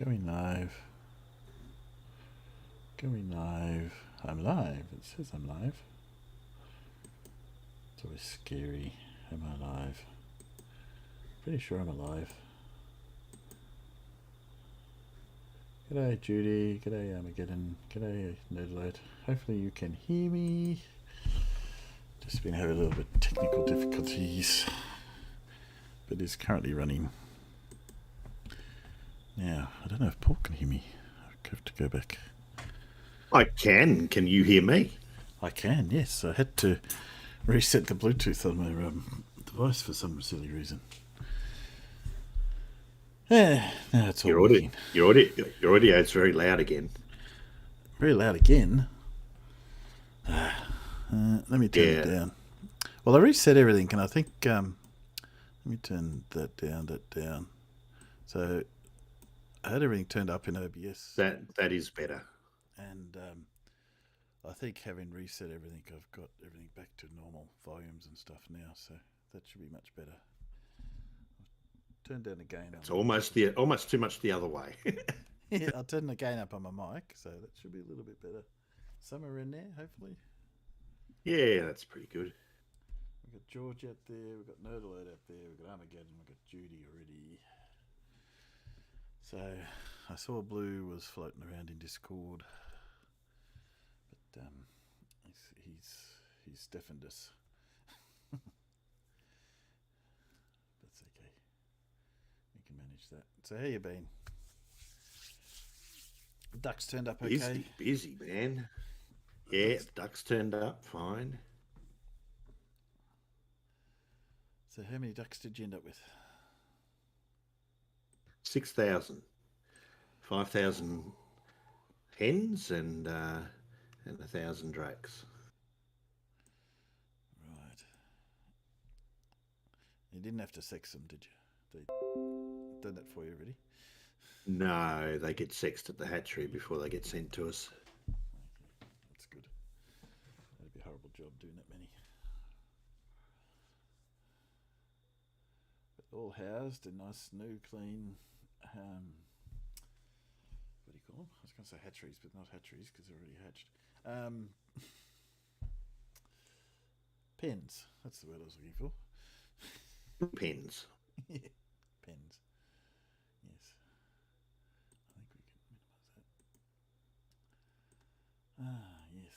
Going live. Going live. I'm live. It says I'm live. It's always scary. Am I live? Pretty sure I'm alive. G'day Judy. G'day Armageddon. G'day Nerd Alert. Hopefully you can hear me. Just been having a little bit of technical difficulties. But it's currently running. Now, I don't know if Paul can hear me. I have to go back. I can. Can you hear me? I can, yes. I had to reset the Bluetooth on my device for some silly reason. Yeah, now it's all working. Your audio is very loud again. Very loud again. Let me turn it down. Well, I reset everything, and I think let me turn that down. So I had everything turned up in OBS. That is better. And I think having reset everything, I've got everything back to normal volumes and stuff now, so that should be much better. Turn down the gain. It's almost too much the other way. Yeah, I'll turn the gain up on my mic, so that should be a little bit better. Somewhere in there, hopefully. Yeah, that's pretty good. We've got George out there, we've got Nerd Alert out there, we've got Armageddon, we've got Judy already. So I saw Blue was floating around in Discord, but he's deafened us. That's okay. We can manage that. So how you been? Ducks turned up okay? Busy, man. Yeah, ducks turned up fine. So how many ducks did you end up with? 6,000. 5,000 hens and 1,000 drakes. Right. You didn't have to sex them, did you? They done that for you already? No, they get sexed at the hatchery before they get sent to us. Okay, that's good. That'd be a horrible job doing that many. But all housed and nice, new, clean. What do you call them? I was going to say hatcheries, but not hatcheries because they're already hatched. Pens. That's the word I was looking for. Pens. Yeah, pens. Yes. I think we can minimize that. Yes.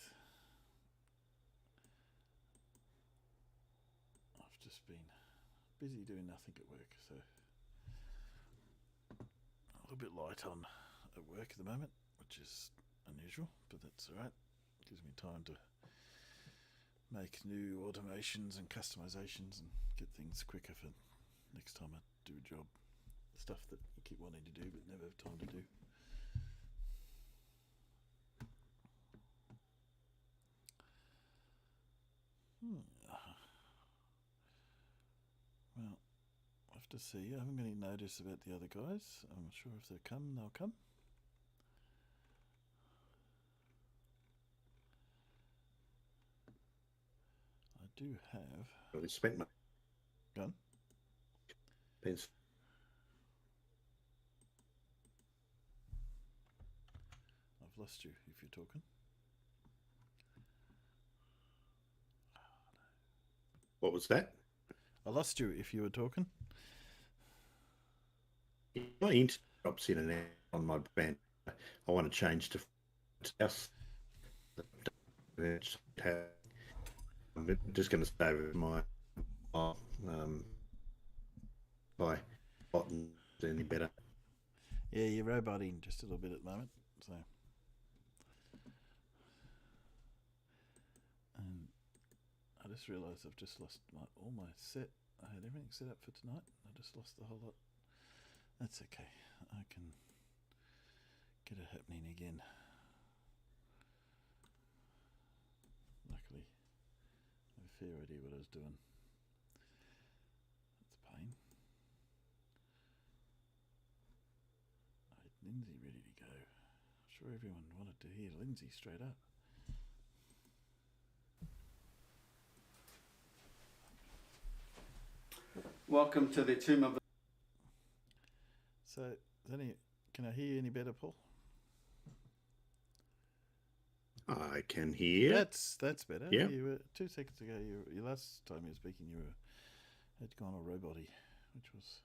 I've just been busy doing nothing at work, so a little bit light on at work at the moment, which is unusual, but that's all right. It gives me time to make new automations and customizations and get things quicker for next time I do a job. Stuff that you keep wanting to do but never have time to do. Well, I'll have to see. I haven't got any notice about the other guys. I'm sure if they come, they'll come. I do have. Well, spent my Gun. pens. I've lost you if you're talking. What was that? I lost you if you were talking. My internet drops in and out on my band. I want to change to house. I'm just going to stay with my by button any better. Yeah, you're roboting just a little bit at the moment. So, and I just realised I've just lost all my set. I had everything set up for tonight. I just lost the whole lot. That's okay. I can get it happening again. Luckily, I have a fair idea what I was doing. That's a pain. I had Lindsay ready to go. I'm sure everyone wanted to hear Lindsay straight up. Welcome to the Tomb of. So there's only Can I hear you any better, Paul? I can hear. That's better. Yeah. You were 2 seconds ago. You last time you were speaking, had gone all roboty, which was.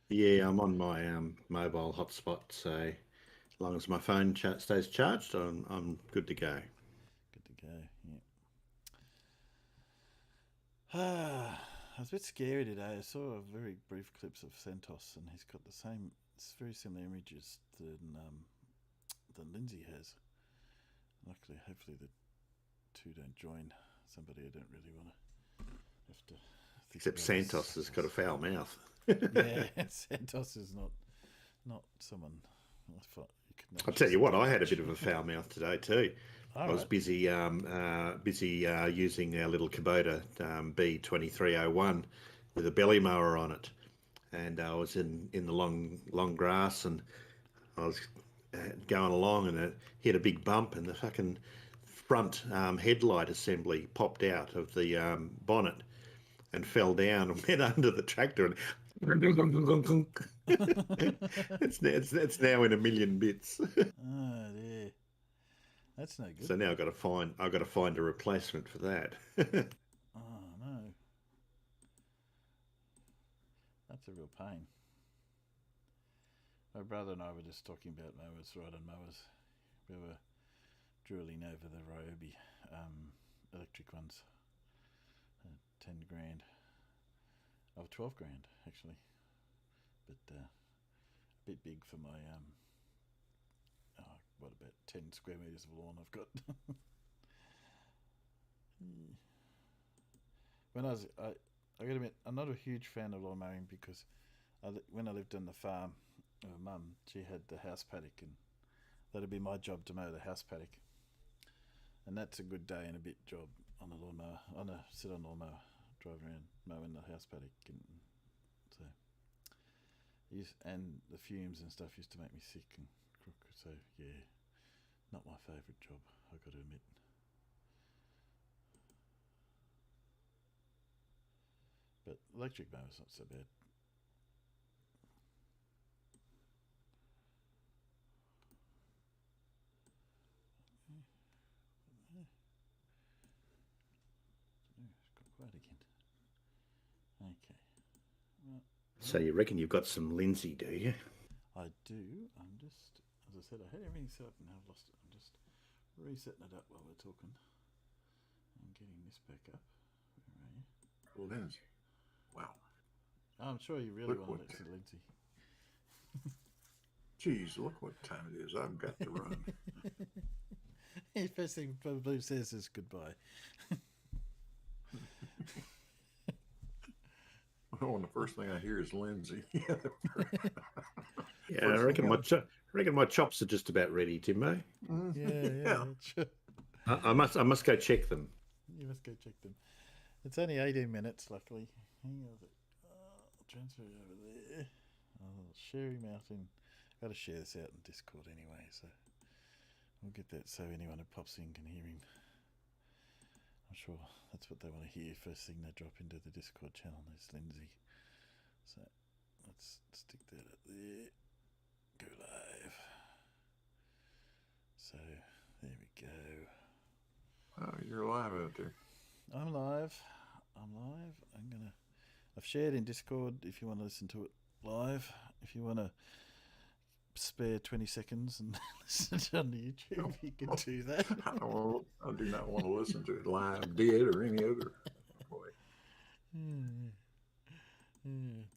Yeah, I'm on my mobile hotspot, so as long as my phone stays charged, I'm good to go. Good to go. Yeah. I was a bit scary today. I saw a very brief clips of Santos, and he's got the same, it's very similar images than Lindsay has. Luckily, hopefully the two don't join somebody I don't really want to have to. Except Santos has got a foul mouth. Yeah, Santos is not someone. I'll tell you what, I had a bit of a foul mouth today too. I was busy using our little Kubota B2301 with a belly mower on it, and I was in the long grass, and I was going along, and it hit a big bump, and the fucking front headlight assembly popped out of the bonnet and fell down and went under the tractor, and it's now in a million bits. Oh dear, that's no good. So now I've got to find a replacement for that. Oh no, that's a real pain. My brother and I were just talking about mowers, riding mowers. We were drooling over the Ryobi electric ones, 10 grand. Oh, 12 grand actually, but a bit big for my what about 10 square meters of lawn I've got. When I gotta admit, I'm not a huge fan of lawn mowing because when I lived on the farm, Mum, she had the house paddock, and that'd be my job to mow the house paddock, and that's a good day and a bit job on a lawnmower, on a sit-on lawnmower, drive around mowing the house paddock, and so and the fumes and stuff used to make me sick and crook. So yeah, not my favourite job, I got to admit. But electric mower's not so bad. It's got quiet again. Okay. Well, So you reckon you've got some Lindsay, do you? I do. I'm just, as I said, I had everything set up and now I've lost it. I'm just resetting it up while we're talking. I'm getting this back up. Where are you? Lindsay. Wow. I'm sure you really want to see Lindsay. Geez, look what time it is. I've got to run. The first thing Blue says is goodbye. Oh, and the first thing I hear is Lindsay. Yeah, I reckon my chops are just about ready, Timbo. Yeah. Sure. I must go check them. You must go check them. It's only 18 minutes, luckily. Hang on. I'll transfer it over there. I'll share him out in. Got to share this out in Discord anyway, so we'll get that so anyone who pops in can hear him. I'm sure that's what they want to hear first thing they drop into the Discord channel is Lindsay. So let's stick that up there. Go live. So there we go. Oh, you're live out there. I'm live. I've shared in Discord if you want to listen to it live. If you want to spare 20 seconds and listen to it on YouTube, you can do that. I do not want to listen to it live, dead, or any other way.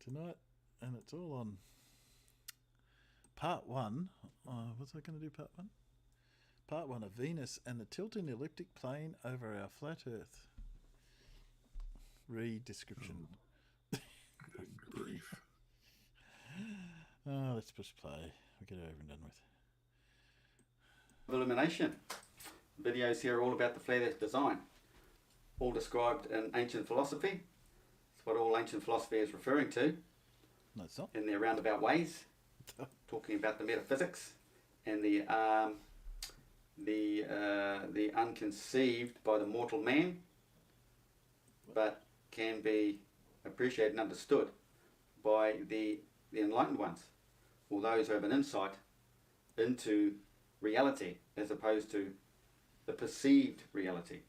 Tonight, and it's all on part one. What's I going to do? Part one? Part one of Venus and the tilting elliptic plane over our flat Earth. Read description. Good grief. Let's push play. We'll get it over and done with. Illumination. Videos here are all about the flat Earth design. All described in ancient philosophy. It's what all ancient philosophy is referring to. No, it's not. In their roundabout ways. Talking about the metaphysics and the unconceived by the mortal man, but can be appreciated and understood by the enlightened ones, or those who have an insight into reality as opposed to the perceived reality.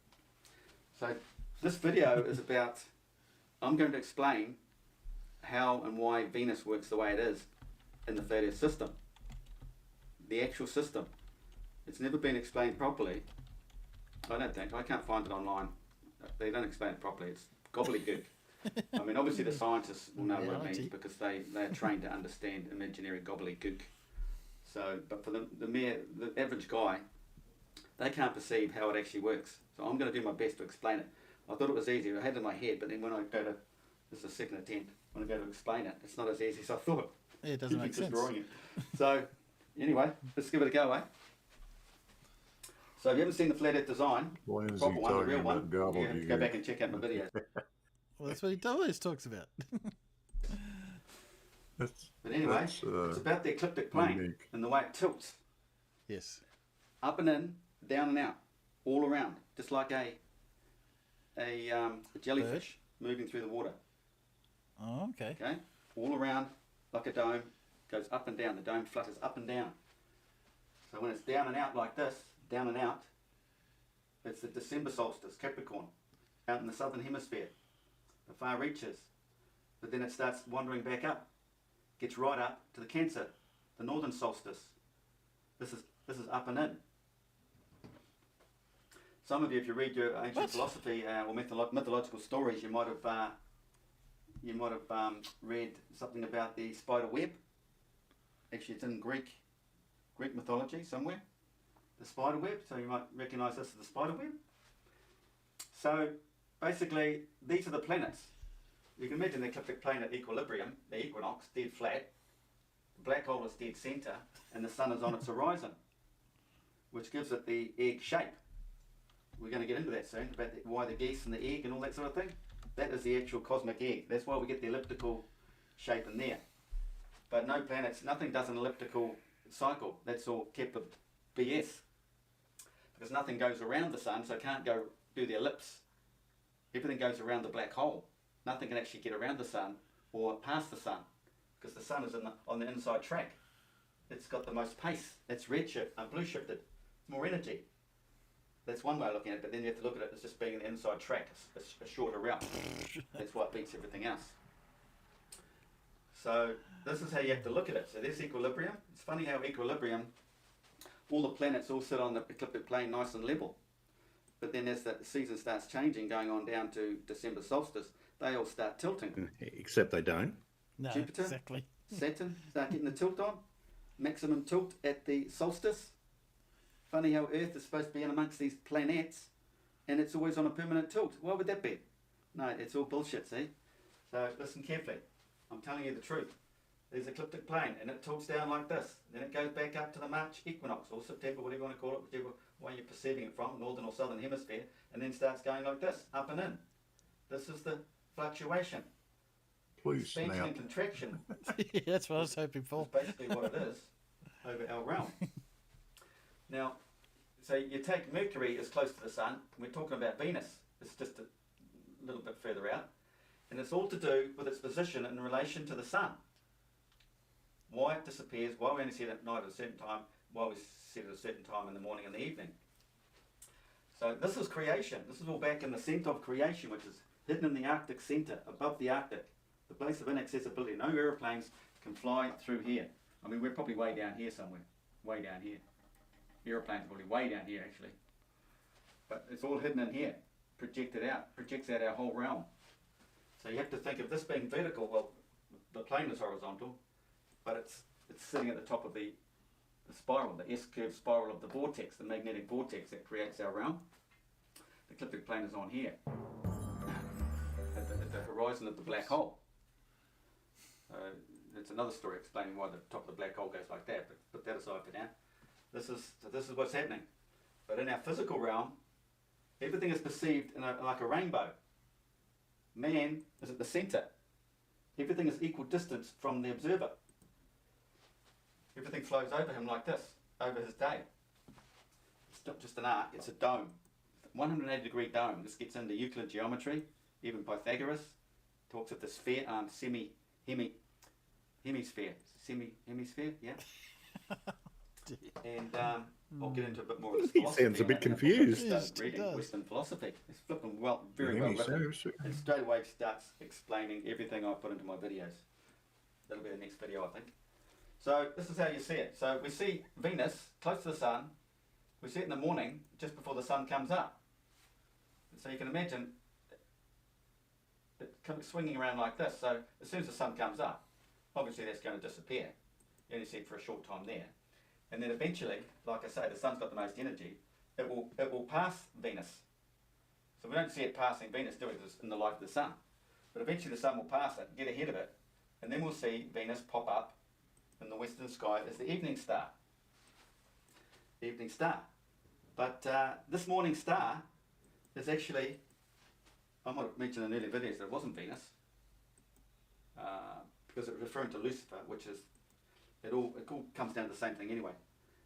So this video is about, I'm going to explain how and why Venus works the way it is in the flat earth system. The actual system. It's never been explained properly. I don't think. I can't find it online. They don't explain it properly. It's gobbledygook. I mean, obviously the scientists will know what it means because they are trained to understand imaginary gobbledygook. So, but for the average guy, they can't perceive how it actually works. So I'm going to do my best to explain it. I thought it was easy. I had it in my head, but then when I go to, this is the second attempt, when I go to explain it, it's not as easy as I thought. Yeah, it doesn't make sense. Drawing it. So, anyway, let's give it a go, eh? So if you haven't seen the flat earth design, When is proper he one, the talking real one, about you have to go back and check out my videos. Well, that's what he always talks about. But anyway, it's about the ecliptic plane unique. and the way it tilts. Yes. Up and in, down and out, all around, just like a jellyfish moving through the water. Oh, okay. Okay, all around like a dome, goes up and down. The dome flutters up and down. So when it's down and out like this, down and out, it's the December solstice, Capricorn, out in the southern hemisphere, the far reaches. But then it starts wandering back up, gets right up to the Cancer, the northern solstice. This is up and in. Some of you, if you read your ancient philosophy or mythological stories, you might have read something about the spider web. Actually, it's in Greek mythology somewhere. The spider web. So you might recognise this as the spider web. So basically, these are the planets. You can imagine the ecliptic plane at equilibrium, the equinox, dead flat. The black hole is dead centre, and the sun is on its horizon, which gives it the egg shape. We're going to get into that soon, about why the geese and the egg and all that sort of thing. That is the actual cosmic egg. That's why we get the elliptical shape in there. But no planets, nothing does an elliptical cycle. That's all kept with BS. Because nothing goes around the sun, so it can't go do the ellipse. Everything goes around the black hole. Nothing can actually get around the sun or past the sun, because the sun is on the inside track. It's got the most pace. It's redshift and blue shifted. It's more energy. That's one way of looking at it, but then you have to look at it as just being an inside track, a shorter route. That's what beats everything else. So this is how you have to look at it. So there's equilibrium. It's funny how equilibrium, all the planets all sit on the ecliptic plane nice and level. But then as the season starts changing, going on down to December solstice, they all start tilting. Except they don't. No, Jupiter, exactly. Saturn start getting the tilt on. Maximum tilt at the solstice. Funny how Earth is supposed to be in amongst these planets, and it's always on a permanent tilt. Why would that be? No, it's all bullshit, see? So listen carefully. I'm telling you the truth. There's an ecliptic plane, and it tilts down like this. Then it goes back up to the March equinox, or September, whatever you want to call it, whichever way you're perceiving it from, northern or southern hemisphere, and then starts going like this, up and in. This is the fluctuation. Please Expansion snap. and contraction. Yeah, that's what I was hoping for. That's basically what it is over our realm. Now, so you take Mercury as close to the sun. We're talking about Venus. It's just a little bit further out. And it's all to do with its position in relation to the sun. Why it disappears, why we only see it at night at a certain time, why we see it at a certain time in the morning and the evening. So this is creation. This is all back in the centre of creation, which is hidden in the Arctic centre, above the Arctic. The place of inaccessibility. No aeroplanes can fly through here. I mean, we're probably way down here somewhere. Way down here. Aeroplanes are probably way down here, actually. But it's all hidden in here. Projected out. Projects out our whole realm. So you have to think of this being vertical. Well, the plane is horizontal, but it's sitting at the top of the spiral, the S-curve spiral of the vortex, the magnetic vortex that creates our realm. The ecliptic plane is on here, at the horizon of the black hole. It's another story explaining why the top of the black hole goes like that, but put that aside for now. This is what's happening. But in our physical realm, everything is perceived like a rainbow. Man is at the centre. Everything is equal distance from the observer. Everything flows over him like this, over his day. It's not just an arc, it's a dome. 180-degree dome. This gets into Euclid geometry. Even Pythagoras talks of the sphere, hemisphere, yeah? and I'll get into a bit more of this He philosophy. sounds a bit and I've confused. started He reading does. Western philosophy. It's flipping well, very Yeah, well he written, says. and straight away starts explaining everything I put into my videos. That'll be the next video, I think. So this is how you see it. So we see Venus close to the sun. We see it in the morning, just before the sun comes up. So you can imagine it swinging around like this. So as soon as the sun comes up, obviously that's going to disappear. You only see it for a short time there. And then eventually, like I say, the sun's got the most energy. It will pass Venus. So we don't see it passing Venus, do we, in the light of the sun. But eventually the sun will pass it, get ahead of it, and then we'll see Venus pop up in the western sky as the evening star. Evening star. But this morning star is actually, I might have mentioned in earlier videos that it wasn't Venus, because it was referring to Lucifer, which is, it all comes down to the same thing anyway.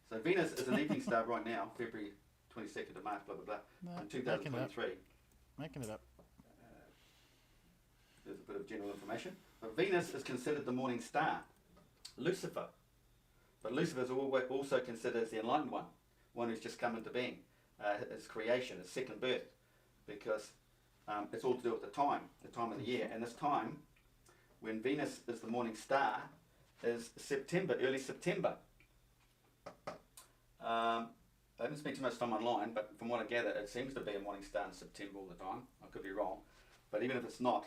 So Venus is an evening star right now, February 22nd of March, blah, blah, blah, No, in 2023. Making it up. There's a bit of general information. But Venus is considered the morning star. Lucifer. But Lucifer is also considered as the enlightened one who's just come into being, his creation, his second birth, because it's all to do with the time of the year. And this time, when Venus is the morning star, is September, early September. I didn't spend too much time online, but from what I gather, it seems to be a morning star in September all the time. I could be wrong. But even if it's not,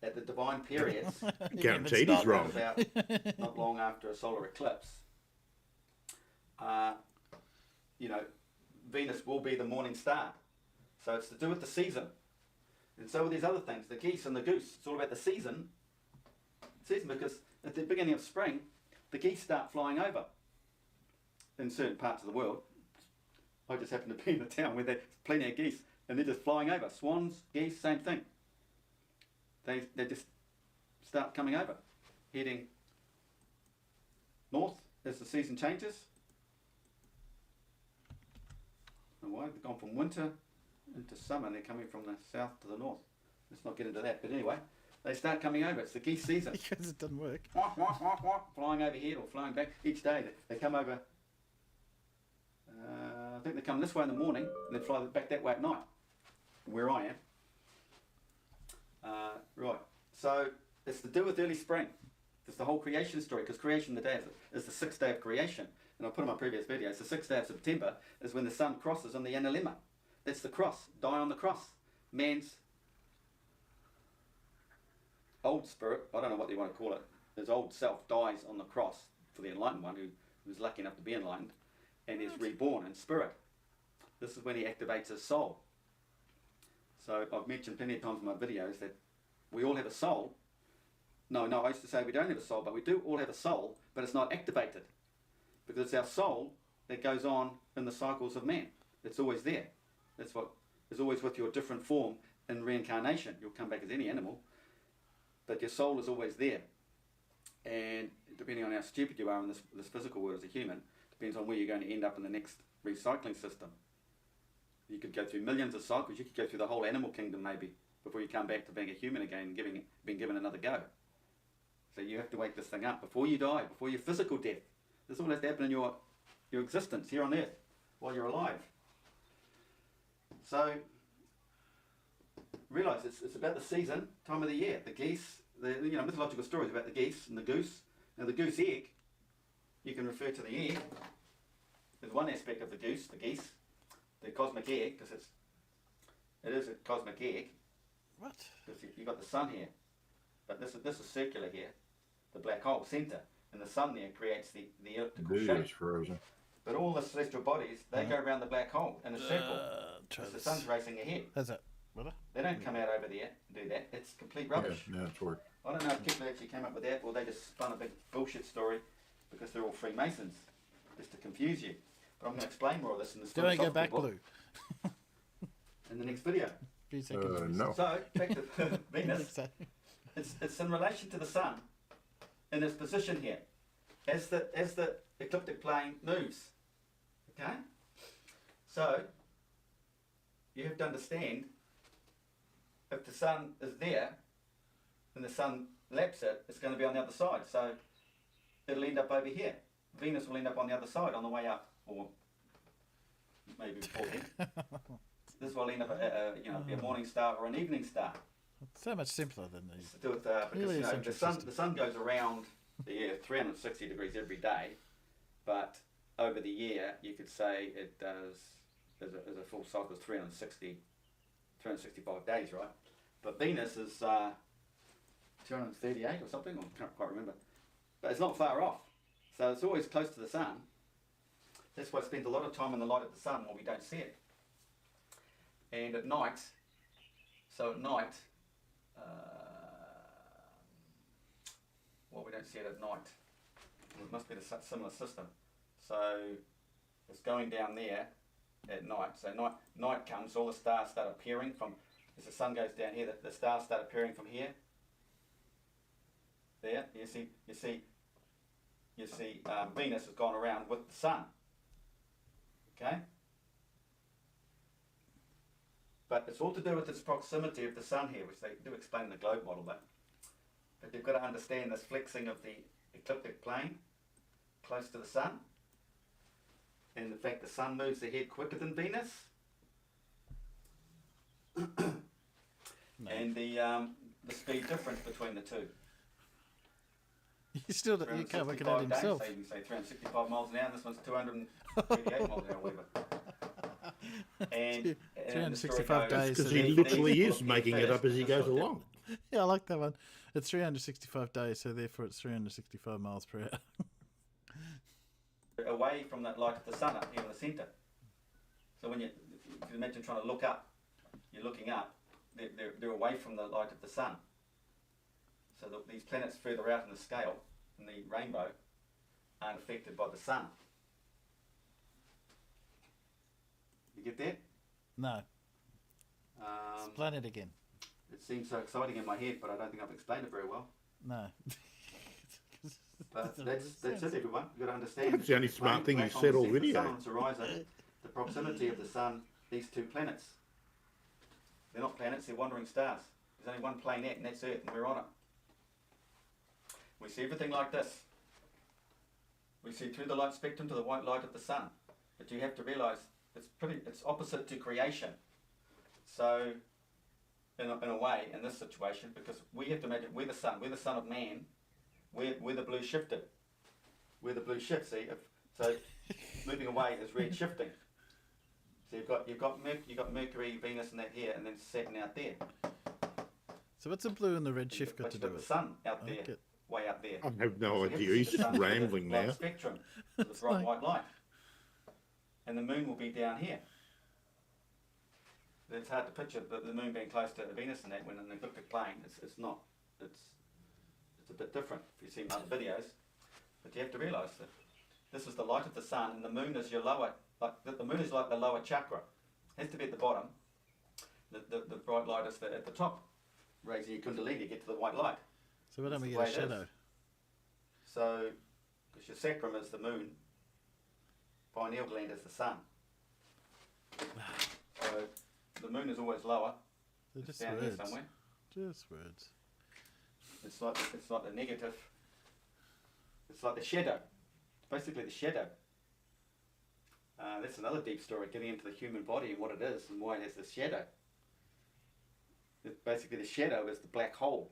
at the divine periods, Guaranteed he's wrong. about not long after a solar eclipse, Venus will be the morning star. So it's to do with the season. And so with these other things, the geese and the goose, it's all about the season. Because at the beginning of spring, the geese start flying over in certain parts of the world. I just happen to be in a town where there's plenty of geese, and they're just flying over. Swans, geese, same thing. They just start coming over, heading north as the season changes. And why? They've gone from winter into summer, and they're coming from the south to the north. Let's not get into that. But anyway, they start coming over. It's the geese season. Because it doesn't work. Flying overhead or flying back. Each day they come over. I think they come this way in the morning and then fly back that way at night, where I am. Right, so it's to do with early spring. It's the whole creation story, because creation of the day is the sixth day of creation. And I put in my previous videos, the sixth day of September is when the sun crosses on the analemma. That's the cross, die on the cross. Man's old spirit, I don't know what you want to call it, his old self dies on the cross for the enlightened one who was lucky enough to be enlightened, and is reborn in spirit. This is when he activates his soul. So I've mentioned plenty of times in my videos that we all have a soul. No, I used to say we don't have a soul, but we do all have a soul, but it's not activated. Because it's our soul that goes on in the cycles of man. It's always there. That's what is always with your different form in reincarnation. You'll come back as any animal, but your soul is always there. And depending on how stupid you are in this physical world as a human, depends on where you're going to end up in the next recycling system. You could go through millions of cycles. You could go through the whole animal kingdom maybe before you come back to being a human again and being given another go. So you have to wake this thing up before you die, before your physical death. This all has to happen in your existence here on earth while you're alive. So realise it's about the season, time of the year. The geese, the mythological stories about the geese and the goose. Now the goose egg, you can refer to the egg. There's one aspect of the geese, the cosmic egg, because it is a cosmic egg. What? Because you've got the sun here, but this is circular here, the black hole centre, and the sun there creates the elliptical Dude, shape. it's frozen. But all the celestial bodies, they go around the black hole in a circle. Try Because the this. sun's racing ahead. How's that? Brother? They don't come out over there and do that. It's complete rubbish. Yeah, it's work. I don't know if people actually came up with that, or they just spun a big bullshit story because they're all Freemasons, just to confuse you. But I'm going to explain more of this in this Do I go back book blue? in the next video. Few seconds. No. So back to Venus. So- It's in relation to the sun in its position here, as the ecliptic plane moves. Okay, so you have to understand, if the sun is there and the sun laps it, it's going to be on the other side. So it'll end up over here. Venus will end up on the other side on the way up or maybe before then. This will end up be a morning star or an evening star. It's so much simpler than It's these. to do with because Really the essential sun system. the sun goes around the Earth 360 degrees every day, but over the year you could say it does as a full cycle is 365 days, right? But Venus is 238 or something, I can't quite remember. But it's not far off, so it's always close to the sun. That's why it spends a lot of time in the light of the sun while we don't see it. And at night, well, we don't see it at night. It must be a similar system. So it's going down there at night. So night comes, all the stars start appearing from, as the sun goes down here, the stars start appearing from here. There, you see Venus has gone around with the sun. Okay? But it's all to do with its proximity of the sun here, which they do explain in the globe model, but you've got to understand this flexing of the ecliptic plane close to the sun, and the fact the sun moves ahead quicker than Venus, and the speed difference between the two. You can't work it out 365 days, himself. so you can say 365 miles an hour, and this one's 238 miles an hour, whatever. And 365 days. Because so he these literally people is look making it first, up as he just goes look at- along. Yeah, I like that one. It's 365 days, so therefore it's 365 miles per hour. Away from that light of the sun up here in the centre. So if you imagine trying to look up, you're looking up, they're away from the light of the sun. So these planets further out in the scale, in the rainbow, aren't affected by the sun. You get that? No, explain it again. It seems so exciting in my head, but I don't think I've explained it very well. No. But that's it, everyone. You've got to understand. That's the only smart thing Black you've said holes all set the sun video. on its horizon, the proximity of the sun, these two planets. They're not planets, they're wandering stars. There's only one planet, and that's Earth, and we're on it. We see everything like this. We see through the light spectrum to the white light of the sun. But you have to realise it's opposite to creation. So, in a way, in this situation, because we have to imagine we're the son of man. We're the blue shifted. We're the blue shift. See, so moving away is red shifting. So you've got Mercury, Venus, and that here, and then Saturn out there. So what's the blue and the red shift got But to you've do got the with? sun out I there, don't get- way up there. I have no So you have to idea. see He's the just sun through the rambling light now. spectrum, the bright white light, and the moon will be down here. It's hard to picture the moon being close to Venus and that when in the ecliptic plane. It's not. It's a bit different if you've seen other videos. But you have to realise that this is the light of the sun, and the moon is your lower. The moon is like the lower chakra. It has to be at the bottom. The bright light is at the top, raising your kundalini to get to the white light. So why don't we That's get a the way it is. shadow? So, because your sacrum is the moon, pineal gland is the sun. So the moon is always lower, They're it's just down here words. somewhere. Just words. It's like the negative. It's like the shadow. It's basically the shadow. That's another deep story, getting into the human body and what it is and why it has this shadow. Basically, the shadow is the black hole.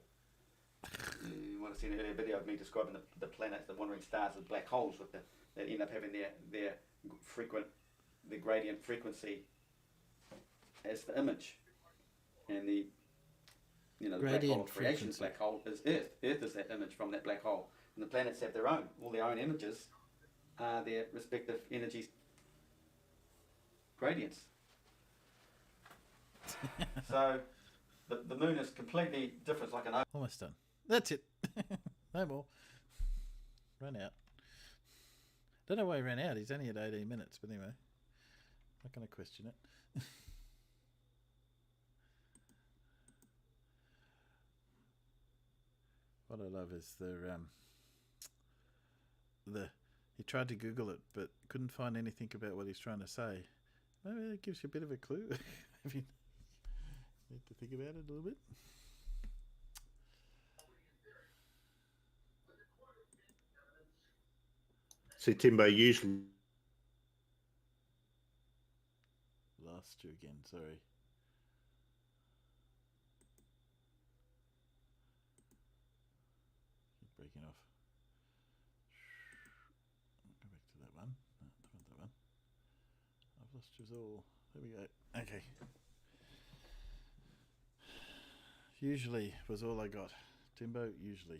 You might have seen an earlier video of me describing the planets, the wandering stars, as black holes that end up having their gradient frequency as the image, and the black hole Gradient of creation's frequency. black hole is Earth. Earth is that image from that black hole, and the planets have their own. All their own images are their respective energy gradients. So the moon is completely different. It's like an Almost done. That's it. No more. Run out. Don't know why he ran out. He's only at 18 minutes, but anyway. Not going to question it. What I love is he tried to Google it, but couldn't find anything about what he's trying to say. Maybe it gives you a bit of a clue. If you need to think about it a little bit. See, Timbo, usually lost you again. Sorry. Keep breaking off. Go back to that one. No, don't want that one. I've lost you all. There we go. Okay. Usually was all I got. Timbo, usually.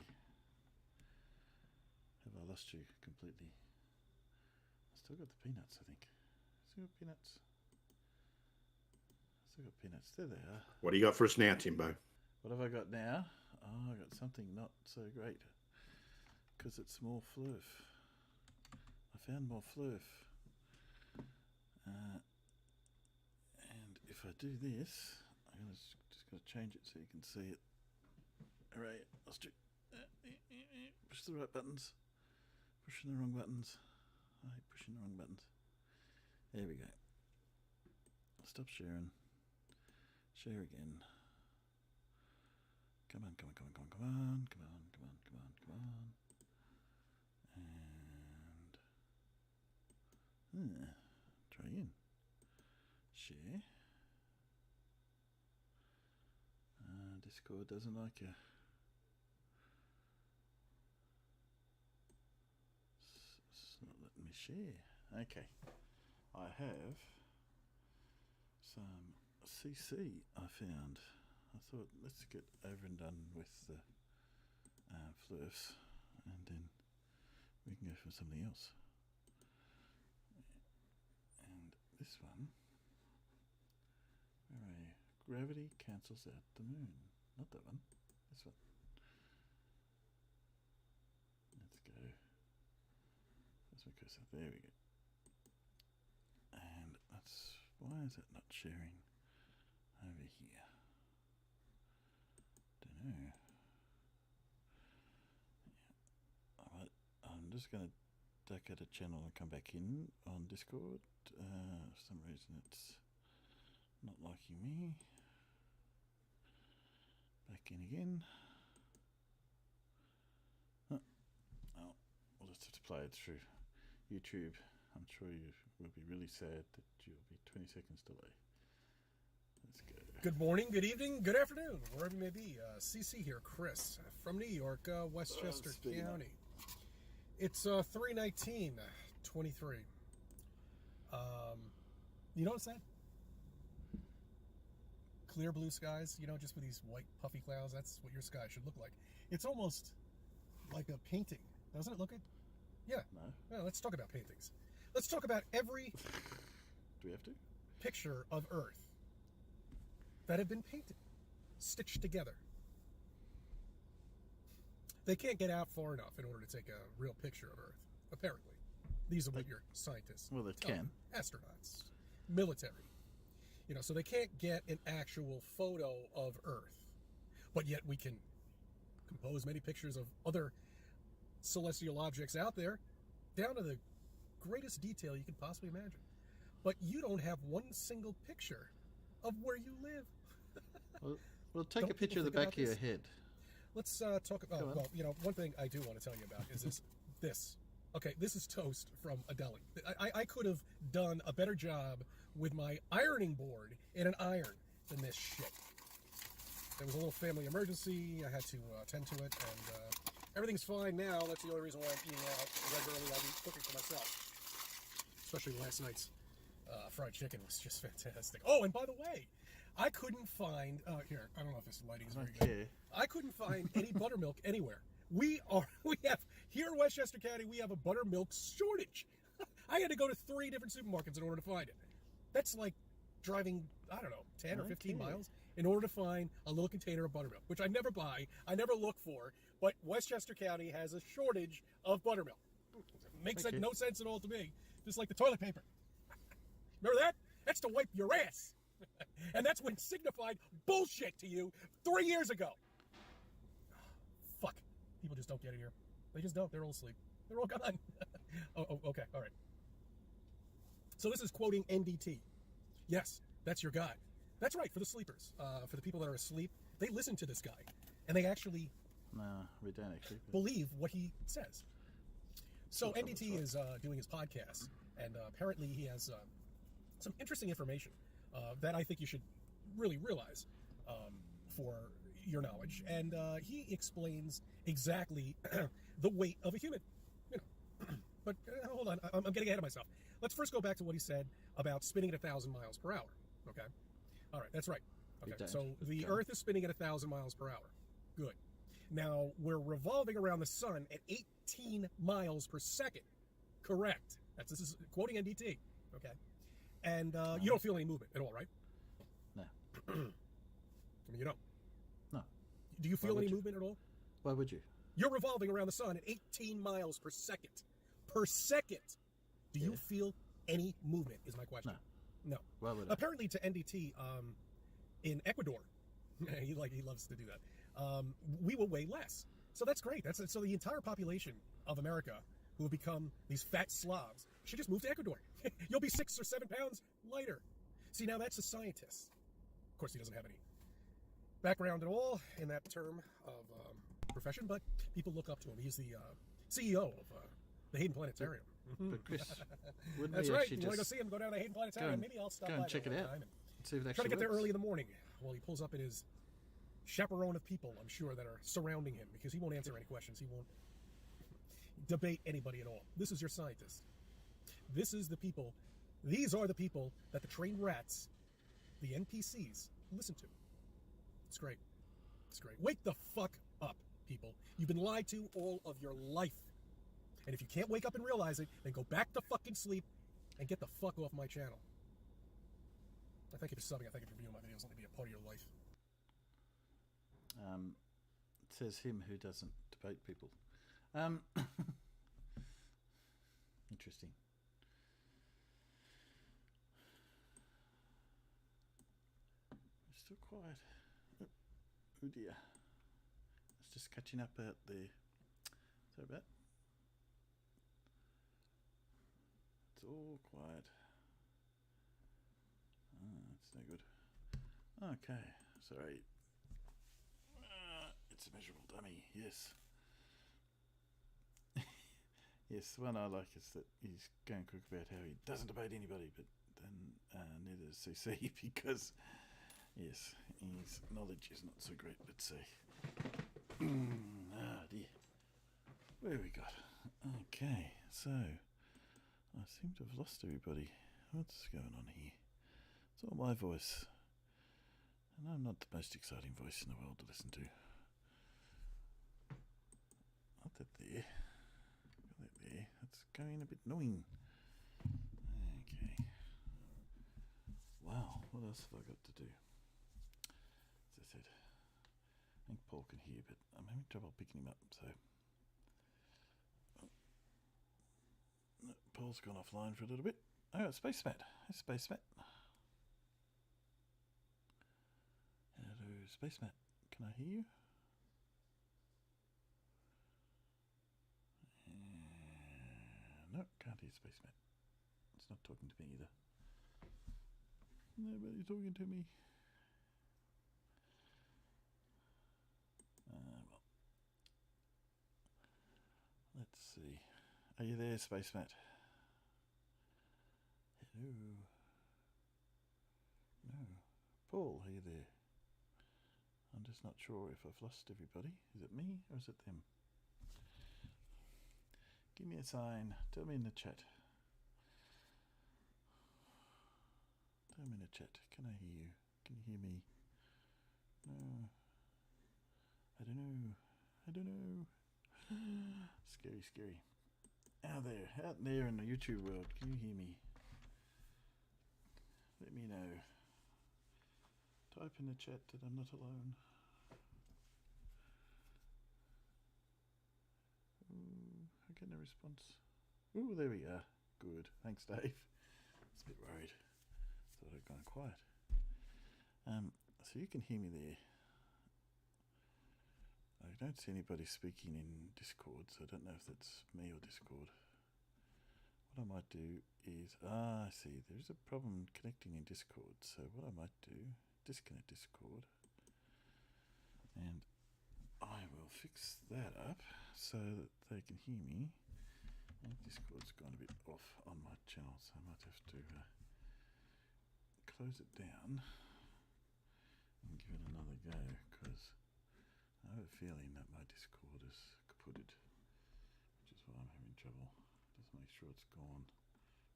Have I lost you completely? I still got the peanuts, I think. Still got peanuts. Still got peanuts. There they are. What do you got for us now, Timbo? What have I got now? Oh, I got something not so great. Because it's more floof. I found more floof. And if I do this, I'm gonna just got to change it so you can see it. Alright, let's do. Push the right buttons. Pushing the wrong buttons. I hate pushing the wrong buttons. There we go. Stop sharing. Share again. Come on, come on, come on, come on, come on, come on, come on, come on, come on. And try again. Share. Discord doesn't like you. It's not letting me share. Okay. I have some CC I found. I thought let's get over and done with the flirfs and then we can go for something else. And this one, where are you? Gravity cancels out the moon. Not that one. This one. Let's go. That's my cursor. There we go. And that's, why is it not sharing over here? Don't know. Yeah. I'm just going to duck out a channel and come back in on Discord. For some reason it's not liking me. Back in again. Oh, we'll just have to play it through YouTube. I'm sure you will be really sad that you'll be 20 seconds delay. Let's go. Good morning, good evening, good afternoon, wherever you may be. CC here, Chris, from New York, Westchester County. It's 3/19/23. You notice that? Clear blue skies, you know, just with these white puffy clouds. That's what your sky should look like. It's almost like a painting. Doesn't it look good? Yeah. No. Well, let's talk about paintings. Let's talk about every Do we have to? picture of Earth that have been painted, stitched together. They can't get out far enough in order to take a real picture of Earth, apparently. These are what your scientists Well, they tell can. me. Astronauts, military. You know, so they can't get an actual photo of Earth. But yet we can compose many pictures of other celestial objects out there, down to the greatest detail you could possibly imagine. But you don't have one single picture of where you live. Well, take Don't a picture people of the think back about of your this? head. Let's talk about, Go on. well, you know, one thing I do want to tell you about is this. Okay, this is toast from a deli. I could have done a better job with my ironing board and an iron than this shit. There was a little family emergency. I had to attend to it, and everything's fine now. That's the only reason why I'm eating out regularly. I'll be cooking for myself. Especially last night's fried chicken was just fantastic. Oh, and by the way, I couldn't find, here, I don't know if this lighting is very good. Okay. I couldn't find any buttermilk anywhere. We have, here in Westchester County, we have a buttermilk shortage. I had to go to 3 different supermarkets in order to find it. That's like driving, I don't know, 10 or 15 Okay. miles in order to find a little container of buttermilk, which I never buy, I never look for, but Westchester County has a shortage of buttermilk. Makes Okay. no sense at all to me, just like the toilet paper. Remember that? That's to wipe your ass. And that's when signified bullshit to you 3 years ago. Fuck. People just don't get it here. They just don't. They're all asleep. They're all gone. Oh, okay. All right. So this is quoting NDT. Yes, that's your guy. That's right, for the sleepers. For the people that are asleep, they listen to this guy. And they actually No, we don't actually. but- believe what he says. So Sure, NDT right. is doing his podcast, and apparently he has some interesting information that I think you should really realize for your knowledge. And he explains exactly the weight of a human. You know. But hold on, I'm getting ahead of myself. Let's first go back to what he said about spinning at 1,000 miles per hour. Okay? All right, that's right. Okay, so the Earth is spinning at 1,000 miles per hour. Good. Now, we're revolving around the sun at 18 miles per second. Correct. This is quoting NDT. Okay? And you don't feel any movement at all, right? No. I mean, you don't. No. Do you feel any movement at all? Why would you? You're revolving around the sun at 18 miles per second. Per second. Do you feel any movement, is my question. No. Why would I? Apparently to NDT, in Ecuador, he loves to do that, we will weigh less. So that's great. So the entire population of America who have become these fat slobs should just move to Ecuador. You'll be 6 or 7 pounds lighter. See, now that's a scientist. Of course, he doesn't have any background at all in that term of profession, but people look up to him. He's the CEO of the Hayden Planetarium. But Chris, wouldn't That's we right. actually You want to go just see him? Go down to Hayden Planetarium. Maybe I'll stop go by and check there it one out? time and see if it try actually to get there works? early in the morning while he pulls up in his chaperone of people, I'm sure, that are surrounding him, because he won't answer any questions. He won't debate anybody at all. This is your scientist. This is the people. These are the people that the trained rats, the NPCs, listen to. It's great. It's great. Wake the fuck up, people. You've been lied to all of your life. And if you can't wake up and realize it, then go back to fucking sleep and get the fuck off my channel. I thank you for subbing. I thank you for viewing my videos. Let me be a part of your life. It says him who doesn't debate people. Interesting. It's still quiet. Oh dear. It's just catching up out there. Sorry about. It's all quiet. It's no good. Okay, sorry. It's a miserable dummy, yes. Yes, the one I like is that he's going quick about how he doesn't debate anybody, but then neither does CC, because, yes, his knowledge is not so great, but see. Dear. Where we got? Okay, so I seem to have lost everybody. What's going on here? It's all my voice. And I'm not the most exciting voice in the world to listen to. Got that there. Got that there. That's going a bit annoying. Okay. Wow, what else have I got to do? As I said, I think Paul can hear, but I'm having trouble picking him up, so. No, Paul's gone offline for a little bit. Oh, Space Matt. Hey, Space Matt. Hello, Space Matt. Can I hear you? No, can't hear Space Matt. It's not talking to me either. Nobody's talking to me. Well. Let's see. Are you there, Space Matt? Hello. No. Paul, are you there? I'm just not sure if I've lost everybody. Is it me or is it them? Give me a sign. Tell me in the chat. Tell me in the chat. Can I hear you? Can you hear me? No. I don't know. I don't know. Scary, scary. Out there in the YouTube world, can you hear me? Let me know. Type in the chat that I'm not alone. Ooh, I get no response. Ooh, there we are. Good. Thanks, Dave. I was a bit worried. Thought I'd gone quiet. So you can hear me there. I don't see anybody speaking in Discord, so I don't know if that's me or Discord. What I might do is, I see, there's a problem connecting in Discord, so what I might do, disconnect Discord, and I will fix that up so that they can hear me. And Discord's gone a bit off on my channel, so I might have to close it down and give it another go, because I have a feeling that my Discord is kaputted, which is why I'm having trouble. Just make sure it's gone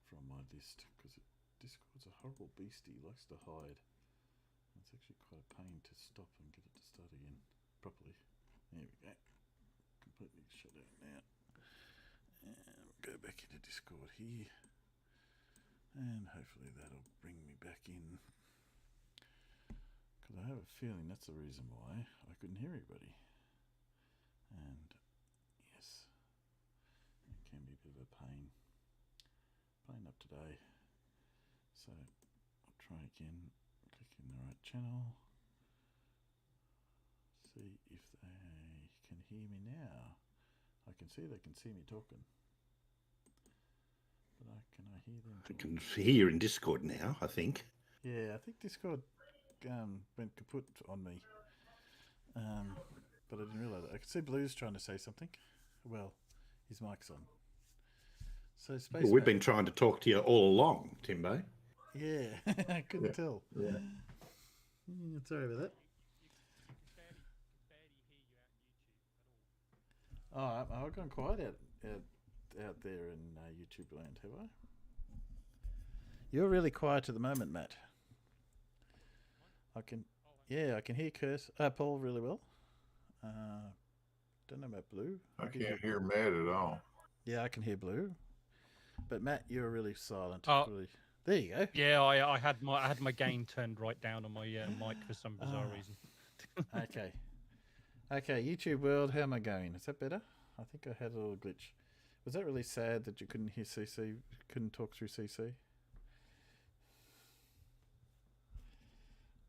from my list, because Discord's a horrible beastie. He likes to hide. It's actually quite a pain to stop and get it to start again properly. There we go. Completely shut out now. And we'll go back into Discord here. And hopefully that'll bring me back in. Because I have a feeling that's the reason why I couldn't hear anybody. And yes, it can be a bit of a pain. Playing up today. So I'll try again. Click in the right channel. See if they can hear me now. I can see they can see me talking. But can I hear them? I can hear in Discord now, I think. Yeah, I think Discord went kaput on me. But I didn't realise it. I could see Blue's trying to say something. Well, his mic's on. So Space Well, we've been trying to talk to you all along, Timbo. Yeah, I couldn't tell. Yeah. Sorry about that. Oh, I've gone quiet out there in YouTube land, have I? You're really quiet at the moment, Matt. I can hear Paul really well. Don't know about Blue. I can't hear Matt at all. Yeah, I can hear Blue, but Matt, you're really silent. Oh. Really. There you go. Yeah, I had my gain turned right down on my mic for some bizarre reason. Okay, YouTube world, how am I going? Is that better? I think I had a little glitch. Was that really sad that you couldn't hear CC, couldn't talk through CC?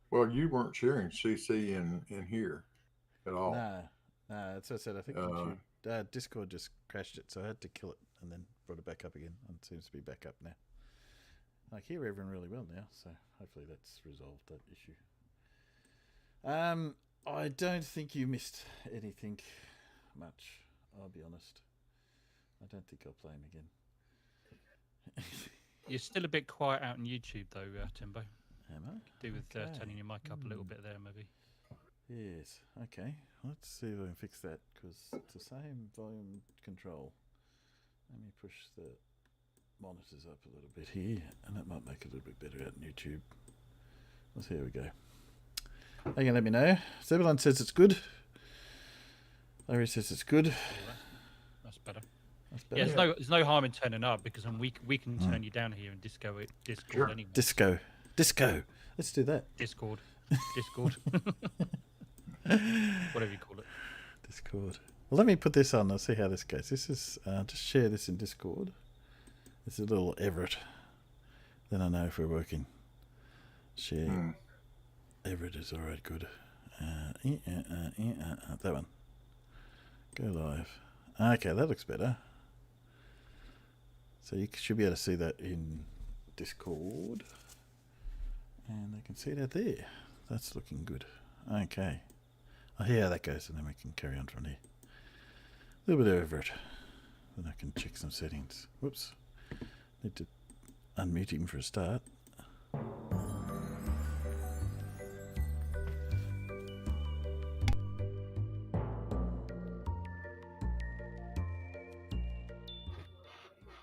Well, you weren't sharing CC in here at all. No, that's what I said. I think YouTube, Discord just crashed it, so I had to kill it and then brought it back up again. And it seems to be back up now. I hear everyone really well now, so hopefully that's resolved that issue. I don't think you missed anything much, I'll be honest. I don't think I'll play him again. You're still a bit quiet out on YouTube, though, Timbo. Am I? Do with turning your mic up a little bit there, maybe. Yes, okay. Let's see if I can fix that, because it's the same volume control. Let me push the monitors up a little bit here, and that might make it a little bit better out on YouTube. Let's here we go. They can let me know. Zebulon says it's good. Larry says it's good. That's better. That's better. Yeah, there's no harm in turning up, because we can turn you down here in Discord anyway. Disco. Let's do that. Discord. Whatever you call it. Discord. Well, let me put this on. Let's see how this goes. This is just share this in Discord. This is a little Everett. Then I know if we're working. Share. Everett is alright. Good. That one. Go live. Okay, that looks better. So you should be able to see that in Discord. And they can see it out there. That's looking good. Okay. I'll hear how that goes, and then we can carry on from there. A little bit of Everett. Then I can check some settings. Whoops. Need to unmute him for a start.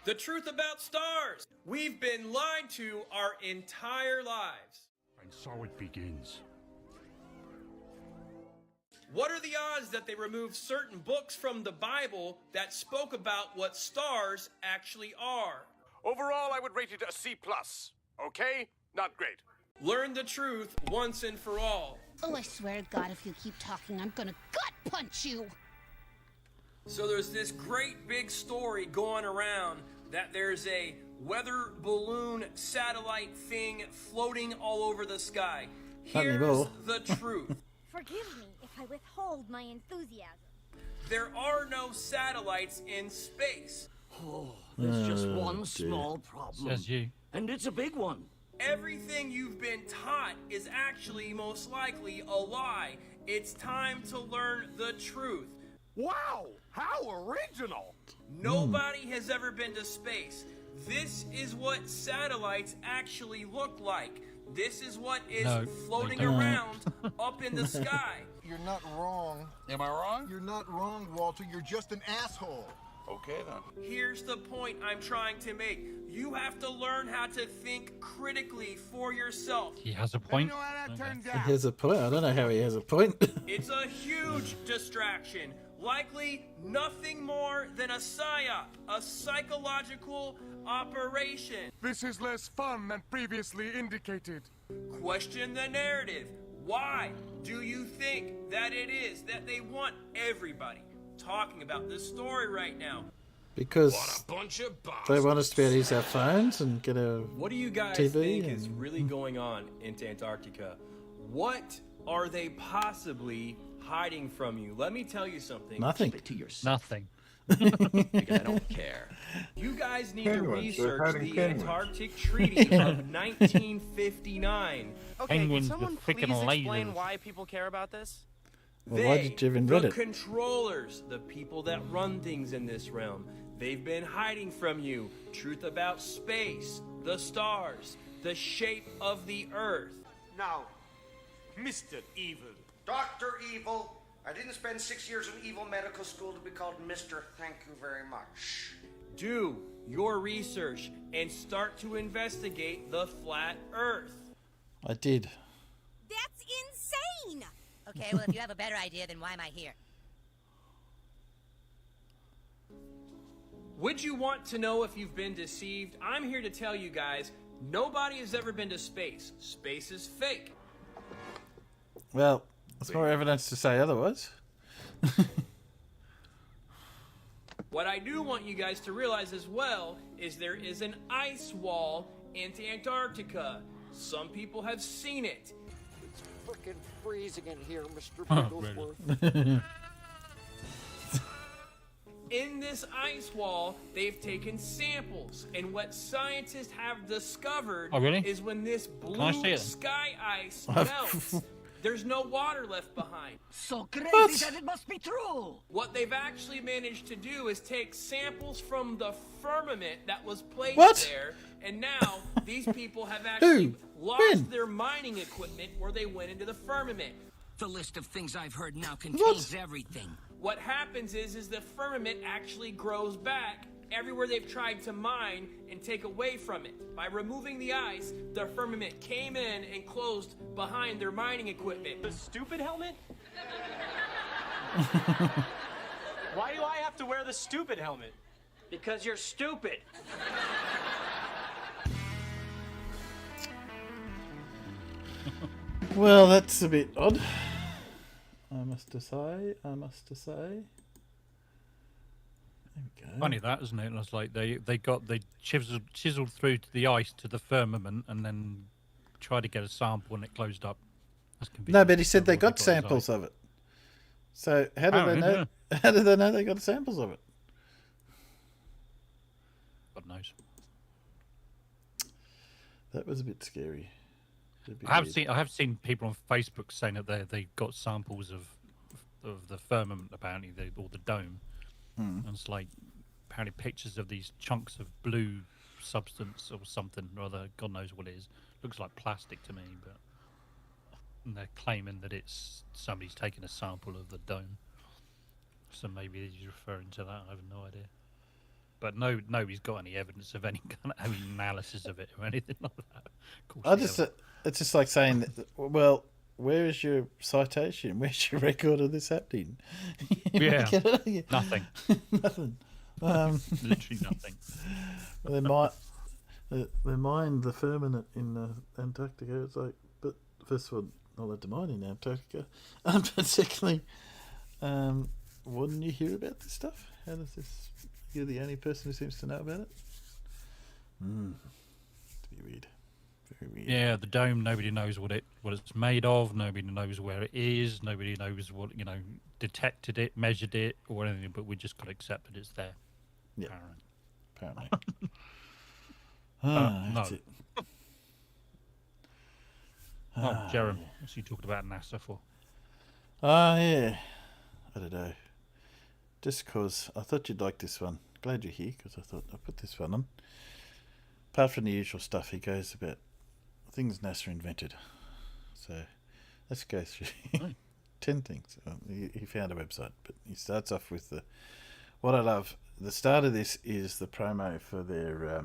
The truth about stars. We've been lied to our entire lives. And so it begins. What are the odds that they removed certain books from the Bible that spoke about what stars actually are? Overall, I would rate it a C+. Okay? Not great. Learn the truth once and for all. Oh, I swear to God, if you keep talking, I'm gonna gut punch you! So there's this great big story going around that there's a weather balloon satellite thing floating all over the sky. Not Here's anymore. the truth. Forgive me if I withhold my enthusiasm. There are no satellites in space. Oh, there's just one small problem. Says you. And it's a big one. Everything you've been taught is actually most likely a lie. It's time to learn the truth. Wow! How original! Nobody has ever been to space. This is what satellites actually look like. this is what is No, floating they don't. around up in the sky. You're not wrong. Am I wrong? You're not wrong, Walter. You're just an asshole. Okay then. Here's the point I'm trying to make. You have to learn how to think critically for yourself. He has a point. You know how that turned He out. has a point. I don't know how he has a point. It's a huge distraction. Likely nothing more than a psyop, a psychological operation. This is less fun than previously indicated. Question the narrative. Why do you think that it is that they want everybody talking about this story right now? Because Bunch of they want us to be able to use our phones and get a What do you guys TV think is and- really going on into Antarctica? What are they possibly hiding from you? Let me tell you something. nothing. Keep it to yourself. Nothing. Because I don't care. You guys need to Penguins, they're research hiding the penguins. Antarctic Treaty of 1959. Okay, Penguins can with someone freaking please explain lasers. why people care about this? Well, why did you even read the it? controllers, the people that run things in this realm, they've been hiding from you truth about space, the stars, the shape of the Earth. Now, Mr. Evil. Dr. Evil. I didn't spend 6 years in evil medical school to be called Mr. Thank you very much. Do your research and start to investigate the flat Earth. I did. That's insane! Okay, well, if you have a better idea, then why am I here? Would you want to know if you've been deceived? I'm here to tell you guys, nobody has ever been to space. Space is fake. Well, there's more evidence to say otherwise. What I do want you guys to realize as well is there is an ice wall into Antarctica. Some people have seen it. It's frickin' freezing in here, Mr. Oh, Bigglesworth. In this ice wall, they've taken samples, and what scientists have discovered Oh, really? is when this I see blue it? sky ice melts, there's no water left behind. So crazy What? that it must be true. What they've actually managed to do is take samples from the firmament that was placed What? there, and now these people have actually Who? lost When? their mining equipment where they went into the firmament. The list of things I've heard now contains everything. What happens is the firmament actually grows back everywhere they've tried to mine and take away from it. By removing the ice, the firmament came in and closed behind their mining equipment. The stupid helmet? Why do I have to wear the stupid helmet? Because you're stupid. Well, that's a bit odd. I must say. There we go. Funny that, isn't it? It's like they chiseled through to the ice to the firmament and then tried to get a sample and it closed up. That's No, convenient. but he said they Everybody got his samples eye. of it. So how did Oh, they know? yeah. How did they know they got samples of it? God knows. That was a bit scary. A bit I weird. have seen people on Facebook saying that they got samples of the firmament, apparently, or the dome. And it's like apparently pictures of these chunks of blue substance or something or other. God knows what it is. Looks like plastic to me, but and they're claiming that it's somebody's taken a sample of the dome. So maybe he's referring to that. I have no idea. But nobody's got any evidence of any kind of analysis of it or anything like that. Of course I they just, haven't. it's just like saying, that, well, where is your citation? Where's your record of this happening? Yeah, nothing. Nothing. Literally nothing. Well, they mined the firmament in Antarctica. It's like, but first of all, not allowed to mine in Antarctica. But secondly, wouldn't you hear about this stuff? How does this? You're the only person who seems to know about it. It's very weird. Very weird. Yeah, the dome. Nobody knows what it's made of. Nobody knows where it is. Nobody knows what detected it, measured it, or anything. But we just got to accept that it's there. Yeah, apparently. No. That's it. Jerem, what's you talking about NASA for? Yeah. I don't know. Just because I thought you'd like this one. Glad you're here because I thought I'll put this one on. Apart from the usual stuff, he goes about things NASA invented. So let's go through 10 things. He found a website, but he starts off with what I love. The start of this is the promo for their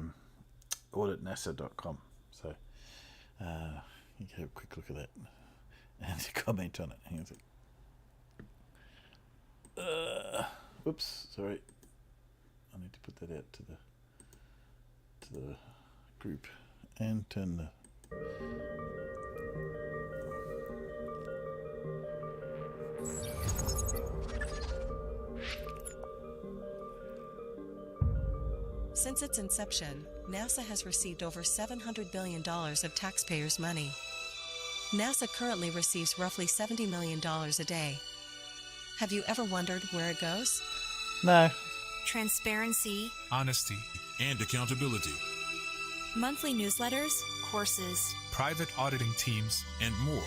auditnasa.com. So you can have a quick look at that and comment on it. Hang on a sec. Whoops, sorry. I need to put that out to the group and turn the. Since its inception, NASA has received over $700 billion of taxpayers' money. NASA currently receives roughly $70 million a day. Have you ever wondered where it goes? No. Transparency, honesty, and accountability. monthly newsletters, courses, Private auditing teams, and more.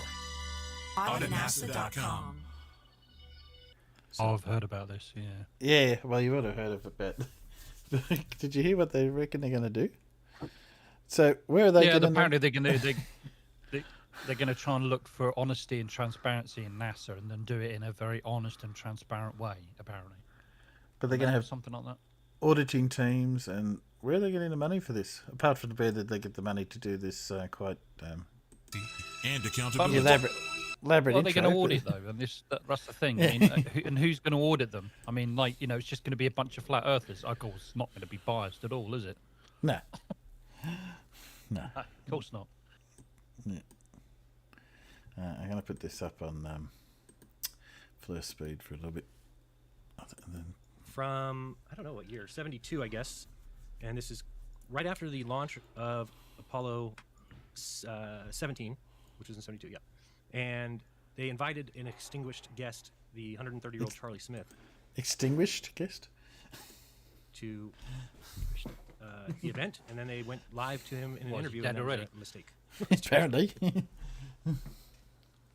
AuditNASA.com. Oh, I've heard about this, yeah. Yeah, well, you would have heard of it, but did you hear what they reckon they're going to do? So where are they going to... apparently they're going to try and look for honesty and transparency in NASA and then do it in a very honest and transparent way, apparently. But they're going to have something like that. Auditing teams, and where are they getting the money for this? Apart from the fact that they get the money to do this quite... and accountability. elaborate well, they're going to intro, audit, but- though, and that's the thing. I mean, and who's going to audit them? I mean, like, it's just going to be a bunch of flat earthers. Of course, it's not going to be biased at all, is it? No. No. Of course not. Yeah. I'm going to put this up on first speed for a little bit. And then... From, I don't know what year, 72, I guess. And this is right after the launch of Apollo 17, which was in 72, yeah. And they invited an extinguished guest, the 130-year-old Charlie Smith. Extinguished guest? To the event, and then they went live to him in an Was he interview, dead and that was already? a mistake. Apparently.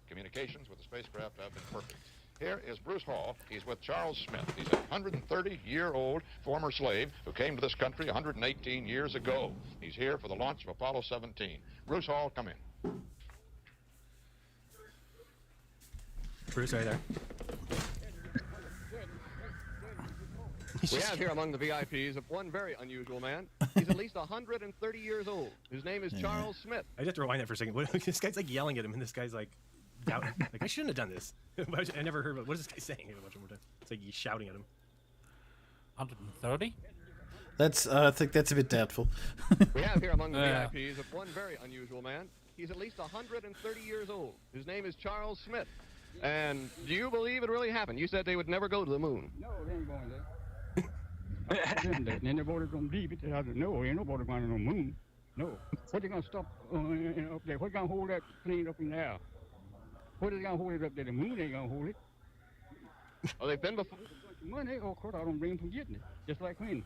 Communications with the spacecraft have been perfect. Here is Bruce Hall. He's with Charles Smith. He's a 130-year-old former slave who came to this country 118 years ago. He's here for the launch of Apollo 17. Bruce Hall, come in. Bruce, are you there? We have here among the VIPs one very unusual man. He's at least 130 years old. His name is Charles Smith. I just have to rewind that for a second. This guy's like yelling at him, and this guy's like, doubting. Like, I shouldn't have done this. I never heard of it. What is this guy saying? Watch one more time. It's like he's shouting at him. 130? I think that's a bit doubtful. We have here among the VIPs one very unusual man. He's at least 130 years old. His name is Charles Smith. And do you believe it really happened? You said they would never go to the moon. No, they ain't going there. And then nobody's going to leave it. I said, no, ain't nobody going to no moon. No. What they going to stop up there? What going to hold that plane up in the air? What is going to hold it up there? The moon ain't going to hold it. Oh, they've been before. Money, of course, I don't bring them from getting it. Just like when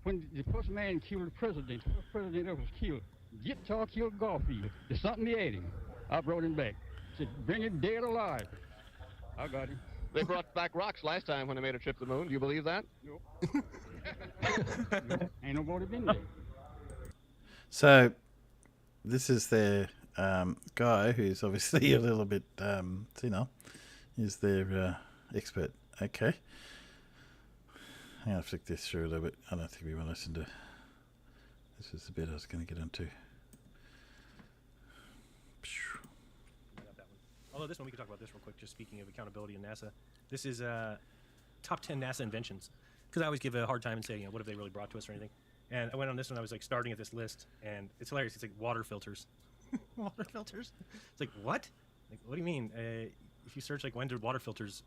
the first man killed the first president that was killed, Guitar killed Garfield. There's something they ate him. I brought him back. Said, bring him dead or alive. I got him. They brought back rocks last time when they made a trip to the moon. Do you believe that? Nope. Ain't nobody been there. So, this is their guy who's obviously a little bit senile. Is their expert. Okay. I'm going to flick this through a little bit. I don't think we want to listen to... This is the bit I was going to get onto. Although this one, we can talk about this real quick, just speaking of accountability in NASA. This is top 10 NASA inventions. Because I always give a hard time and say, what have they really brought to us or anything. And I went on this one, I was like starting at this list, and it's hilarious. It's like water filters. Water filters? It's like, what? Like, what do you mean? If you search, like, when did water filters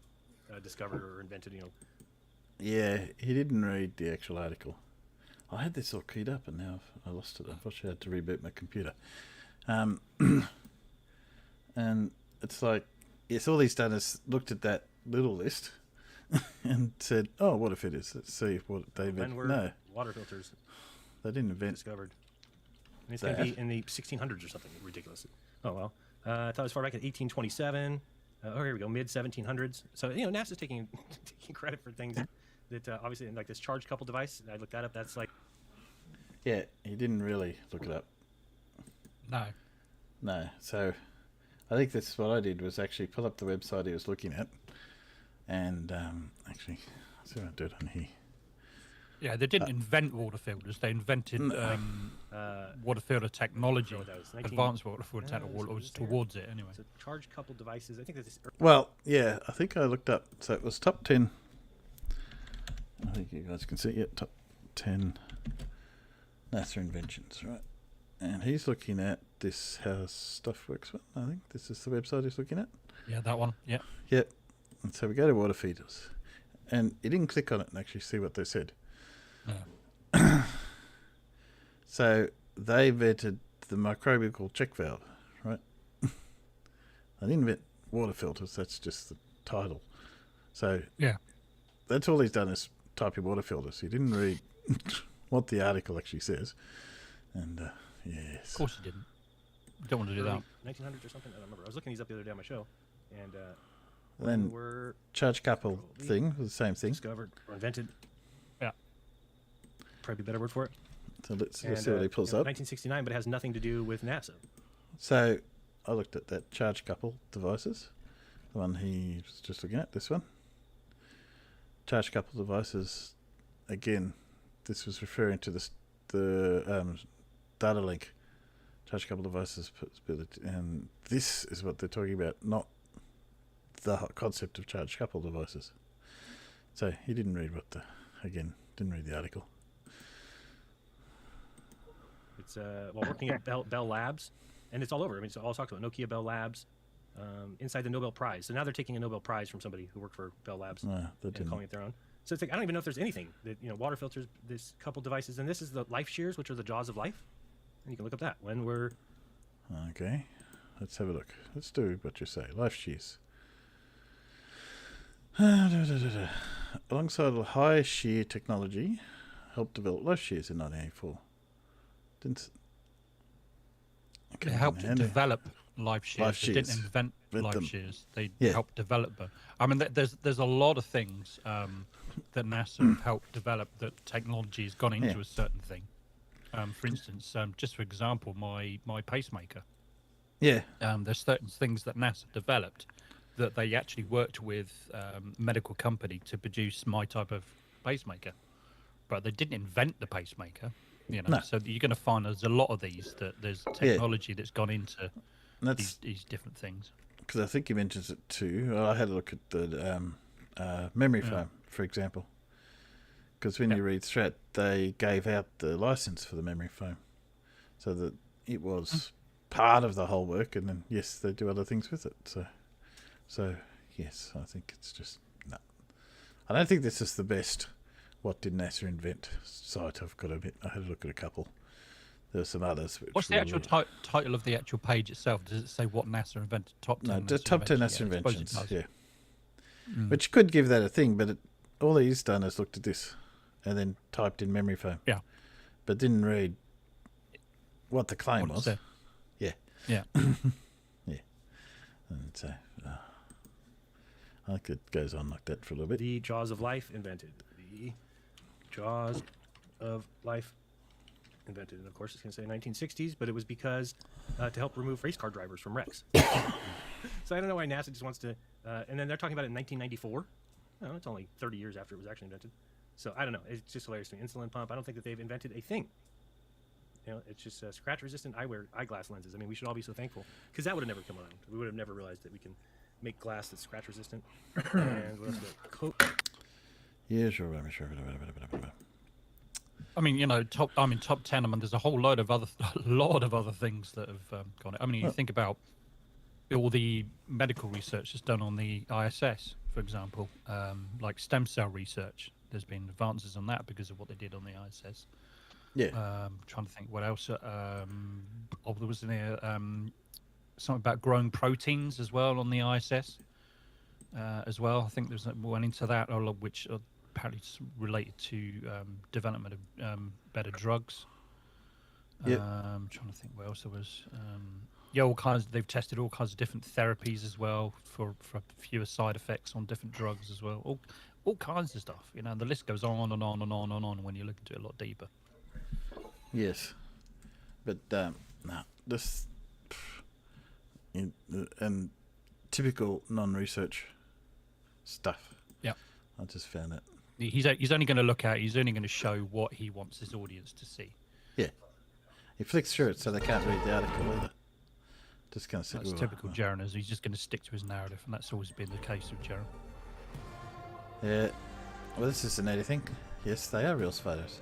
discovered or invented, Yeah, he didn't read the actual article. I had this all keyed up, and now I lost it. Unfortunately, I had to reboot my computer. And it's like, yes, all he's done is looked at that little list and said, oh, what if it is? Let's see what they invented. No. Water filters. They didn't invent. Discovered. And it's going to be in the 1600s or something ridiculous. Oh, well. I thought it was far back in 1827. Here we go, mid-1700s. So, NASA's taking credit for things that obviously, like this charge couple device, I looked that up, that's like... Yeah, he didn't really look it up. No. No. So I think that's what I did was actually pull up the website he was looking at, and actually, let's see if I do it on here. Yeah, they didn't invent water filters. They invented water filter technology, advanced water filter technology, or towards it anyway. So charge coupled devices. I think that this. Well, yeah, I think I looked up. So it was top 10. I think you guys can see it. Top 10 NASA inventions, right? And he's looking at this how stuff works one. I think this is the website he's looking at. Yeah, that one. Yeah. Yep. And so we go to water feeders, and he didn't click on it and actually see what they said. No. So they invented the microbial check valve, right? They didn't invent water filters. That's just the title. So yeah, that's all he's done is type in water filters. He didn't read what the article actually says. And yes, of course he didn't. You don't want to do that. 1900s or something. I don't remember. I was looking these up the other day on my show, and then charge couple thing was the same thing. Discovered or invented. Yeah. Probably a better word for it. So let's see what he pulls up. 1969, but it has nothing to do with NASA. So I looked at that charge couple devices, the one he was just looking at, this one. Charge couple devices, again, this was referring to the data link. Charge couple devices, and this is what they're talking about, not the concept of charge couple devices. So he didn't read didn't read the article. It's while working at Bell Labs, and it's all over. I mean, it's all talked about Nokia Bell Labs, inside the Nobel Prize. So now they're taking a Nobel Prize from somebody who worked for Bell Labs and calling it their own. So it's like I don't even know if there's anything that water filters, this couple devices, and this is the life shears, which are the jaws of life. And you can look up that when we're. Okay, let's have a look. Let's do what you say. Life shears. Alongside high shear technology, helped develop life shears in 1984. They helped develop life shears. They didn't invent life shears. They helped develop them. I mean, there's a lot of things that NASA have helped develop that technology has gone into a certain thing. For instance, just for example, my pacemaker. Yeah. There's certain things that NASA developed that they actually worked with a medical company to produce my type of pacemaker, but they didn't invent the pacemaker. No. So you're going to find there's a lot of these that there's technology that's gone into these different things. Because I think he mentions it too. I had a look at the memory foam, for example. Because when you read through it, they gave out the license for the memory foam, so that it was part of the whole work. And then yes, they do other things with it. So yes, I think it's just no. I don't think this is the best. What did NASA invent? Site, I've got to admit. I had a look at a couple. There are some others. What's the actual title of the actual page itself? Does it say what NASA invented? Top 10. No, just top 10 NASA inventions. Yeah. Mm. Which could give that a thing, but all he's done is looked at this, and then typed in memory foam. Yeah. But didn't read what the claim was. Yeah. Yeah. Yeah. And so, I think it goes on like that for a little bit. The jaws of life invented. The jaws of life invented. And of course, it's going to say 1960s, but it was because to help remove race car drivers from wrecks. So I don't know why NASA just wants to. And then they're talking about it in 1994. No, it's only 30 years after it was actually invented. So I don't know. It's just hilarious to me. Insulin pump. I don't think that they've invented a thing. It's just scratch-resistant eyeglass lenses. I mean, we should all be so thankful because that would have never come around. We would have never realized that we can make glass that's scratch-resistant. And what else? Coat. Yeah, sure. I mean, top 10. I mean, there's a whole lot of other things that have gone. I mean, you think about all the medical research that's done on the ISS, for example, like stem cell research. There's been advances on that because of what they did on the ISS. Yeah. Trying to think what else. There was in there something about growing proteins as well on the ISS. As well, I think there's one into that, which apparently is related to development of better drugs. Yeah. I'm trying to think what else there was. All kinds. They've tested all kinds of different therapies as well for fewer side effects on different drugs as well. All kinds of stuff. The list goes on and on and on and on when you look into it a lot deeper. Yes, but no, this and typical non-research stuff. Yeah. I just found it. He's only going to look at. He's only going to show what he wants his audience to see. Yeah. He flicks through it so they can't read the article either. Just kind of sit. That's typical Jaron. Is he's just going to stick to his narrative, and that's always been the case with Jaron. Yeah. Well, this isn't anything. Yes, they are real spiders.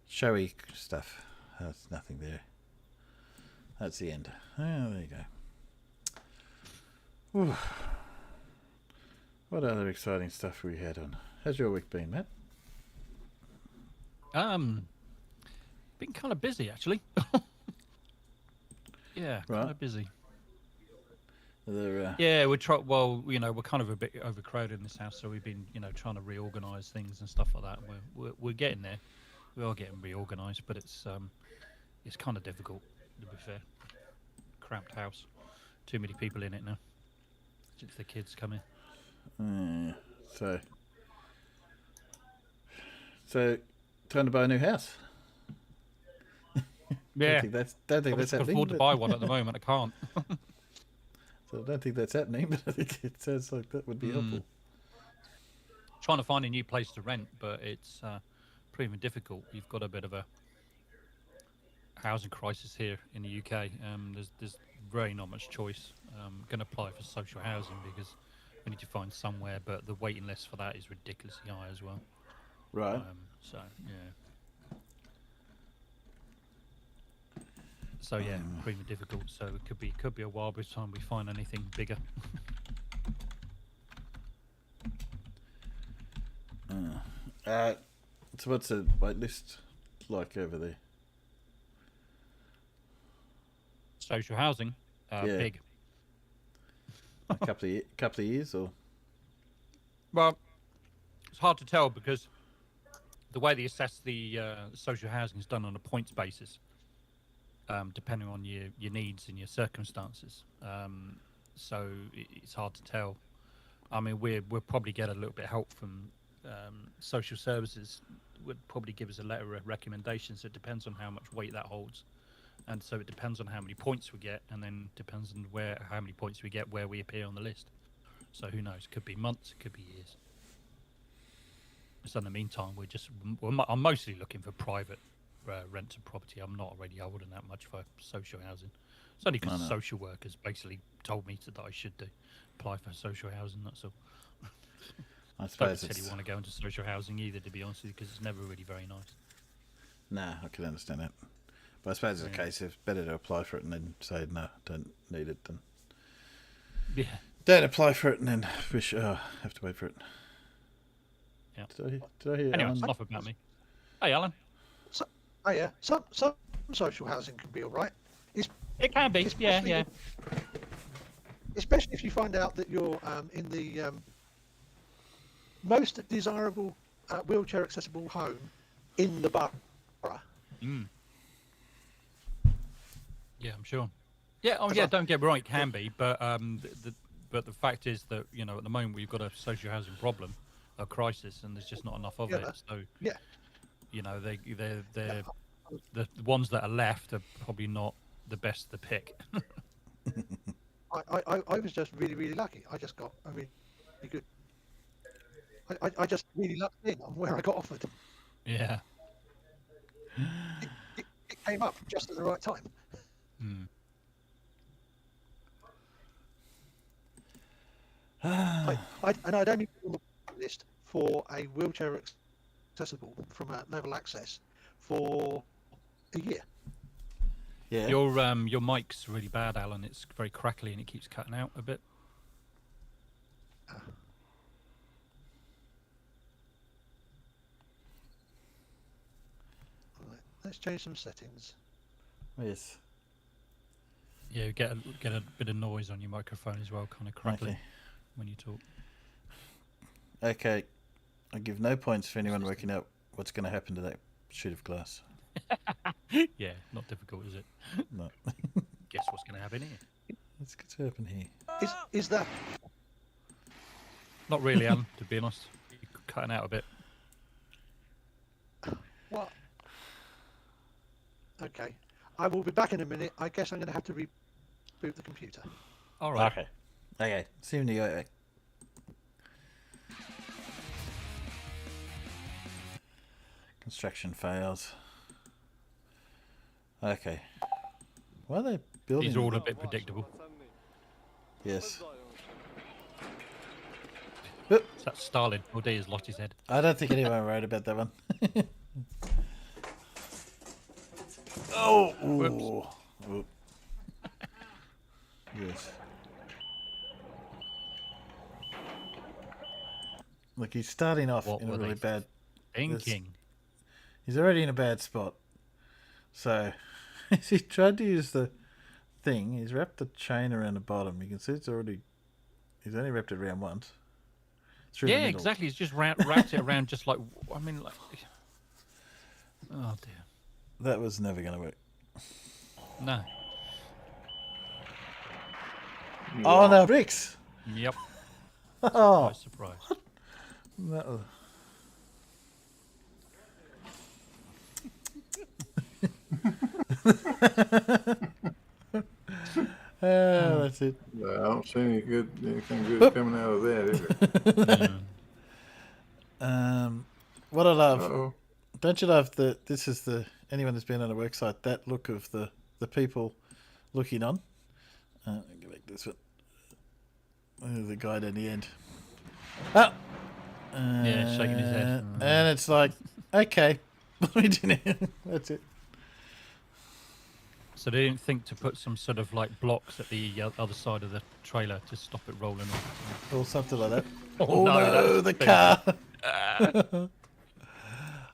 Showy stuff. That's nothing there. That's the end. Oh, there you go. Whew. What other exciting stuff we had on? How's your week been, Matt? Been kind of busy actually. Yeah, kind of busy. Yeah, we're well, we're kind of a bit overcrowded in this house, so we've been, trying to reorganise things and stuff like that. We're getting there. We are getting reorganised, but it's kind of difficult, to be fair. Cramped house, too many people in it now. Since the kids come in. So, trying to buy a new house. Yeah, don't think that's I can afford to buy one at the moment. I can't. So I don't think that's happening, but I think it sounds like that would be helpful. Trying to find a new place to rent, but it's proving difficult. You've got a bit of a housing crisis here in the UK. There's really not much choice. I'm going to apply for social housing because we need to find somewhere, but the waiting list for that is ridiculously high as well. Right. So yeah, proving difficult. So it could be a while by the time we find anything bigger. So what's the wait list like over there? Social housing, big. A couple of years, or? Well, it's hard to tell because the way they assess the social housing is done on a points basis, depending on your needs and your circumstances. So it's hard to tell. I mean, we'll probably get a little bit of help from social services. Would probably give us a letter of recommendations. It depends on how much weight that holds, and so it depends on how many points we get, and then depends on how many points we get where we appear on the list. So who knows? Could be months, could be years. So in the meantime, I'm mostly looking for private rented property. I'm not really holding that much for social housing. It's only because social workers basically told me that I should apply for social housing. That's all. I suppose don't really want to go into social housing either, to be honest with you, because it's never really very nice. Nah, I can understand that. But I suppose it's a case of better to apply for it and then say no, don't need it, than don't apply for it and then wish have to wait for it. Yeah. Did I hear anyway, Alan? enough about me. Hey, Alan. Some social housing can be all right. It can be, yeah. Especially if you find out that you're in the most desirable wheelchair accessible home in the borough. Yeah, I'm sure. Yeah, don't get me wrong, it can be, but the fact is that at the moment we've got a social housing problem, a crisis, and there's just not enough of it. So they're the ones that are left are probably not the best to pick. I was just really, really lucky. I just got a really good. I just really lucked in on where I got offered. Yeah. It came up just at the right time. And I'd only been on the list for a wheelchair accessible from a level access for a year. Yeah. Your mic's really bad, Alan. It's very crackly and it keeps cutting out a bit. Right, let's change some settings. Yes. Yeah, get a bit of noise on your microphone as well, kind of crackly when you talk. Okay, I give no points for anyone working out what's going to happen to that sheet of glass. Yeah, not difficult, is it? No. Guess what's going to happen here? What's going to happen here? Is that? Not really, Alan. To be honest, you're cutting out a bit. What? Okay. I will be back in a minute. I guess I'm going to have to reboot the computer. All right. Okay. Okay. See you when you go back. Construction fails. Okay. Why are they building? These are all a bit predictable. Yes. It's that Stalin. Oh dear, has lost his head. I don't think anyone wrote about that one. Oh! Ooh. Ooh. Yes. Look, he's starting off in a really bad... thinking? He's already in a bad spot. So, he tried to use the thing. He's wrapped the chain around the bottom. You can see it's already... He's only wrapped it around once. Through the Yeah, middle. exactly. He's just wrapped it around just like... I mean, like... Oh, dear. That was never going to work. No. Oh, no, bricks! Yep. Oh. Surprise. No. That's it. I don't see anything good coming out of that either. What I love, Uh-oh. don't you love that this is anyone that's been on a work site, that look of the people looking on. Go back this one. The guy down the end. Oh! Yeah, shaking his head. And it's like, okay, what are we doing here? That's it. So they didn't think to put some sort of like blocks at the other side of the trailer to stop it rolling off. Or something like that. Oh, no, the that's car!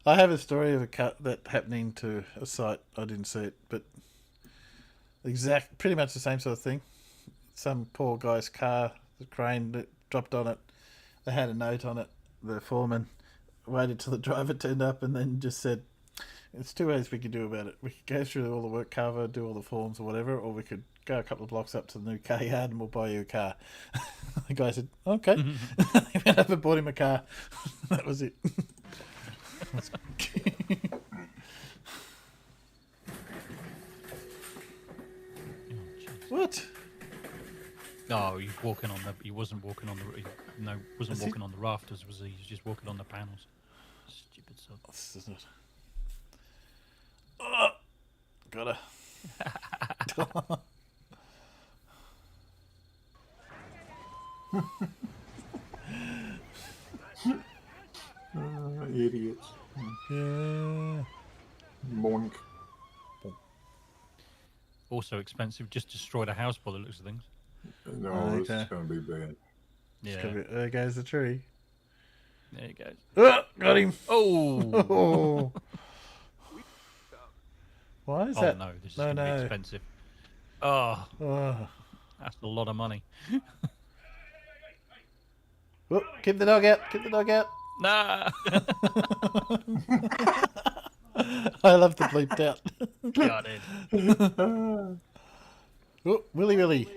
I have a story of a car that happening to a site. I didn't see it, but pretty much the same sort of thing. Some poor guy's car, the crane that dropped on it. They had a note on it. The foreman waited till the driver turned up and then just said, "There's two ways we could do about it. We could go through all the work cover, do all the forms or whatever, or we could go a couple of blocks up to the new car yard and we'll buy you a car." The guy said, "Okay." He went up and bought him a car. That was it. What? No, he wasn't walking on the. Wasn't walking on the rafters. Was he? He was just walking on the panels. Stupid son. This is not. Oh, gotta. Idiots. Yeah. Boink. Also expensive. Just destroyed a house by the looks of things. No, this is going to be bad. Yeah. There goes the tree. There you go. Oh, got him. Oh. Why is that? Oh no, this is going to be expensive. Oh. That's a lot of money. Oh, keep the dog out. Keep the dog out. Nah. I love the bleeped out. Got it. Oh, Willy Willy.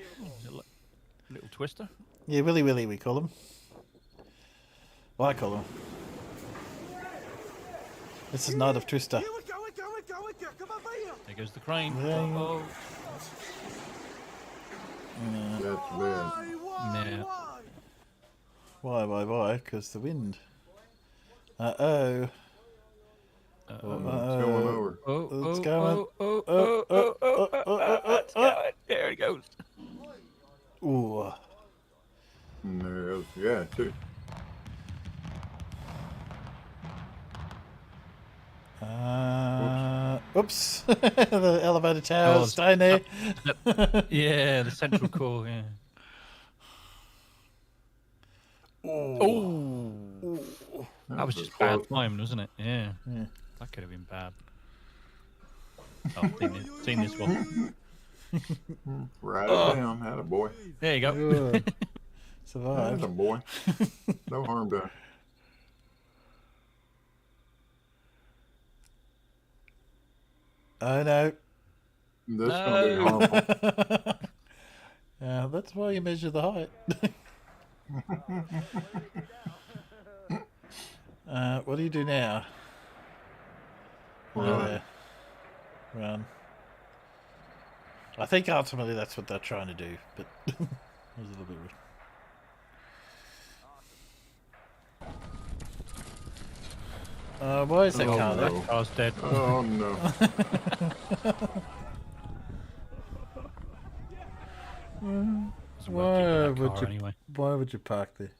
Little twister. Yeah, Willy Willy we call him. Well, I call him. This is Night of Twister. There goes the crane. Yeah. That's bad. Yeah. Why? Because the wind. Uh-oh. It's going over. It's going. It's going. There it goes. Ooh. And there goes the guy, too. Oops. The elevator tower staying there. Yeah, the central core, yeah. Oh. That was just bad timing, wasn't it? Yeah. That could have been bad. Oh, seen this one. Write it down, attaboy. There you go. Survived. Attaboy. No harm done. Oh no. That's going to be harmful. Yeah, that's why you measure the height. What do you do now? Run. Run. I think ultimately that's what they're trying to do, but it was a little bit weird. Why is that car there? no. Car's dead. Oh no. Why would you park there?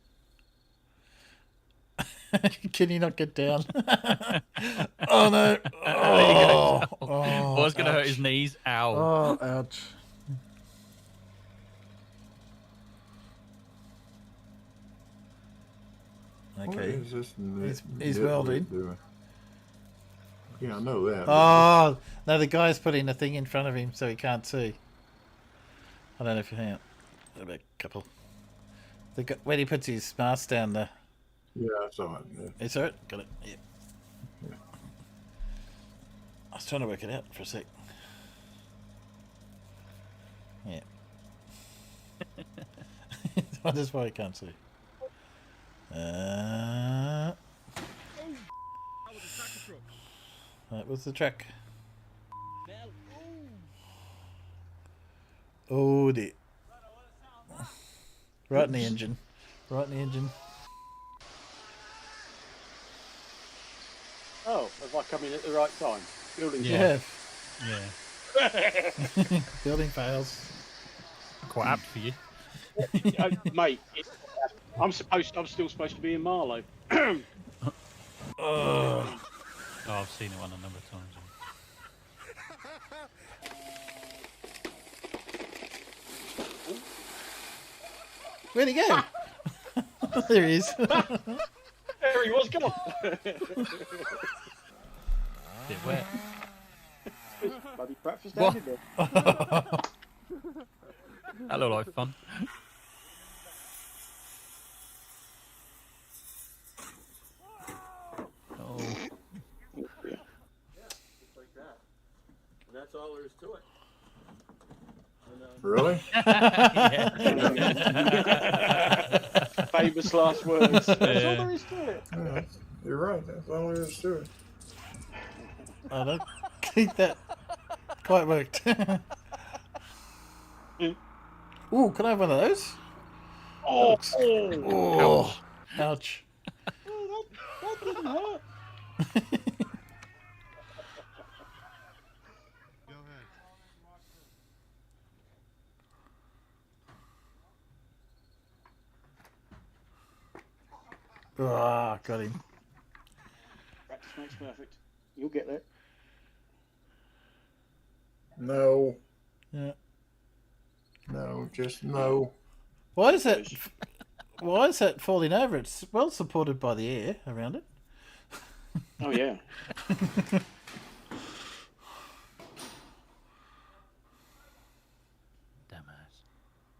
Can you not get down? Oh no! Oh, I was going to hurt his knees. Ow! Oh, ouch! What Okay, is this he's nitwit welding. doing? Yeah, I know that. Oh no! The guy's putting a thing in front of him so he can't see. I don't know if you hang out. There'll be a couple. When he puts his mask down there. Yeah, I saw it. Yeah. Is that it? Got it. Yeah. I was trying to work it out for a sec. Yeah. That's why I can't see. That was the truck. Oh dear. Right in the engine. Right in the engine. Oh, have I come in at the right time? Building. Yeah. Yeah. Building fails. Quite apt for you. Mate, I'm still supposed to be in Marlow. Oh, I've seen it one a number of times. Where'd he go? There he is. There he was, come on. Bit wet. Bloody breakfast down there. That looked like fun. Oh. That's all there is to it. Really? Famous last words. That's all there is to it. Yeah, you're right. That's all there is to it. I don't think that quite worked. Ooh, can I have one of those? Oh, oh. Ouch. Oh, that didn't hurt. Ah, got him. Practice makes perfect. You'll get there. No. Yeah. No, just no. Why is that? Why is that falling over? It's well supported by the air around it. Oh yeah.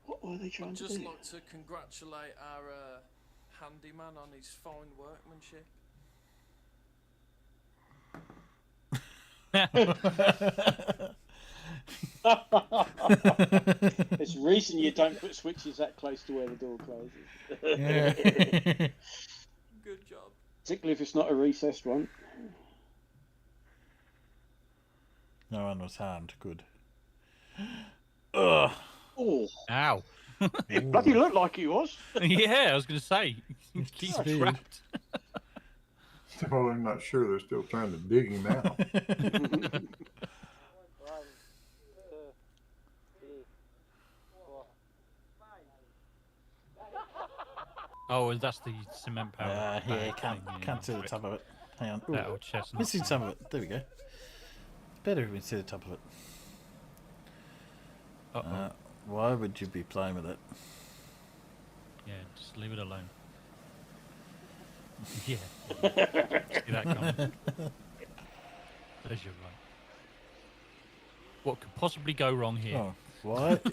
What were they trying to do? Just like to congratulate our handyman on his fine workmanship. It's the reason you don't put switches that close to where the door closes. Yeah. Good job. Particularly if it's not a recessed one. No one was harmed. Good. Ugh. Oh. Ow. It bloody looked like he was. Yeah, I was going to say. He's Speed. trapped. Well, I'm not sure they're still trying to dig him out. Oh, and that's the cement power. Yeah, can't see the top of it. Hang on. Ooh, That old chestnut. missing some of it. There we go. Better if we see the top of it. Why would you be playing with it? Yeah, just leave it alone. Yeah. See that coming. There's your right. What could possibly go wrong here? Oh, what?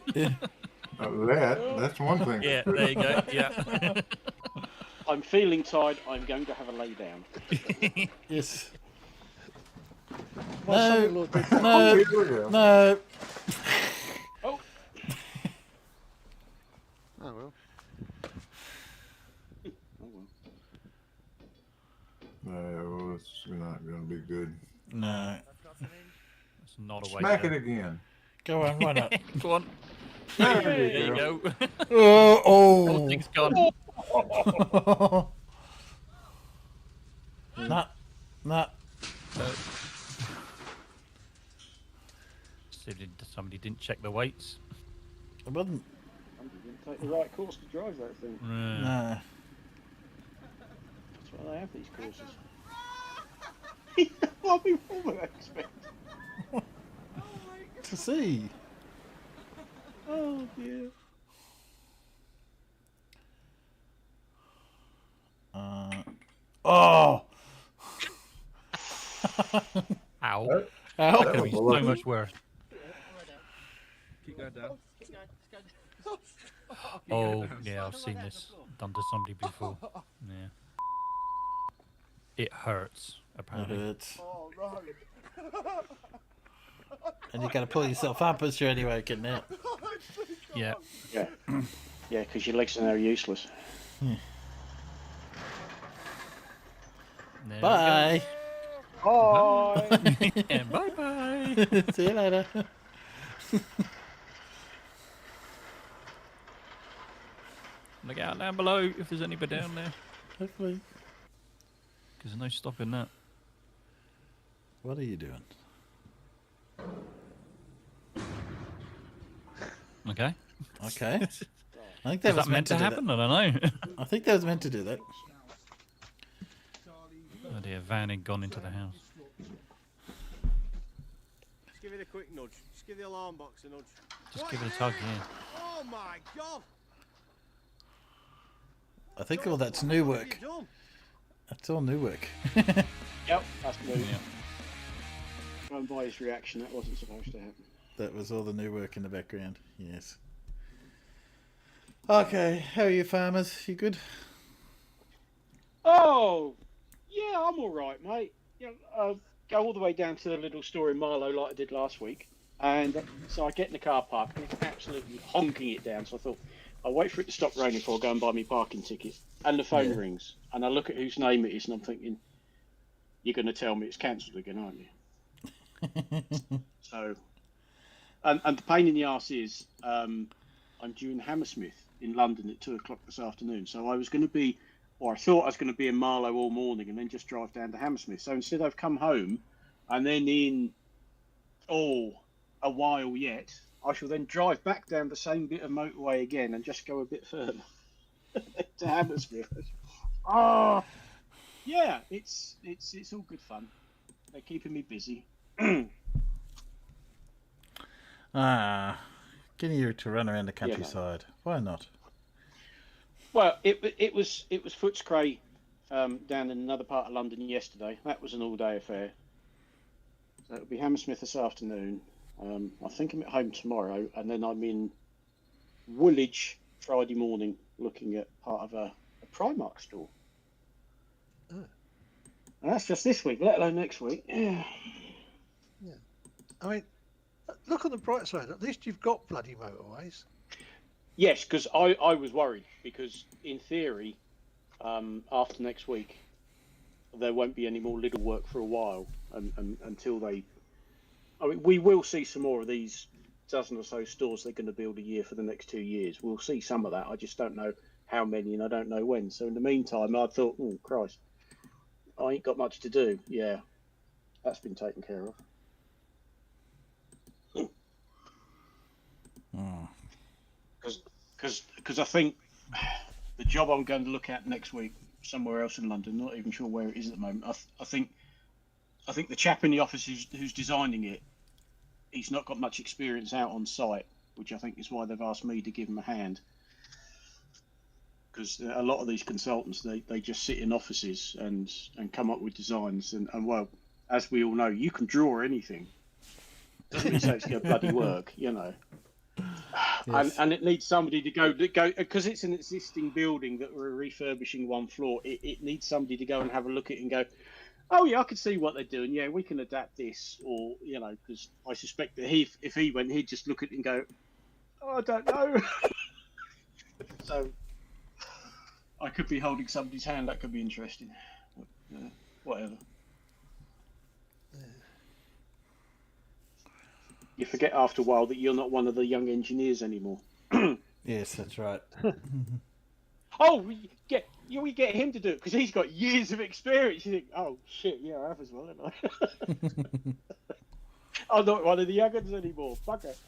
That's one thing. Yeah, there you go. Yeah. I'm feeling tired. I'm going to have a lay down. Yes. My No. son-in-law did that. No. No. Oh. Oh well. No, it's not going to be good. No. It's not a way. Smack it again. Go on, why not? Go on. There There you go. Oh, Whole thing's gone. Nah. So somebody didn't check the weights? It wasn't. Somebody didn't take the right course to drive that thing. Nah. That's why they have these courses. What would I expect? To see. Oh dear. Oh. Ow. Ow. That could be so much worse. Keep going down. Oh, yeah, I've seen this done to somebody before. Yeah. It hurts, apparently. It hurts. And you got to pull yourself up as you're anyway getting out. Yeah. Yeah. Yeah, because your legs are now useless. Yeah. There Bye. Bye. And bye-bye. See you later. Look out down below if there's anybody down there. Hopefully. Because there's no stopping that. What are you doing? Okay. Okay. I think that was meant to happen? I don't know. I think that was meant to do that. Oh dear, Van had gone into the house. Just give it a quick nudge. Just give the alarm box a nudge. Just give it a tug, yeah. Oh my god! I think all that's new work. That's all new work. Yep, that's new. Yeah. Go and buy his reaction. That wasn't supposed to happen. That was all the new work in the background. Yes. Okay, how are you, farmers? You good? Oh, yeah, I'm all right, mate. You know, go all the way down to the little store in Marlow like I did last week, and so I get in the car park and it's absolutely honking it down. So I thought I'll wait for it to stop raining before I go and buy me parking ticket. And the phone rings, and I look at whose name it is, and I'm thinking, you're going to tell me it's cancelled again, aren't you? So, and the pain in the arse is, I'm due in Hammersmith in London at 2:00 this afternoon. So I was going to be, or I thought I was going to be in Marlow all morning and then just drive down to Hammersmith. So instead I've come home, and then in, a while yet, I shall then drive back down the same bit of motorway again and just go a bit further to Hammersmith. Yeah, it's all good fun. They're keeping me busy. Getting you to run around the countryside. Why not? Well, it was Footscray down in another part of London yesterday. That was an all-day affair. So it'll be Hammersmith this afternoon. I think I'm at home tomorrow, and then I'm in Woolwich Friday morning, looking at part of a Primark store. And that's just this week, let alone next week. Yeah. I mean, look on the bright side. At least you've got bloody motorways. Yes, because I was worried, because in theory, after next week, there won't be any more Lidl work for a while, and until they. I mean, we will see some more of these dozen or so stores they're going to build a year for the next 2 years. We'll see some of that. I just don't know how many, and I don't know when. So in the meantime, I thought, oh Christ, I ain't got much to do. Yeah, that's been taken care of. Because I think the job I'm going to look at next week somewhere else in London, not even sure where it is at the moment. I think the chap in the office who's designing it, he's not got much experience out on site, which I think is why they've asked me to give him a hand. Because a lot of these consultants, they just sit in offices and come up with designs, and well, as we all know, you can draw anything. Doesn't mean it's going to bloody work, you know. Yes. And it needs somebody to go because it's an existing building that we're refurbishing one floor. It needs somebody to go and have a look at it and go, oh yeah, I can see what they're doing. Yeah, we can adapt this, or you know, because I suspect that if he went, he'd just look at it and go, oh, I don't know. So I could be holding somebody's hand. That could be interesting. Whatever. You forget after a while that you're not one of the young engineers anymore. Yes, that's right. Oh, we get him to do it because he's got years of experience. You think, oh shit, yeah, I have as well, haven't I? I'm not one of the youngins anymore. Fuck it.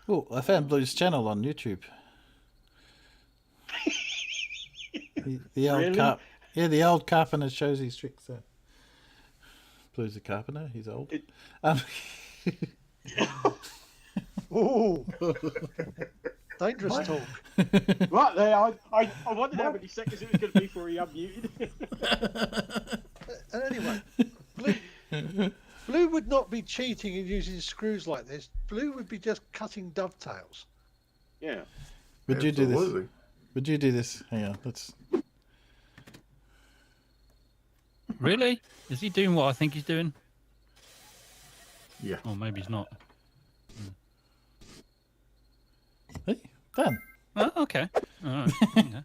Oh, I found Blue's channel on YouTube. The old Really? the old carpenter shows his tricks. Blue's a carpenter. He's old. Oh, dangerous talk. Right there, I wondered how many seconds it was going to be before he unmuted. And anyway, Blue would not be cheating and using screws like this. Blue would be just cutting dovetails. Yeah. Would you do this? Absolutely. Would you do this? Hang on, let's. Really? Is he doing what I think he's doing? Yeah. Or maybe he's not. Hey, done. Oh, okay. All right. Okay.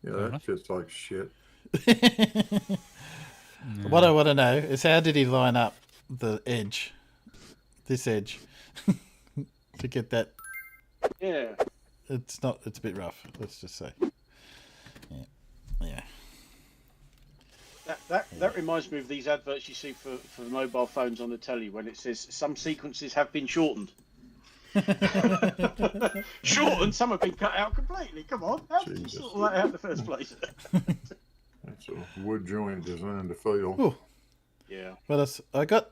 Yeah, that fits like shit. What I want to know is how did he line up the edge, this edge, to get that? Yeah. It's a bit rough. Let's just say. Yeah. That reminds me of these adverts you see for mobile phones on the telly when it says some sequences have been shortened. Shortened? Some have been cut out completely. Come on, how did you sort that out in the first place? That's a wood joint designed to fail. Ooh. Yeah. Well, I've got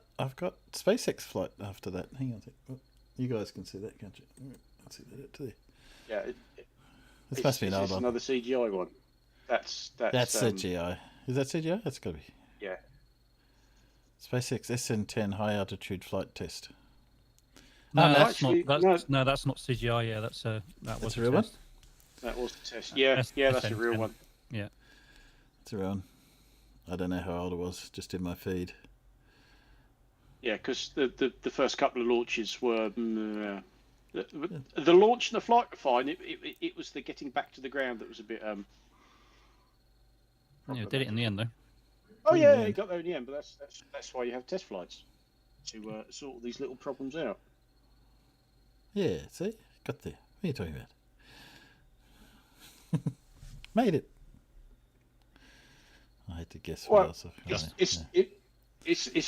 SpaceX flight after that. Hang on a sec. You guys can see that, can't you? Let's see that too. Yeah. This must be an old one. Another CGI one. That's CGI. Is that CGI? That's got to be. Yeah. SpaceX SN10 high altitude flight test. No, that's not CGI. Yeah, that was a real one. That was the test. Yeah, that's a real one. Yeah, it's a real one. I don't know how old it was. Just in my feed. Yeah, because the first couple of launches were the launch and the flight were fine. It was the getting back to the ground that was a bit. Yeah, did it in the end though. Oh yeah, it got there in the end, but that's why you have test flights to sort all these little problems out. Yeah, see, got there. What are you talking about? Made it. I had to guess what else. It's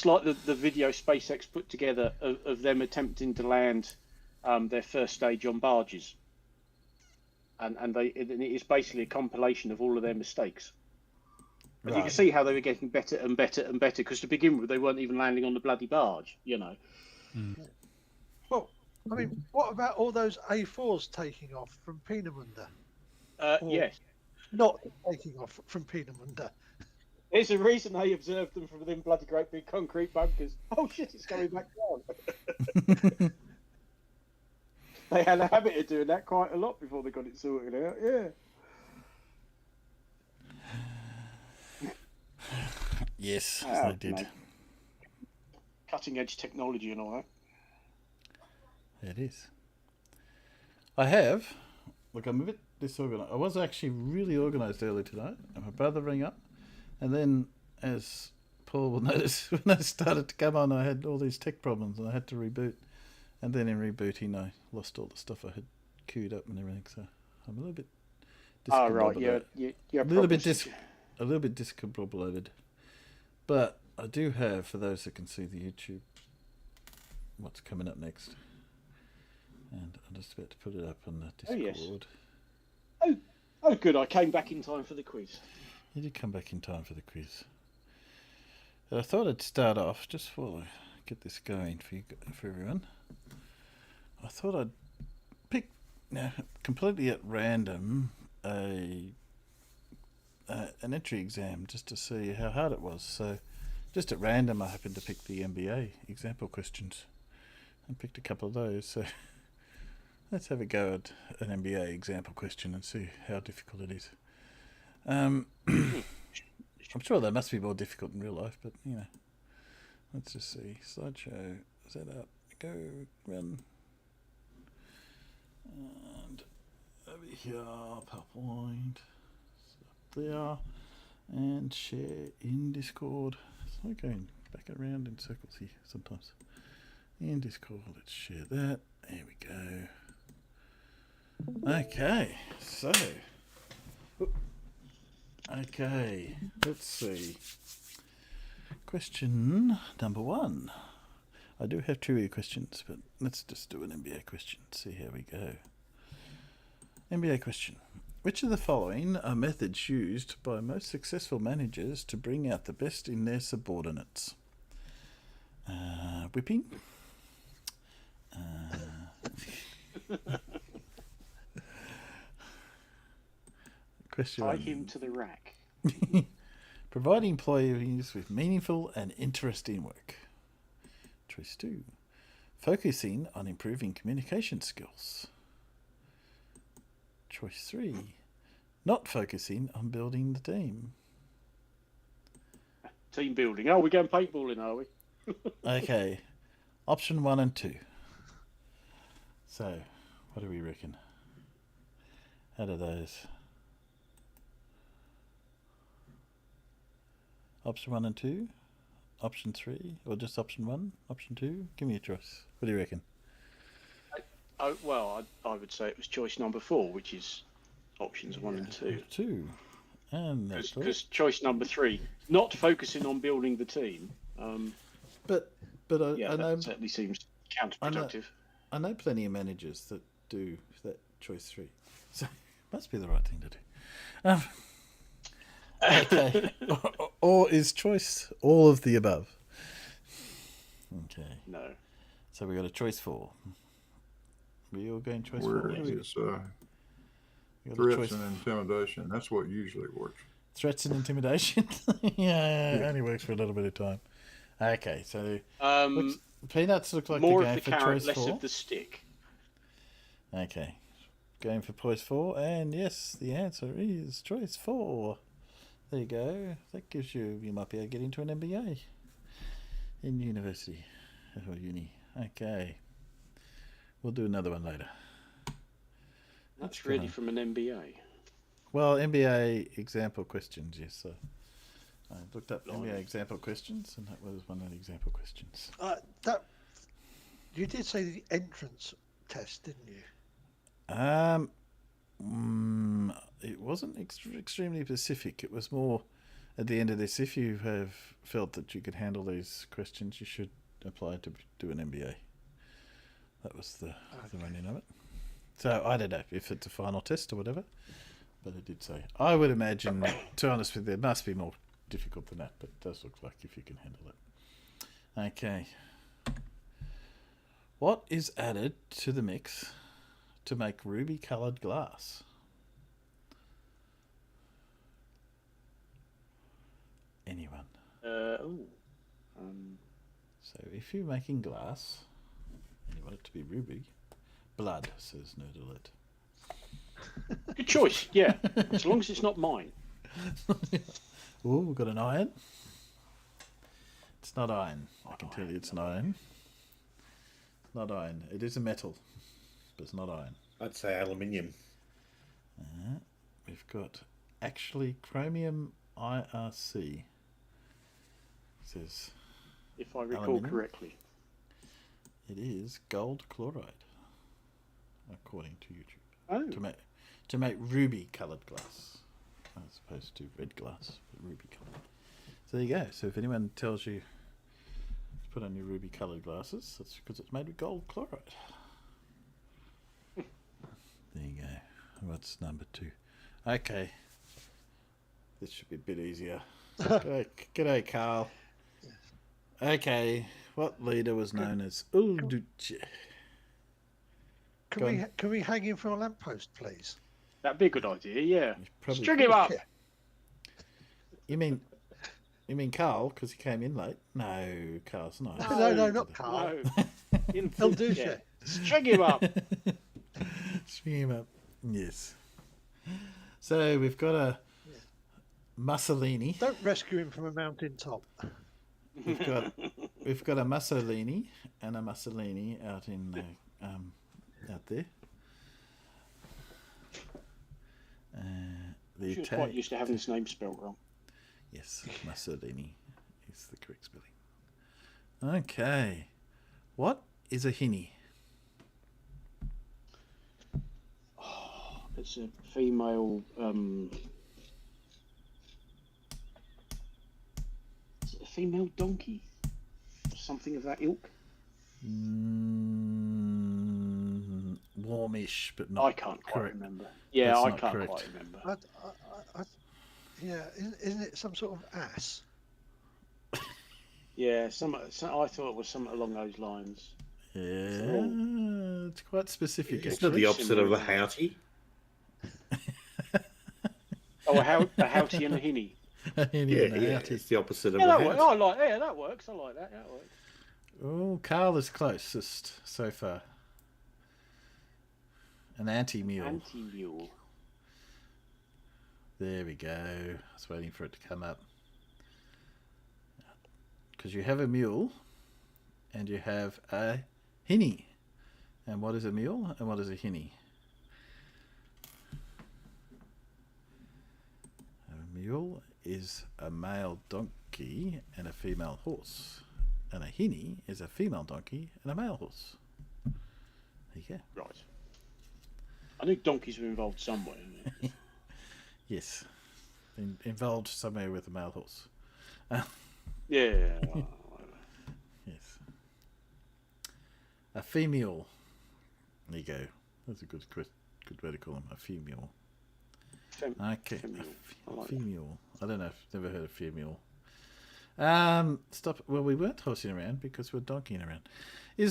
like the video SpaceX put together of them attempting to land their first stage on barges, and it is basically a compilation of all of their mistakes. And you can see how they were getting better and better and better because to begin with they weren't even landing on the bloody barge, you know. Well, I mean, what about all those A4s taking off from Peenemünde? Yes. Not taking off from Peenemünde. There's a reason they observed them from within bloody great big concrete bunkers. Oh shit, it's going back down. They had a habit of doing that quite a lot before they got it sorted out, yeah. Yes, they did. Mate. Cutting edge technology and all that. It is. I have. Look, I'm a bit disorganized. I was actually really organized early tonight, and my brother rang up, and then, as Paul will notice, when I started to come on, I had all these tech problems, and I had to reboot. And then in rebooting, I lost all the stuff I had queued up and everything. So I'm a little bit. Oh right, you're a little bit discombobulated. But I do have, for those that can see the YouTube, what's coming up next. And I'm just about to put it up on the Discord. Oh, good. I came back in time for the quiz. You did come back in time for the quiz. And I thought I'd start off, just before I get this going for everyone, I thought I'd pick, completely at random, an entry exam just to see how hard it was. So just at random I happened to pick the MBA example questions and picked a couple of those. So let's have a go at an MBA example question and see how difficult it is. I'm sure they must be more difficult in real life, but let's just see. Slideshow, set up, go, run. And over here, PowerPoint. There, and share in Discord. So I'm going back around in circles here sometimes. In Discord, let's share that. There we go. Okay, so. Okay, let's see. Question number 1. I do have trivia questions, but let's just do an NBA question. See how we go. NBA question. Which of the following are methods used by most successful managers to bring out the best in their subordinates? Whipping? Question Tie 1. him to the rack. Providing employees with meaningful and interesting work. Choice 2. Focusing on improving communication skills. Choice 3. Not focusing on building the team. Team building. Oh, we're going paintballing, are we? Okay. Option 1 and 2. So, what do we reckon? Out of those? Option 1 and 2? Option 3? Or just option 1? Option 2? Give me a choice. What do you reckon? I would say it was choice number 4, which is options 1 and 2. 2. And that's Because choice number 3, not focusing on building the team. But I know that certainly seems counterproductive. I know plenty of managers that do that choice 3, so must be the right thing to do. Okay, or is choice all of the above? Okay. No. So we got a choice 4. We all going choice 4. Where is threats and intimidation? That's what usually works. Threats and intimidation. Yeah, it only works for a little bit of time. Okay, so Peanuts look like more they're of going the for carrot, choice less 4. of the stick. Okay, going for choice 4, and yes, the answer is choice 4. There you go. That gives you might be able to get into an MBA in university or uni. Okay, we'll do another one later. That's really from an MBA. Well, MBA example questions, yes. So I looked up MBA example questions, and that was one of the example questions. You did say the entrance test, didn't you? It wasn't extremely specific. It was more at the end of this. If you have felt that you could handle these questions, you should apply to do an MBA. That was the running of it. So I don't know if it's a final test or whatever, but it did say. I would imagine, to be honest with you, it must be more difficult than that, but it does look like if you can handle it. Okay. What is added to the mix to make ruby coloured glass? Anyone? So if you're making glass and you want it to be ruby, blood, says Nerdalert. Good choice, yeah. As long as it's not mine. Oh, we've got an iron. It's not iron. I can tell you it's not iron. It's not iron. It is a metal, but it's not iron. I'd say aluminium. We've got actually chromium IRC. It says, if I recall aluminium. correctly. It is gold chloride, according to YouTube. Oh. To make ruby coloured glass, as opposed to red glass, but ruby coloured. So there you go. So if anyone tells you to put on your ruby coloured glasses, that's because it's made with gold chloride. There you go. What's number 2? Okay. This should be a bit easier. G'day, Carl. Okay. What leader was known as Ulduce? Can we hang him from a lamppost, please? That'd be a good idea, yeah. Probably String him up. You mean Carl, because he came in late? No, Carl's not. No, not Carl. No. Ulduce. Yeah. String him up. String him up. Yes. So we've got a Mussolini. Don't rescue him from a mountain top. We've got a Mussolini and a Mussolini out in out there. She was quite used to having his name spelled wrong. Yes, Mussolini is the correct spelling. Okay. What is a hinny? Oh, it's a female. Is it a female donkey? Something of that ilk? Warmish, but not I can't quite correct. remember. Yeah, That's I not can't correct. quite remember. Yeah, isn't it some sort of ass? Yeah, I thought it was something along those lines. Yeah, it's quite specific. It's not the opposite of a houty. Oh, a houty and a hinny. A hinny Yeah, and a yeah, houty. it's the opposite of Yeah, a that works. houty. That works. I like that. That works. Oh, Carl is closest so far. An anti-mule. Anti-mule. There we go. I was waiting for it to come up. Because you have a mule and you have a hinny. And what is a mule and what is a hinny? A mule is a male donkey and a female horse. And a hinny is a female donkey and a male horse. There you go. Right. I knew donkeys were involved somewhere. Yes. Involved somewhere with a male horse. Yeah. Yes. A female. There you go. That's a good way to call them. A female. Okay. A female. I don't know. I've never heard of female. Stop. Well, we weren't horsing around because we're donkeying around.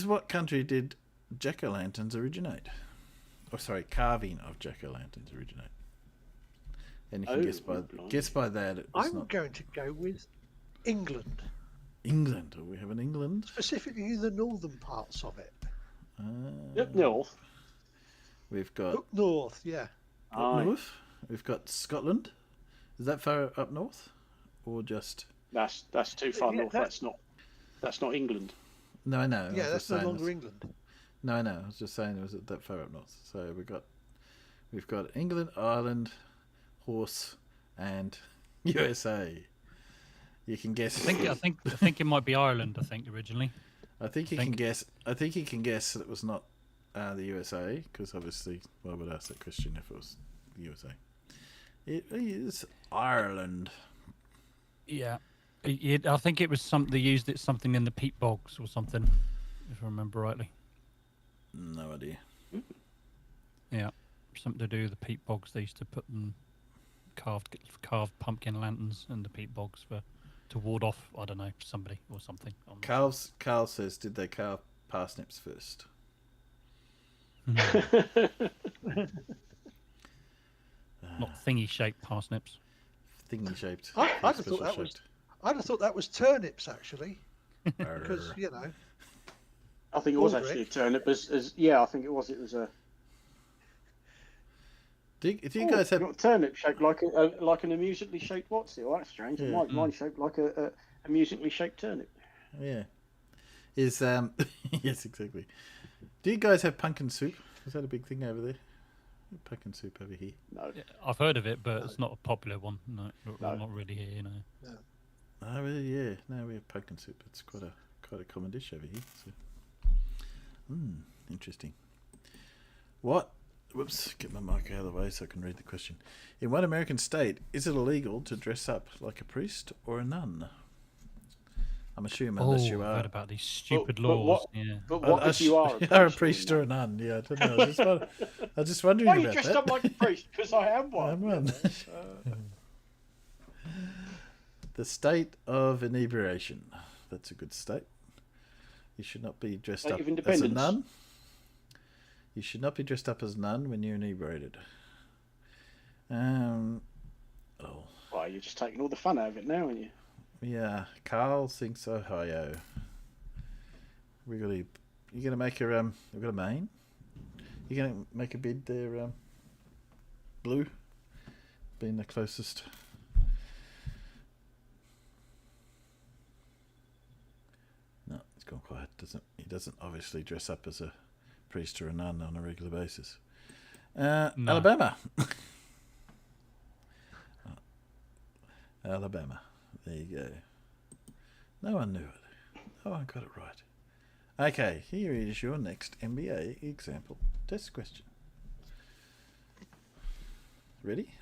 What country did jack-o'-lanterns originate? Oh, sorry, carving of jack-o'-lanterns originate. And you can guess by that. I'm going to go with England. England. We have an England. Specifically the northern parts of it. Up north. We've got Up north, yeah. Up north. We've got Scotland. Is that far up north, or just? That's too far north. That's not England. No, I know. Yeah, that's no longer England. No, I know. I was just saying it was that far up north. So we've got England, Ireland, horse, and USA. You can guess. I think it might be Ireland. I think originally. I think you can guess that it was not the USA, because obviously, why would I ask that question if it was the USA? It is Ireland. Yeah, I think it was they used something in the peat bogs or something, if I remember rightly. No idea. Yeah, something to do with the peat bogs. They used to put them carved pumpkin lanterns in the peat bogs to ward off, I don't know, somebody or something. Carl says, did they carve parsnips first? Not thingy-shaped parsnips. Thingy-shaped. I'd have thought that was turnips, actually. Because, you know. I think it was actually a turnip. I think it was. It was a. Do you guys have a turnip shaped like an amusingly shaped what's it? Well, that's strange. Yeah. Mine shaped like a amusingly shaped turnip. Yeah. Yes, exactly. Do you guys have pumpkin soup? Is that a big thing over there? Pumpkin soup over here. No. Yeah, I've heard of it, but it's not a popular one. No, not really here. You know. No. Oh, really? Yeah. No, we have pumpkin soup. It's quite a common dish over here. So. Interesting. What? Whoops, get my mic out of the way so I can read the question. In what American state is it illegal to dress up like a priest or a nun? I'm assuming unless you I've are. heard about these stupid laws. But what if you are a priest or a nun? Yeah, I don't know. I was just wondering Why about you dressed that. up like a priest? Because I am one. I'm one. The state of inebriation. That's a good state. You should not be dressed State up of as a independence. nun. You should not be dressed up as a nun when you're inebriated. Well, you're just taking all the fun out of it now, aren't you? Yeah, Carl thinks Ohio. You gonna make your we've got a Maine. You gonna make a bid there, Blue, being the closest. No, it's gone quiet. He doesn't obviously dress up as a priest or a nun on a regular basis. No. Alabama. Alabama. There you go. No one knew it. Oh, I got it right. Okay, here is your next MBA example test question. Ready?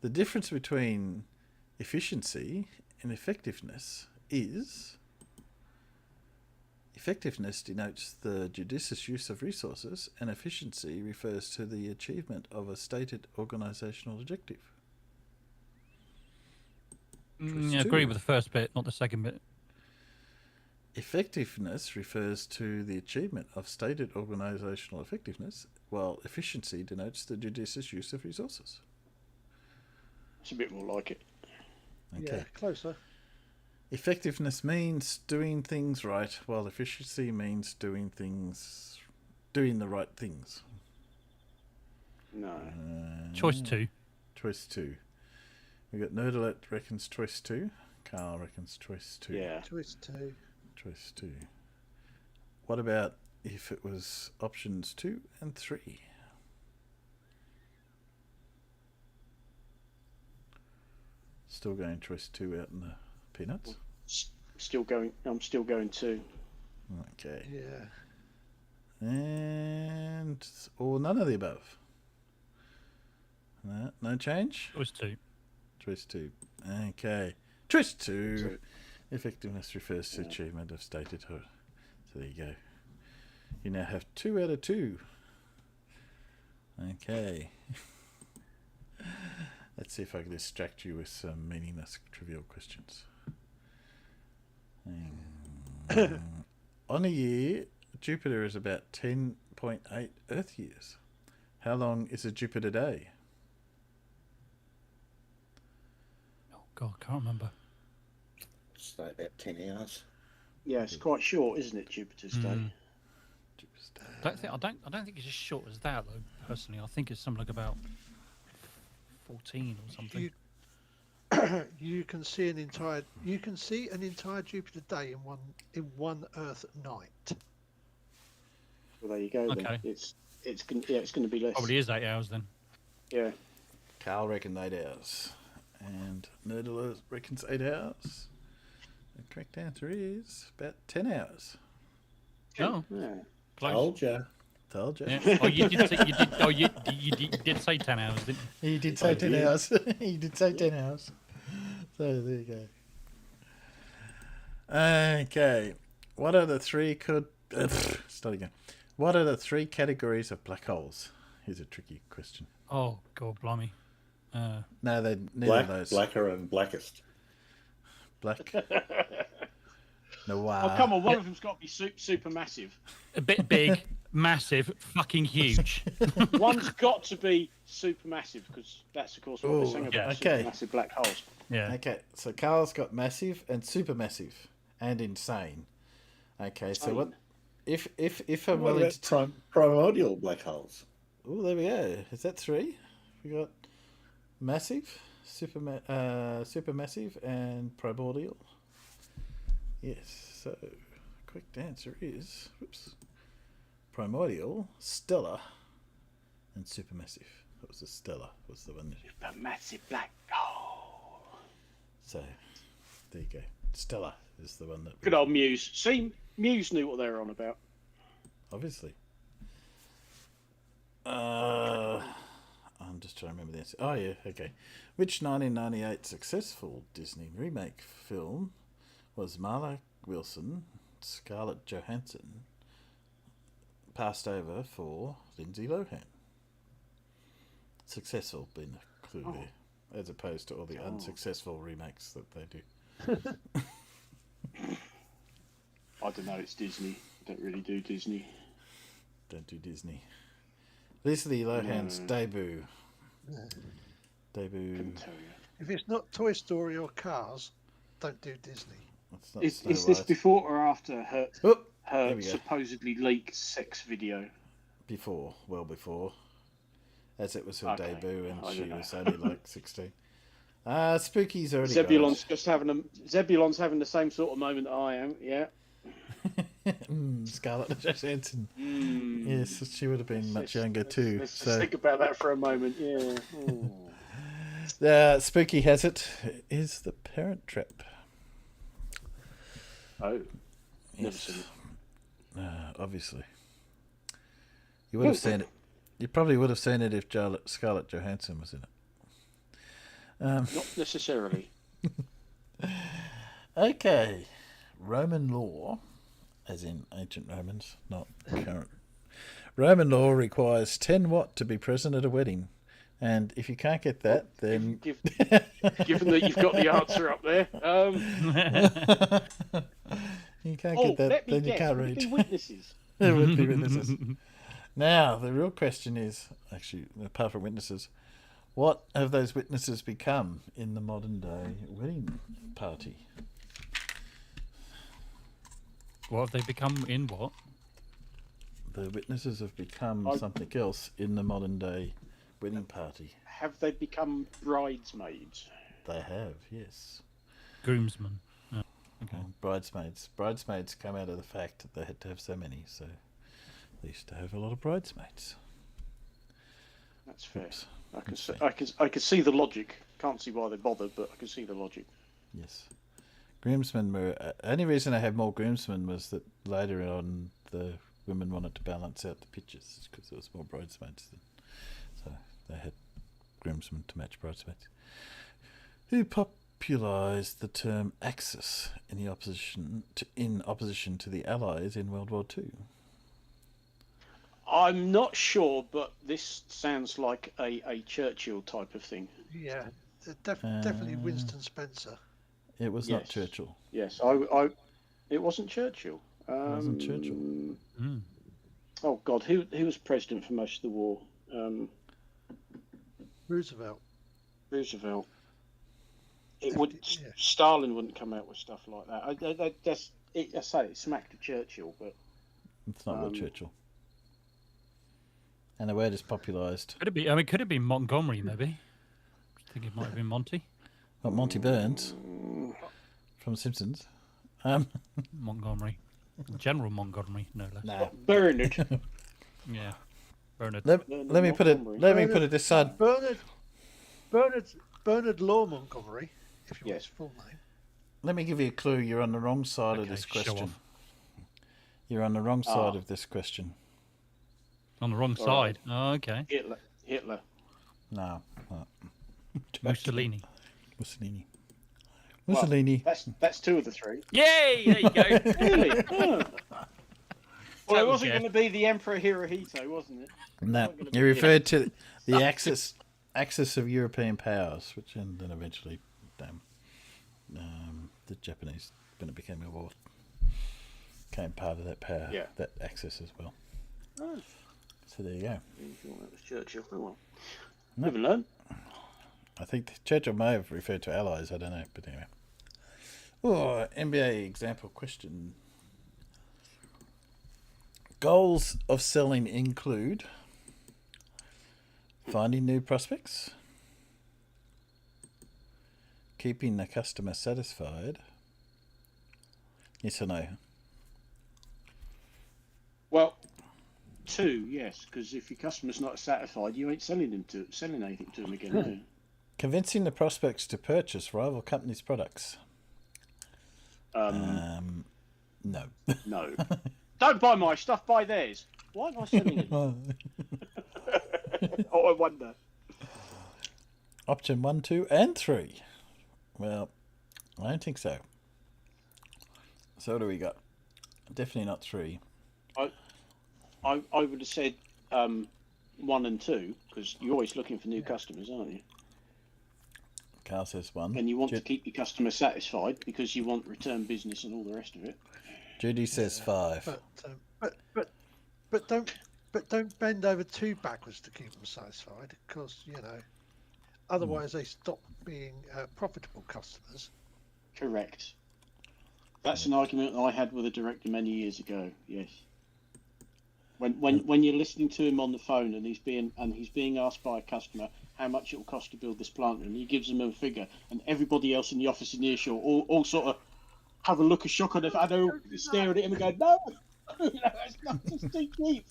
The difference between efficiency and effectiveness is... Effectiveness denotes the judicious use of resources, and efficiency refers to the achievement of a stated organisational objective. I agree with the first bit, not the second bit. Effectiveness refers to the achievement of stated organisational effectiveness, while efficiency denotes the judicious use of resources. It's a bit more like it. Okay. Yeah, closer. Effectiveness means doing things right, while efficiency means doing the right things. No. Choice 2. Choice 2. We got Nerdalette reckons choice 2. Carl reckons choice 2. Yeah. Choice 2. Choice 2. What about if it was options 2 and 3? Still going choice 2 out in the peanuts? I'm still going 2. Okay. Yeah. And... or none of the above? No change? Choice 2. Choice 2. Okay. Choice 2. Effectiveness refers to achievement of stated... So there you go. You now have 2 out of 2. Okay. Let's see if I can distract you with some meaningless trivial questions. On a year, Jupiter is about 10.8 Earth years. How long is a Jupiter day? Oh, God, I can't remember. It's like about 10 hours. Yeah, it's quite short, isn't it, Jupiter's day? I don't think it's as short as that, though, personally. I think it's something like about 14 or something. You can see an entire Jupiter day in one Earth night. Well, there you go. Okay. Then. It's going to be less. Probably is 8 hours then. Yeah. Carl reckons 8 hours. And Nerdler reckons 8 hours. The correct answer is about 10 hours. Oh. Yeah. Close. Told you. Yeah. Oh, you did say, you did say 10 hours, didn't you? He did say 10 hours. He did say 10 hours. So there you go. Okay. What are the three start again. What are the 3 categories of black holes? Here's a tricky question. Oh, God, blimey. No, they're neither of those. Blacker and blackest. Black. Noir. Oh, come on. One of them's got to be super massive. A bit big, massive, fucking huge. One's got to be super massive because that's, of course, what they're saying about supermassive black holes. Yeah. Okay, so Carl's got massive and supermassive and insane. Okay, so what if I'm What willing about primordial black holes? Oh, there we go. Is that 3? We got massive, supermassive, and primordial. Yes. So, correct answer is primordial, stellar, and supermassive. That was the stellar. Was the one. Supermassive black hole. So, there you go. Stellar is the one that. Good old Muse. See, Muse knew what they were on about. Obviously. I'm just trying to remember the answer. Oh, yeah, okay. Which 1998 successful Disney remake film was Marla Wilson, Scarlett Johansson, passed over for Lindsay Lohan? Successful being a clue there, as opposed to all the unsuccessful remakes that they do. I don't know, it's Disney. I don't really do Disney. Don't do Disney. Lindsay Lohan's debut. Debut. If it's not Toy Story or Cars, don't do Disney. Is this before or after her supposedly leaked sex video? Before, well before. As it was her debut and I she don't was know. only like 16. Spooky's already Zebulon's just Zebulon's having the same sort of moment that I am, yeah. Scarlett Johansson. Yes, she would have been much younger too. Let's just think about that for a moment, yeah. Spooky has it is the Parent Trap. Oh, never Yes. seen it. Obviously. You would have seen it. You probably would have seen it if Scarlett Johansson was in it. Not necessarily. Okay. Roman law, as in ancient Romans, not current. Roman law requires 10 watt to be present at a wedding. And if you can't get that, then... Given that you've got the answer up there. You can't get that, then you can't Would read. it be witnesses? There would be witnesses. Now, the real question is, actually, apart from witnesses, what have those witnesses become in the modern day wedding party? What have they become in what? The witnesses have become something else in the modern day wedding party. Have they become bridesmaids? They have, yes. Groomsmen. Oh, okay. Bridesmaids. Bridesmaids come out of the fact that they had to have so many, so they used to have a lot of bridesmaids. That's fair. I can see the logic. Can't see why they bothered, but I can see the logic. Yes. Groomsmen were... only reason I had more groomsmen was that later on the women wanted to balance out the pictures because there was more bridesmaids. So they had groomsmen to match bridesmaids. Who popularised the term Axis in opposition to the Allies in World War II? I'm not sure, but this sounds like a Churchill type of thing. Yeah, definitely Winston Spencer. It was not Churchill. Yes, it wasn't Churchill. It wasn't Churchill. Oh God, who was president for most of the war? Roosevelt. Stalin wouldn't come out with stuff like that. I say it smacked of Churchill, but it's not what Churchill. And the word is popularised. Could it be? I mean, could it be Montgomery? Maybe. I think it might have been Monty. What, Monty Burns from Simpsons? Montgomery, General Montgomery, no less. Nah. Bernard. Yeah, Bernard. Let me put it this side. Bernard Law Montgomery, if you want his full name. Let me give you a clue. You're on the wrong side of this question. You're on the wrong side of this question. On the wrong side. Oh, okay. Hitler. No. Mussolini. Mussolini. That's two of the three. Yay! There you go. Really? Oh. Well, it wasn't going to be the Emperor Hirohito, wasn't it? No, you referred to the axis of European powers, which then eventually, the Japanese, when it became a war, became part of that power, that axis as well. Oh. So there you go. That was Churchill. Oh well. Never learn. I think Churchill may have referred to allies. I don't know, but anyway. Oh, NBA example question. Goals of selling include finding new prospects, keeping the customer satisfied. Yes or no? Well, two, yes, because if your customer's not satisfied, you ain't selling anything to them again, are you? Convincing the prospects to purchase rival companies' products. No. No. Don't buy my stuff, buy theirs. Why am I selling it? Oh, I wonder. Option 1, 2, and 3. Well, I don't think so. So what do we got? Definitely not 3. I would have said 1 and 2, because you're always looking for new customers, aren't you? Carl says 1. And you want to keep your customer satisfied because you want return business and all the rest of it. Judy says 5. But don't bend over too backwards to keep them satisfied, because otherwise they stop being profitable customers. Correct. That's an argument I had with a director many years ago. Yes. When you're listening to him on the phone and he's being asked by a customer how much it will cost to build this plant, and he gives them a figure, and everybody else in the office in earshot all sort of have a look of shock on their face, and they're staring at him and go, "No, that's not just too cheap."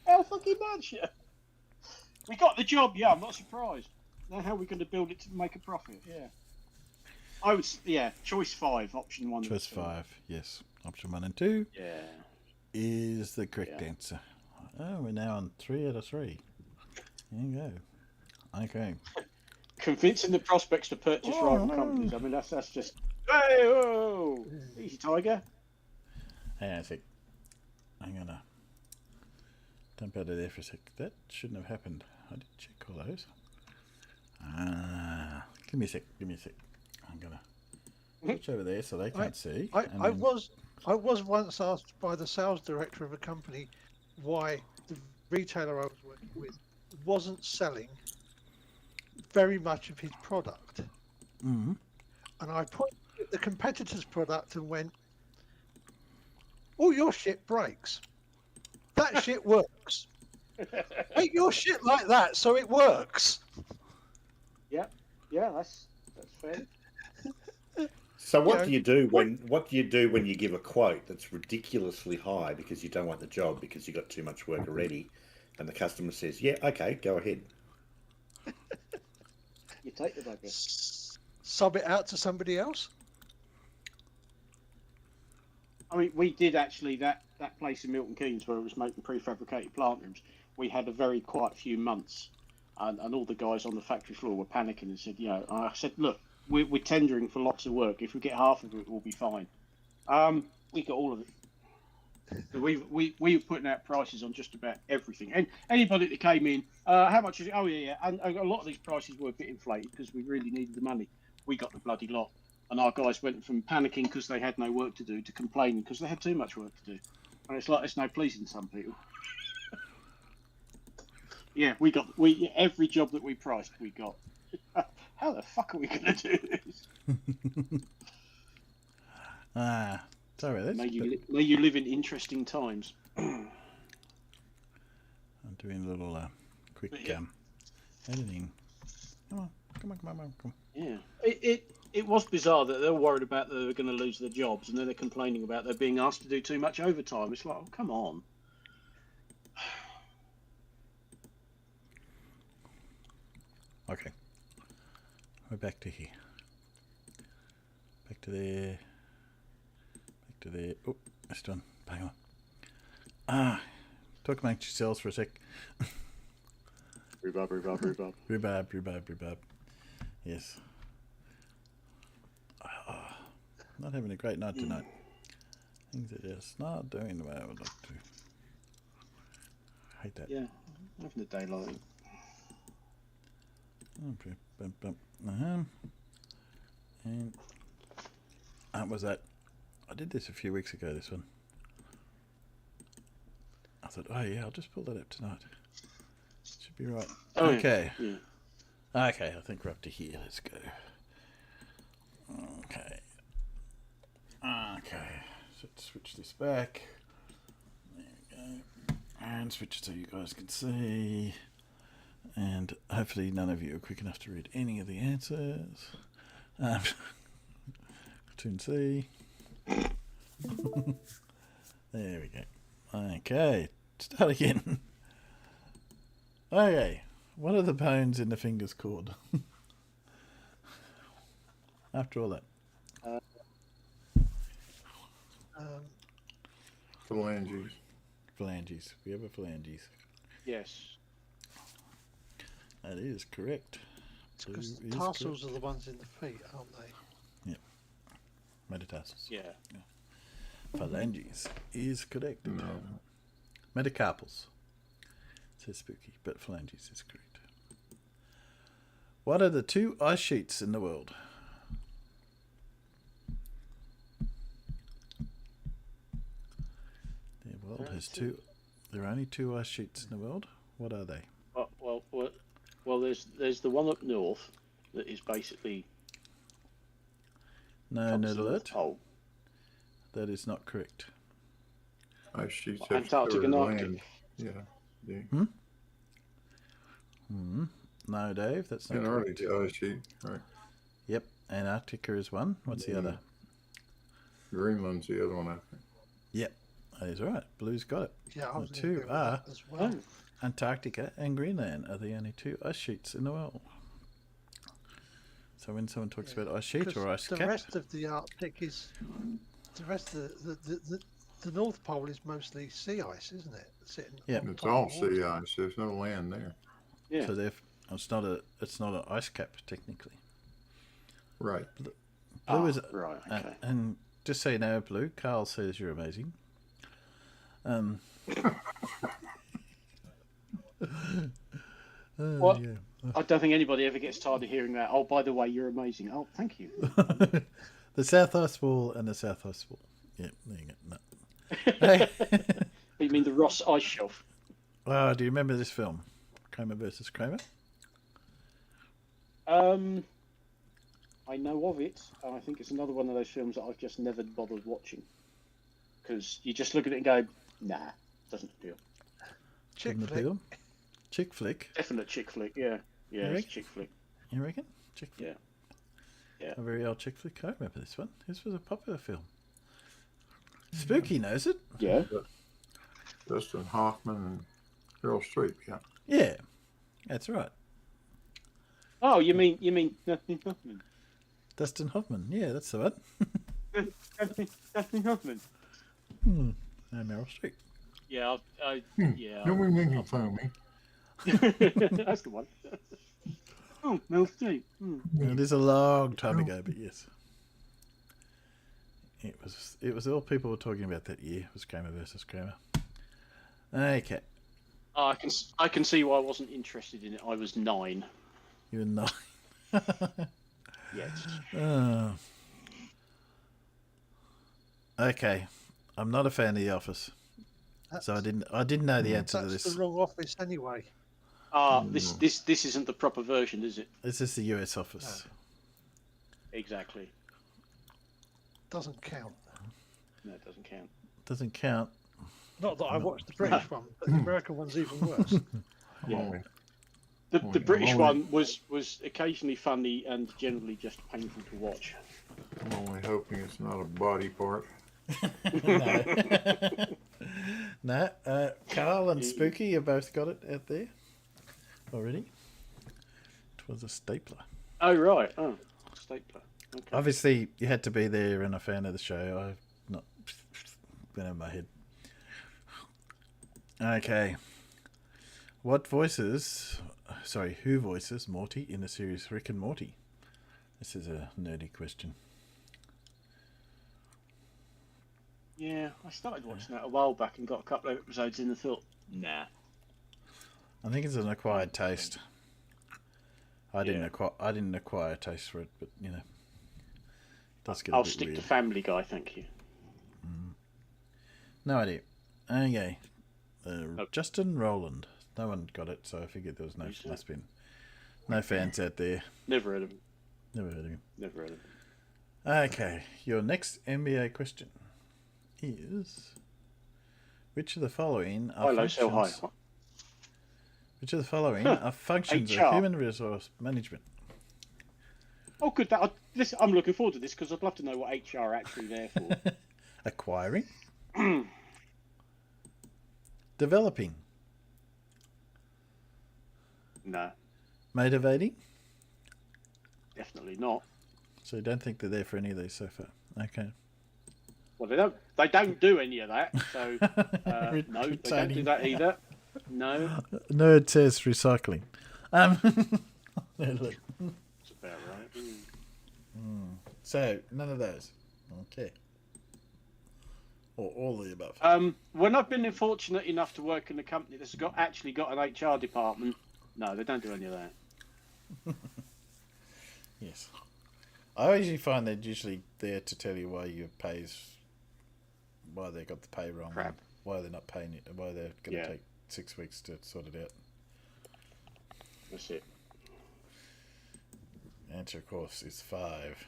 How fucking much? We got the job. Yeah, I'm not surprised. Now how are we going to build it to make a profit? Yeah. I would, choice 5, option 1. Choice 5, yes. Option 1 and 2 is the correct answer. Oh, we're now on 3 out of 3. There you go. Okay. Convincing the prospects to purchase rival companies. I mean, that's just. Hey, whoa! Easy, Tiger. Hang on a sec. I'm gonna dump out of there for a sec. That shouldn't have happened. I did check all those. Give me a sec. I'm gonna switch over there so they can't see. I was once asked by the sales director of a company why the retailer I was working with wasn't selling very much of his product. Mm-hmm. And I pointed at the competitor's product and went, all your shit breaks. That shit works. Make your shit like that so it works. Yeah, that's fair. So what do you do when you give a quote that's ridiculously high because you don't want the job because you got too much work already, and the customer says, "Yeah, okay, go ahead." You take the bugger. Sub it out to somebody else. I mean, we did actually that place in Milton Keynes where it was making prefabricated plant rooms. We had a very quiet few months, and all the guys on the factory floor were panicking and said, I said, look, we're tendering for lots of work. If we get half of it, we'll be fine. We got all of it. So we were putting out prices on just about everything. And anybody that came in, how much is it? Oh, yeah. And a lot of these prices were a bit inflated because we really needed the money. We got the bloody lot. And our guys went from panicking because they had no work to do to complaining because they had too much work to do. And it's like, it's no pleasing some people. Yeah, every job that we priced, we got. How the fuck are we going to do this? Sorry, that's may you live in interesting times. I'm doing a little quick editing. Come on. Yeah, it was bizarre that they were worried about that they were going to lose their jobs, and then they're complaining about they're being asked to do too much overtime. It's like, oh, come on. Okay, we're back to here. Back to there. Oh, this one. Hang on. Talk amongst yourselves for a sec. Rhubarb. Yes. Not having a great night tonight. Things are just not doing the way I would like to. Hate that. Yeah, having a daylight. And that was that. I did this a few weeks ago, this one. I thought, oh yeah, I'll just pull that up tonight. Should be right. Okay. Yeah. Okay, I think we're up to here. Let's go. Okay. So let's switch this back. There we go. And switch it so you guys can see. And hopefully none of you are quick enough to read any of the answers. Cartoon C. There we go. Okay, start again. Okay, what are the bones in the fingers called? After all that. Phalanges. Phalanges. We have a phalanges. Yes. That is correct. Because tarsals are the ones in the feet, aren't they? Yep. Metatarsals. Yeah. Phalanges is correct. No. Metacarpals. It says spooky, but phalanges is correct. What are the 2 ice sheets in the world? The world has 2. There are only 2 ice sheets in the world. What are they? Well, there's the one up north that is basically. No, nerd alert. That is not correct. Ice sheets Antarctic and Arctic. Yeah. No, Dave, that's not Antarctic correct. Ice sheet, right? Yep, Antarctica is one. What's the other? Greenland's the other one, I think. Yep, that is right. Blue's got it. Yeah, I was the 2 are as well. Antarctica and Greenland are the only 2 ice sheets in the world. So when someone talks about ice sheet or ice the cap, rest of the Arctic is the rest of the North Pole is mostly sea ice, isn't it? Sitting on It's top all of the water. sea ice. There's no land there. Yeah. so it's not an ice cap technically. Right. Blue is right. Okay. and just so you know, Blue, Carl says you're amazing. What? Yeah. I don't think anybody ever gets tired of hearing that. Oh, by the way, you're amazing. Oh, thank you. The South Ice Wall and the South Ice Wall. Yeah, there you go. No. Hey. You mean the Ross Ice Shelf? Oh, do you remember this film, Kramer versus Kramer? I know of it, and I think it's another one of those films that I've just never bothered watching. Because you just look at it and go, nah, doesn't appeal. Chick Doesn't flick. appeal? Chick flick. Definite chick flick, yeah. Yeah, You it's reckon? chick flick. You reckon? Chick flick. Yeah. A very old chick flick. I remember this one. This was a popular film. Spooky knows it. Yeah. Dustin Hoffman and Meryl Streep. Yeah. Yeah, that's right. Oh, you mean Dustin Hoffman? Dustin Hoffman. Yeah, that's the one. Dustin Hoffman. And Meryl Streep. Yeah, yeah. Don't be making fun of me. That's the one. Oh, Meryl Streep. It is a long time ago, but yes. It was all people were talking about that year was Kramer versus Kramer. Okay. Oh, I can see why I wasn't interested in it. I was 9. You were 9. Yes. Okay. I'm not a fan of The Office. So I didn't know the answer to That's this. the wrong office anyway. This isn't the proper version, is it? This is the US Office. Exactly. Doesn't count. No, it doesn't count. Doesn't count. Not that I watched the British one, but the American one's even worse. Yeah. The British one was occasionally funny and generally just painful to watch. I'm only hoping it's not a body part. No. Carl and Spooky, you both got it out there already. It was a stapler. Oh, right. Oh, stapler. Okay. Obviously, you had to be there and a fan of the show. I've not been in my head. Okay. Who voices Morty in the series Rick and Morty? This is a nerdy question. Yeah, I started watching that a while back and got a couple of episodes in and thought, nah. I think it's an acquired taste. I didn't acquire a taste for it, but you know, it does get a I'll bit stick weird. to Family Guy, thank you. No idea. Okay. Justin Rowland. No one got it, so I figured there was must been no fans out there. Never heard of him. Never heard of him. Never heard of him. Okay, your next NBA question is: which of the following are functions? Which of the following are functions of HR. human resource management? Oh, good. I'm looking forward to this because I'd love to know what HR are actually there for. Acquiring, developing, No, motivating. definitely not. So you don't think they're there for any of these so far? Okay. Well, they don't do any of that. So no, they don't do that either. No. Nerd says recycling. Look. That's about right. So none of those. Okay. Or all of the above. When I've been fortunate enough to work in a company that's actually got an HR department, no, they don't do any of that. Yes. I usually find they're usually there to tell you why your pay's, why they got the pay wrong, Crap. why they're not paying it, why they're going to Yeah. take 6 weeks to sort it out. That's it. Answer, of course, is 5.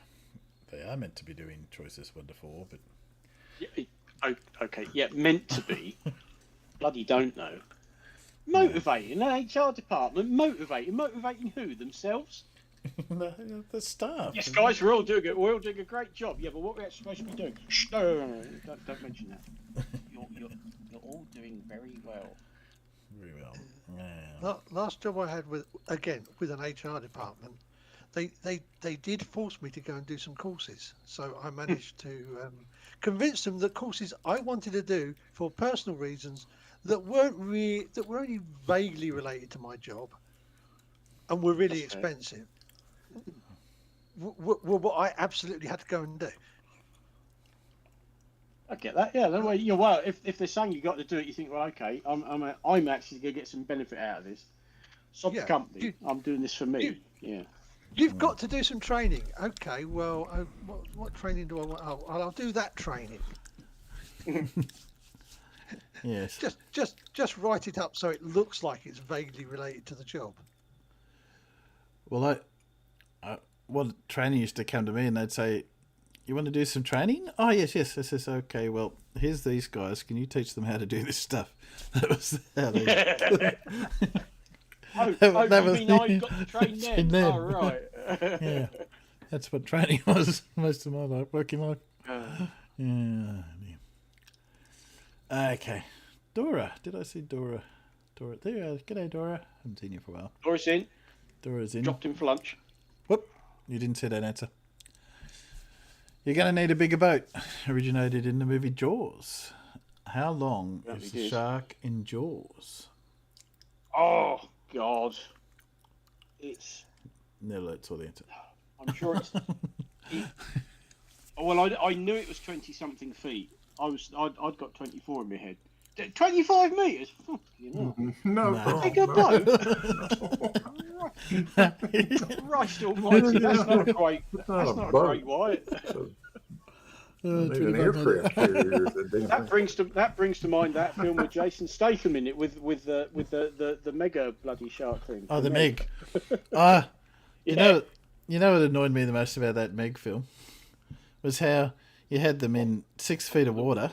They are meant to be doing choices 1 to 4, but Yeah, okay, yeah, meant to be. Bloody don't know. Motivating an HR department, motivating who? Themselves? the staff. Yes, guys, we're all doing it. We're all doing a great job. Yeah, but what we're actually supposed to be doing? Shh, no, don't mention that. You're all doing very well. Very well. Yeah. Last job I had with an HR department, they did force me to go and do some courses. So I managed to convince them that courses I wanted to do for personal reasons that were only vaguely related to my job and were really expensive were what I absolutely had to go and do. I get that. Yeah, that way, well, if they're saying you got to do it, you think, well, okay, I'm actually gonna get some benefit out of this. Sod the company. I'm doing this for me. You've got to do some training. Okay, well, what training do I want? Oh, I'll do that training. Yes. Just write it up so it looks like it's vaguely related to the job. Well, what training used to come to me and they'd say, "You want to do some training?" "Oh, yes. I says, "Okay, well, here's these guys. Can you teach them how to do this stuff?" That was how they... that was... I've got to train them. Oh, right. Yeah, that's what training was most of my life, working life. Yeah. Okay. Dora. Did I see Dora? Dora. There you are. G'day, Dora. Haven't seen you for a while. Dora's in. Dora's in. Dropped him for lunch. Whoop. You didn't see that answer. You're going to need a bigger boat. Originated in the movie Jaws. How long is the shark in Jaws? Oh, God. It's... No, that's all the answer. I'm sure it's... Well, I knew it was 20-something feet. I'd got 24 in my head. 25 metres? Fuck you know. No. Bigger boat? Christ almighty, that's not a great white. That brings to mind that film with Jason Statham in it with the mega bloody shark thing. Oh, the Meg. You know what annoyed me the most about that Meg film was how you had them in 6 feet of water,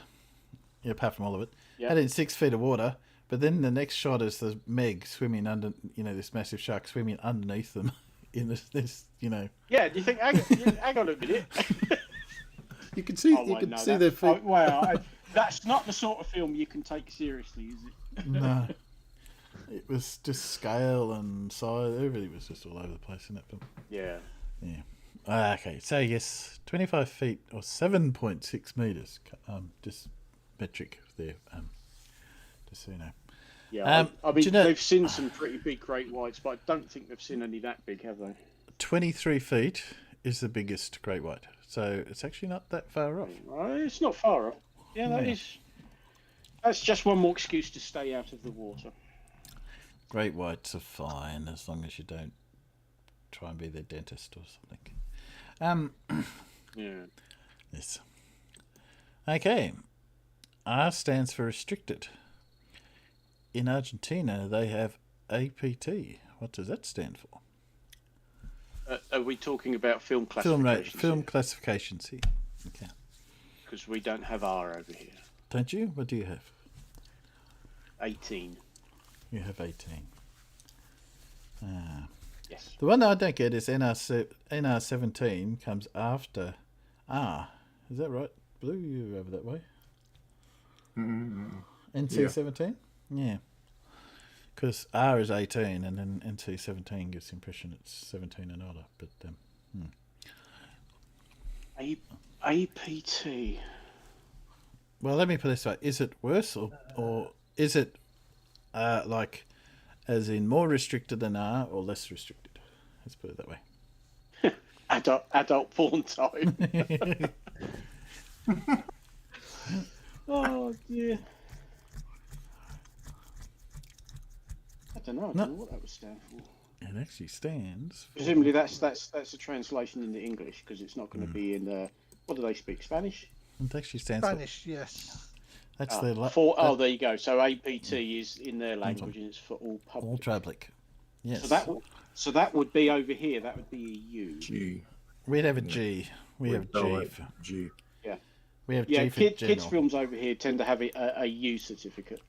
apart from all of it. Had it in 6 feet of water, but then the next shot is the Meg swimming under, this massive shark swimming underneath them in this. Yeah, do you think? Hang on a minute. You can see, see their feet. That's not the sort of film you can take seriously, is it? No. It was just scale and size. Everything was just all over the place in that film. Yeah. Yeah. Okay, so yes, 25 feet or 7.6 meters. Just metric there. Just so you know. Yeah. I mean, they've seen some pretty big great whites, but I don't think they've seen any that big, have they? 23 feet is the biggest great white, so it's actually not that far off. It's not far off. Yeah, that's just one more excuse to stay out of the water. Great whites are fine as long as you don't try and be their dentist or something. Yeah. Yes. Okay. R stands for restricted. In Argentina, they have APT. What does that stand for? Are we talking about film classifications? Film classifications here. Okay. Because we don't have R over here. Don't you? What do you have? 18. You have 18. Yes. The one that I don't get is NR17 comes after R. Is that right? Blue, you over that way? NC17? Yeah. Because R is 18 and then NC17 gives the impression it's 17 and older. But APT. Well, let me put it this way. Is it worse or is it like as in more restricted than R or less restricted? Let's put it that way. Adult porn time. Oh dear. I don't know what that would stand for. It actually stands for... Presumably that's a translation into English because it's not going to be in what do they speak? Spanish? It actually stands Spanish, yes. That's there you go. So APT is in their language and it's for all public. All public. Yes. So that would be over here. That would be a U. G. We'd have a G. We have G. G. Yeah. We have G for kids films over here tend to have a U certificate.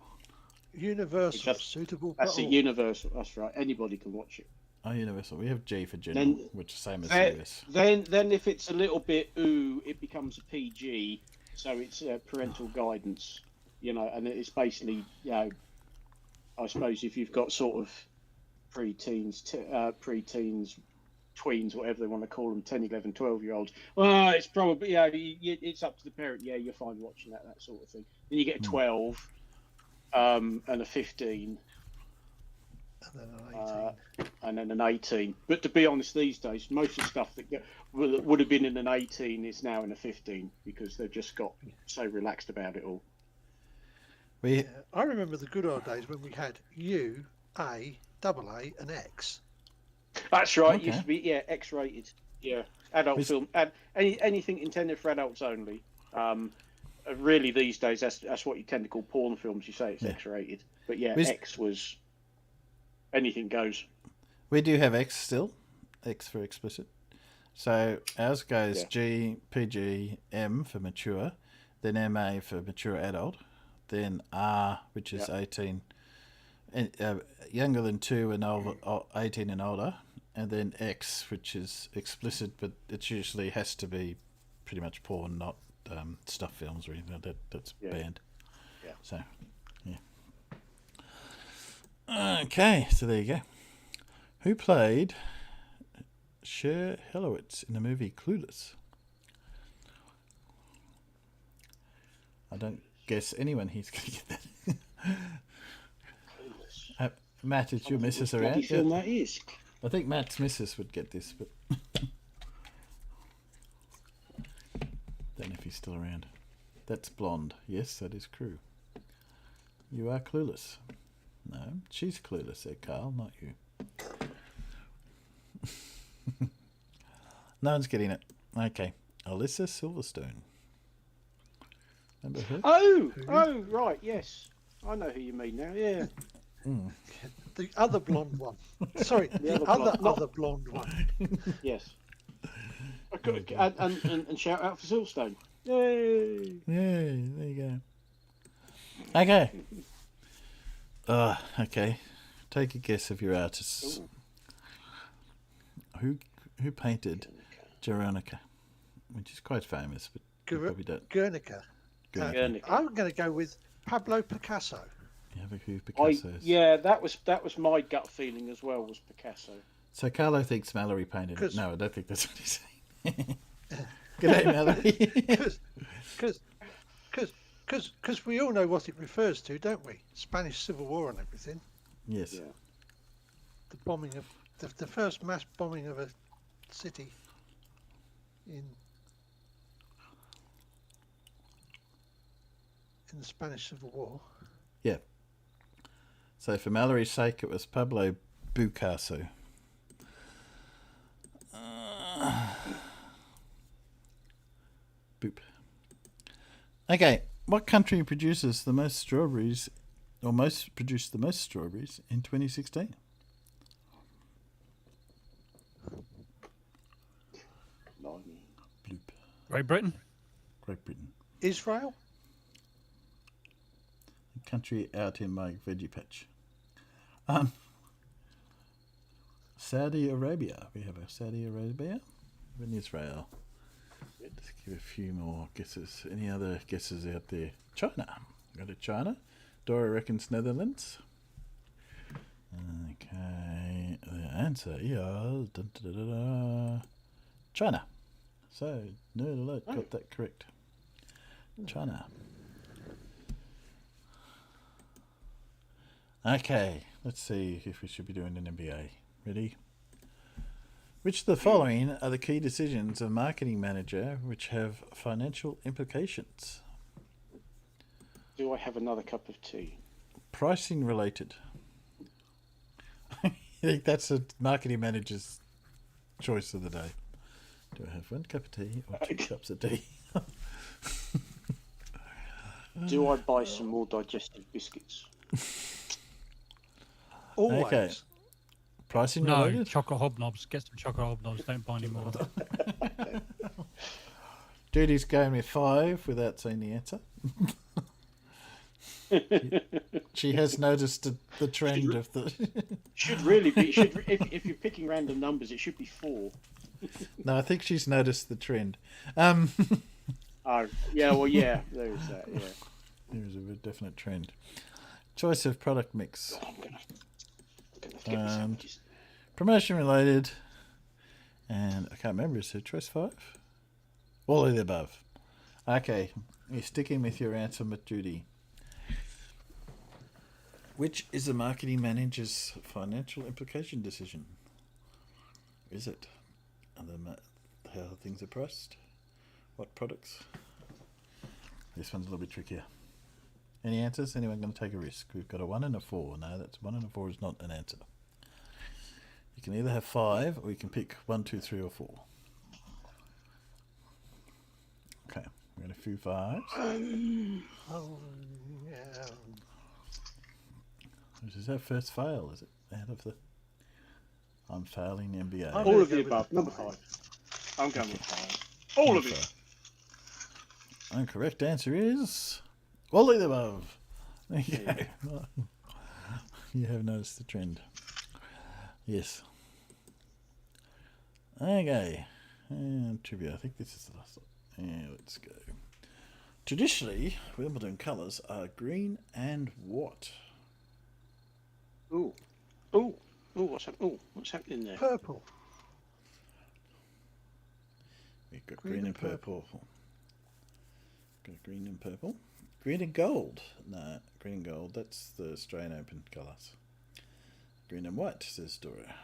Universal, suitable. That's a universal. That's right. Anybody can watch it. Oh, universal. We have G for general, which is same as service. Then if it's a little bit it becomes a PG. So it's parental guidance, and it's basically, I suppose if you've got sort of pre-teens tweens, whatever they want to call them, 10, 11, 12-year-olds. Well, it's probably, it's up to the parent. Yeah, you're fine watching that sort of thing. Then you get a 12 and a 15. And then an 18. And then an 18. But to be honest, these days, most of the stuff that would have been in an 18 is now in a 15 because they've just got so relaxed about it all. I remember the good old days when we had U, A, AA, and X. That's right. Okay. Used to be X-rated. Yeah, adult film. Anything intended for adults only. Really, these days, that's what you tend to call porn films. You say it's X-rated, but X was anything goes. We do have X still, X for explicit. So ours goes G, PG, M for mature, then MA for mature adult, then R, which is 18, younger than 2 and over 18 and older, and then X, which is explicit, but it usually has to be pretty much porn, not stuff films or anything like that. That's banned. Yeah. So, okay, so there you go. Who played Cher Hellowitz in the movie Clueless? I don't guess anyone here's going to get that. Matt, is your missus around? Bloody film that is. I think Matt's missus would get this, but don't know if he's still around. That's Blonde. Yes, that is Crew. You are clueless. No, she's clueless there, Carl, not you. No one's getting it. Okay. Alyssa Silverstone. Remember her? Oh, right, yes. I know who you mean now, yeah. The other blonde one. Sorry, the other blonde one. Yes. And shout out for Silverstone. Yay! Yay, there you go. Okay. Okay. Take a guess of your artists. Who painted Guernica, which is quite famous, but you probably don't. Guernica. I'm going to go with Pablo Picasso. You have a few Picassos. That was my gut feeling as well, was Picasso. So Carlo thinks Mallory painted it. No, I don't think that's what he's saying. G'day, Mallory. Because we all know what it refers to, don't we? Spanish Civil War and everything. Yes. Yeah. The bombing of the first mass bombing of a city in the Spanish Civil War. Yeah. So for Mallory's sake, it was Pablo Picasso. Boop. Okay, what country produces the most strawberries, or produced the most strawberries in 2016? Bloop. Great Britain. Great Britain. Israel. A country out in my veggie patch. Saudi Arabia. We have a Saudi Arabia and Israel. Let's give a few more guesses. Any other guesses out there? China. Go to China. Dora reckons Netherlands. Okay. The answer is China. So, Nerd Alert got that correct. China. Okay. Let's see if we should be doing an NBA. Ready? Which of the following are the key decisions of a marketing manager which have financial implications? Do I have another cup of tea? Pricing related. I think that's a marketing manager's choice of the day. Do I have one cup of tea or 2 cups of tea? Do I buy some more digestive biscuits? Always. Okay. Pricing No, related? chocolate hobnobs. Get some chocolate hobnobs. Don't buy any more. Judy's going with 5 without saying the answer. She has noticed the trend of the. Should really be. If you're picking random numbers, it should be 4. No, I think she's noticed the trend. Oh, yeah. Well, yeah. There's that. Yeah. There's a definite trend. Choice of product mix. I'm gonna get Promotion related. And I can't remember, is it choice 5? All of the above. Okay, you're sticking with your answer, Judy. Which is a marketing manager's financial implication decision? Is it how things are priced? What products? This one's a little bit trickier. Any answers? Anyone going to take a risk? We've got a 1 and a 4. No, that's 1 and a 4 is not an answer. You can either have 5 or you can pick 1, 2, 3 or 4. Okay, we got a few 5s. Yeah. This is our first fail, is it? Out of the... I'm failing MBA. All of the above. Number 5. I'm going with 5. All of it. And correct answer is... all of the above. There you go. You have noticed the trend. Yes. Okay. And trivia. I think this is the last one. Yeah, let's go. Traditionally, Wimbledon colours are green and what? Ooh, what's happening there? Purple. We've got green and purple. Got green and purple. Green and gold. No, green and gold. That's the Australian Open colours. Green and white, says Dora.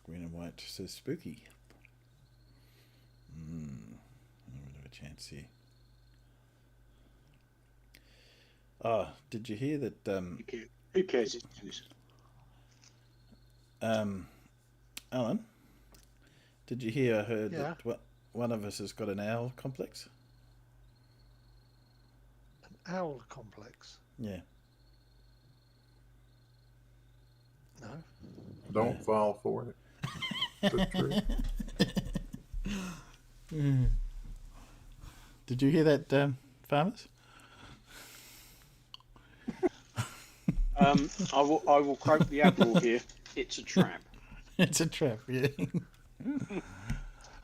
Green and white, says Spooky. A bit of a chance here. Oh, did you hear that... Who cares? Alan, did you hear? I heard Yeah. that one of us has got an owl complex. An owl complex. Yeah. No. Don't fall for it. It's a trick. Did you hear that, farmers? I will quote the Admiral here. It's a trap. It's a trap, yeah.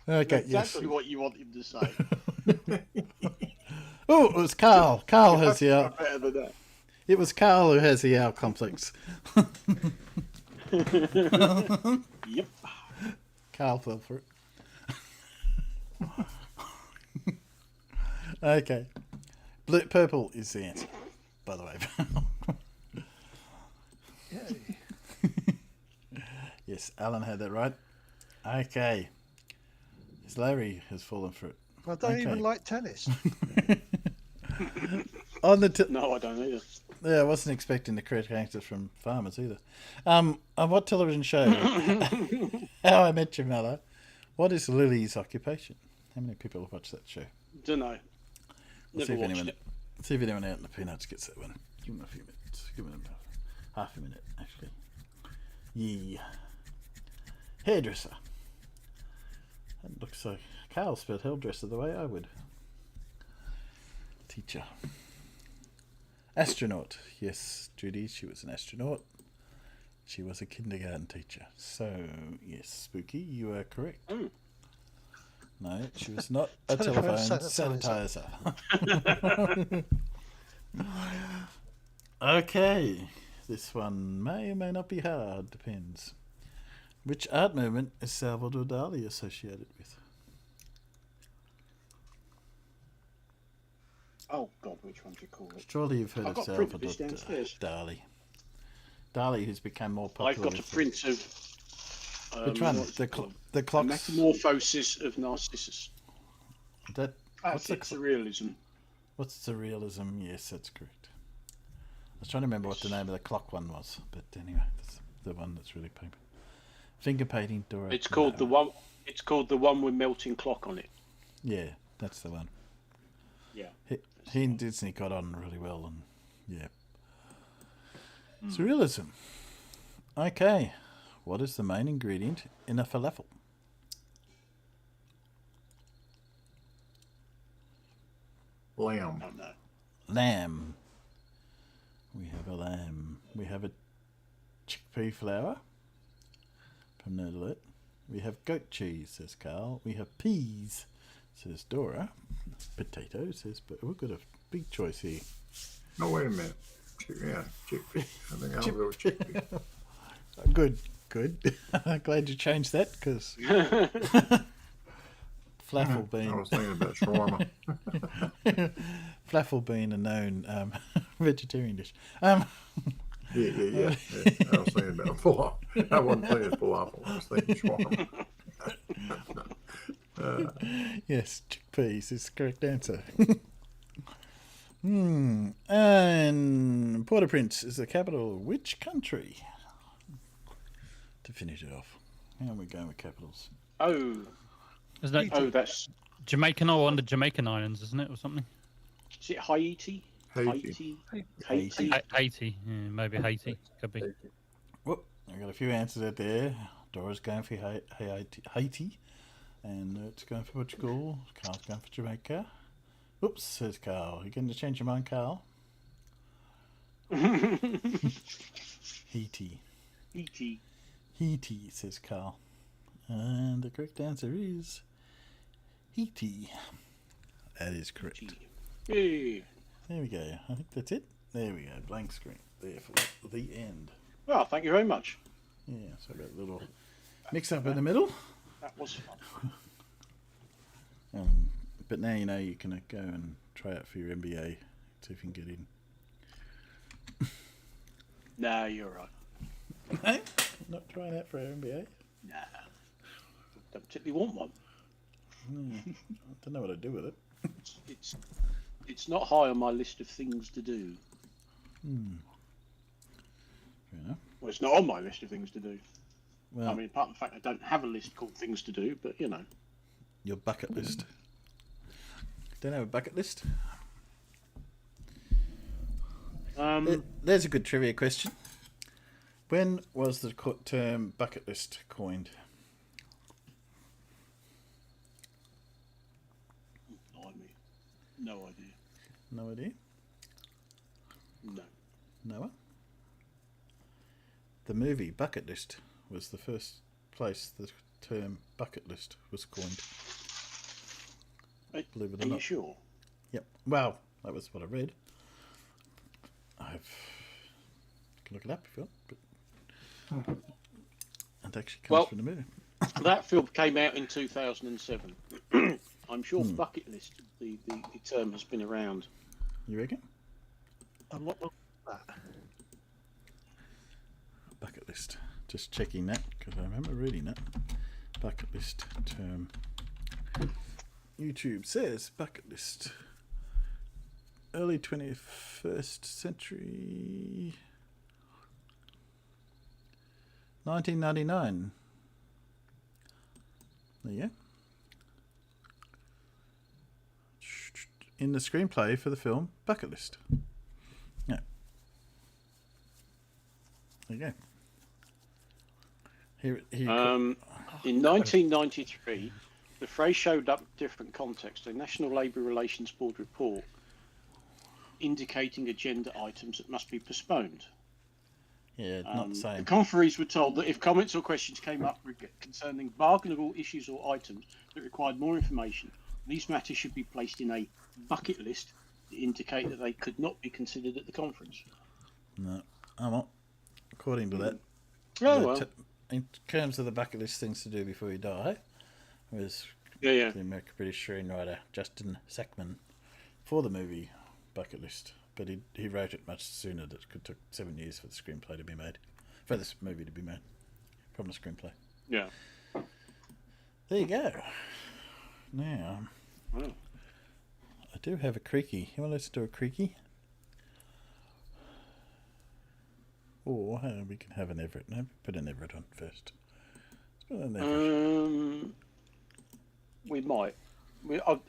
Okay, That's yes. exactly what you want him to say. Oh, it was Carl. Carl has the owl. Better than that. It was Carl who has the owl complex. Yep. Carl fell for it. Okay. Purple is the answer, by the way. Yes, Alan had that right. Okay. Yes, Larry has fallen for it. I don't even like tennis. On the No, I don't either. Yeah, I wasn't expecting the correct answers from farmers either. On what television show? How I Met Your Mother. What is Lily's occupation? How many people have watched that show? Don't know. Let's Never watched it. See if anyone out in the Peanuts gets that one. Give them a few minutes. Give them half a minute, actually. Yeah. Hairdresser. That looks like Carl spelled hairdresser the way I would. Teacher. Astronaut. Yes, Judy, she was an astronaut. She was a kindergarten teacher. So, yes, Spooky, you are correct. No, she was not a telephone sanitizer. Okay, this one may or may not be hard, depends. Which art movement is Salvador Dali associated with? Oh God, which one do you call it? Surely you've heard I've of got a print of Salvador this downstairs. Dali. Dali, who's become more popular. I've got a print of. Which one? The clocks. Metamorphosis of Narcissus. That. That's surrealism. What's surrealism? Yes, that's correct. I was trying to remember what the name of the clock one was, but anyway, that's the one that's really paper. Finger painting, Dora. It's called the one. It's called the one with melting clock on it. Yeah, that's the one. Yeah. He and Disney got on really well, and yeah. Surrealism. Okay, what is the main ingredient in a falafel? Lamb. Oh, no. Lamb. We have a lamb. We have a chickpea flour from Nerdalette. We have goat cheese, says Carl. We have peas, says Dora. Potato, says, but we've got a big choice here. No, wait a minute. Yeah, chickpea. I think I'll go with chickpea. Good. good. I'm glad you changed that because Flaffle being. I was thinking about shawarma. Flaffle being a known vegetarian dish. Yeah. I was thinking about falafel. I wasn't thinking falafel. I was thinking shawarma. Yes, chickpeas is the correct answer. And Port-au-Prince is the capital of which country? To finish it off. How are we going with capitals? Oh. Isn't that that's Jamaican or on the Jamaican Islands, isn't it, or something? Is it Haiti? Haiti. Haiti. Yeah, maybe Haiti. Could be. Whoop, I got a few answers out there. Dora's going for Haiti. And it's going for Portugal. Carl's going for Jamaica. Oops, says Carl. You going to change your mind, Carl? Haiti. Haiti, says Carl. And the correct answer is Haiti. That is correct. Hey. There we go. I think that's it. There we go. Blank screen. There for the end. Well, thank you very much. Yeah, so I got a little mix up in the middle. That was fun. But now you know you can go and try out for your MBA, see if you can get in. Nah, you're right. No? Not trying out for our MBA? Nah. Don't particularly want one. I don't know what to do with it. It's not high on my list of things to do. Fair enough. Well, it's not on my list of things to do. Well, I mean, apart from the fact I don't have a list called things to do, but you know. Your bucket list. Don't have a bucket list? There's a good trivia question. When was the term bucket list coined? No idea. No idea? No. Noah? The movie Bucket List was the first place the term bucket list was coined. Believe it or not. Are you sure? Yep. Well, that was what I read. You can look it up if you want, but it actually comes from the movie. That film came out in 2007. I'm sure bucket list, the term has been around. You reckon? I'm not looking at that. Bucket list. Just checking that because I remember reading that. Bucket list term. YouTube says bucket list. Early 21st century. 1999. There you go. In the screenplay for the film Bucket List. Yeah. There you go. Here in 1993, the phrase showed up in different contexts. A National Labour Relations Board report indicating agenda items that must be postponed. Yeah, not the same. The conferees were told that if comments or questions came up concerning bargainable issues or items that required more information, these matters should be placed in a bucket list to indicate that they could not be considered at the conference. No, I'm not. According to that. Oh, well. In terms of the bucket list things to do before you die, was the American British screenwriter Justin Sackman for the movie Bucket List. But he wrote it much sooner. That it took 7 years for the screenplay to be made. For this movie to be made. From the screenplay. Yeah. There you go. Now, I do have a creaky. You want to listen to a creaky? Or we can have an Everett. No, put an Everett on first. Let's put an Everett. We might.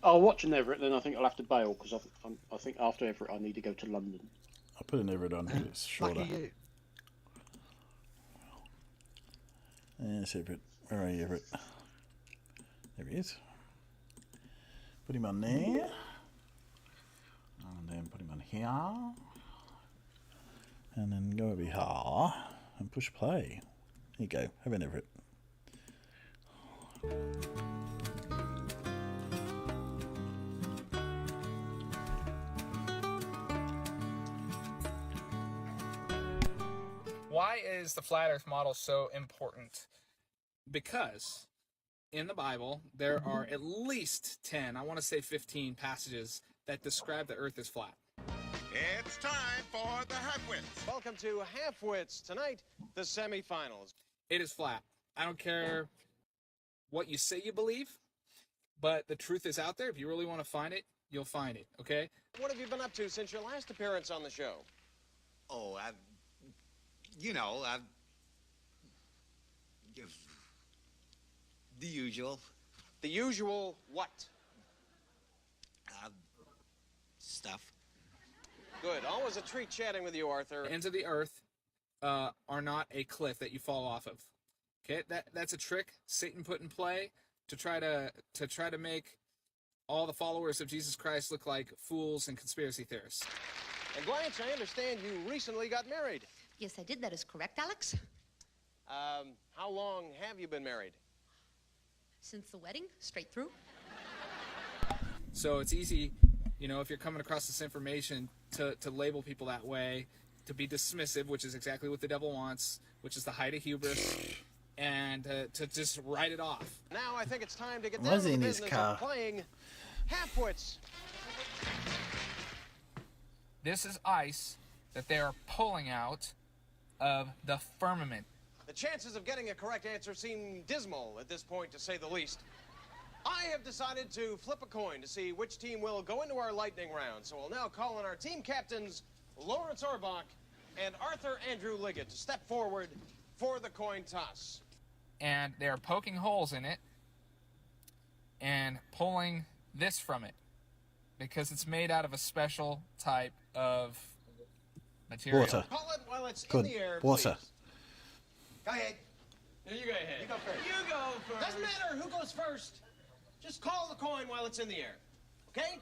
I'll watch an Everett, then I think I'll have to bail because I think after Everett I need to go to London. I'll put an Everett on because it's shorter. Lucky you. Yes, Everett. Where are you, Everett? There he is. Put him on there. And then put him on here. And then go over here and push play. There you go. Have an Everett. why is the flat Earth model so important? Because in the Bible, there are at least 10, I want to say 15 passages that describe the Earth as flat. It's time for the Halfwits. Welcome to Halfwits. Tonight, the semifinals. It is flat. I don't care what you say you believe, but the truth is out there. If you really want to find it, you'll find it, okay? What have you been up to since your last appearance on the show? Oh, the usual. The usual what? Stuff. Good. Always a treat chatting with you, Arthur. Ends of the Earth are not a cliff that you fall off of. Okay, that's a trick Satan put in play to try to make all the followers of Jesus Christ look like fools and conspiracy theorists. And Blanche, I understand you recently got married. Yes, I did. That is correct, Alex. How long have you been married? Since the wedding, straight through. So it's easy, if you're coming across this information, to label people that way, to be dismissive, which is exactly what the devil wants, which is the height of hubris, and to just write it off. Now I think it's time to get down to the business of playing Halfwits. This is ice that they are pulling out of the firmament. The chances of getting a correct answer seem dismal at this point, to say the least. I have decided to flip a coin to see which team will go into our lightning round. So we'll now call on our team captains, Lawrence Orbach and Arthur Andrew Liggett, to step forward for the coin toss. And they're poking holes in it and pulling this from it because it's made out of a special type of material. Water. Call it while it's Good. in the air, Water. please. Go ahead. No, you go ahead. You go first. You go first. Doesn't matter who goes first. Just call the coin while it's in the air. Okay?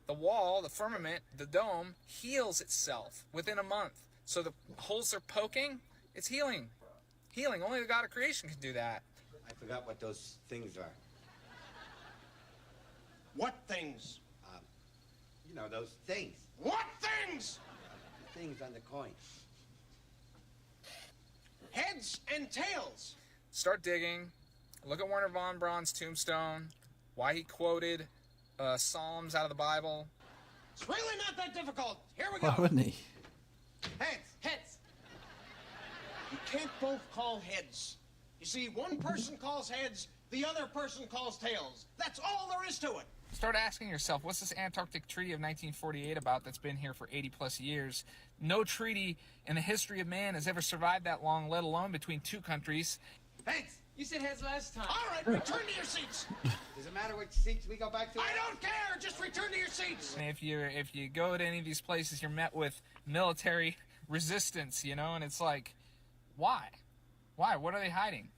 The wall, the firmament, the dome heals itself within a month. So the holes they're poking, it's healing. Healing. Only the God of creation can do that. I forgot what those things are. What things? Those things. What things? The things on the coin. Heads and tails. Start digging. Look at Werner von Braun's tombstone. Why he quoted Psalms out of the Bible. It's really not that difficult. Here we go. Why wouldn't he? Heads. Heads. You can't both call heads. You see, one person calls heads, the other person calls tails. That's all there is to it. Start asking yourself, what's this Antarctic Treaty of 1948 about that's been here for 80 plus years? No treaty in the history of man has ever survived that long, let alone between two countries. Heads. You said heads last time. All right, return to your seats. Does it matter which seats we go back to? I don't care. Just return to your seats. And if you go to any of these places, you're met with military resistance, and it's like, why? Why? What are they hiding?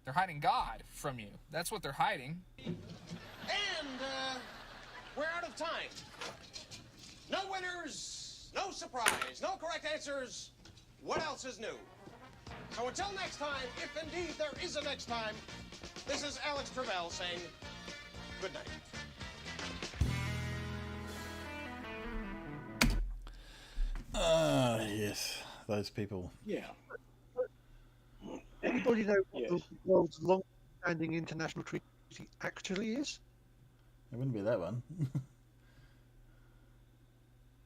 They're hiding God from you. That's what they're hiding. And we're out of time. No winners, no surprise, no correct answers. What else is new? So until next time, if indeed there is a next time, this is Alex Travell saying good night. Yes, those people. Yeah. Anybody know what the world's long-standing international treaty actually is? It wouldn't be that one.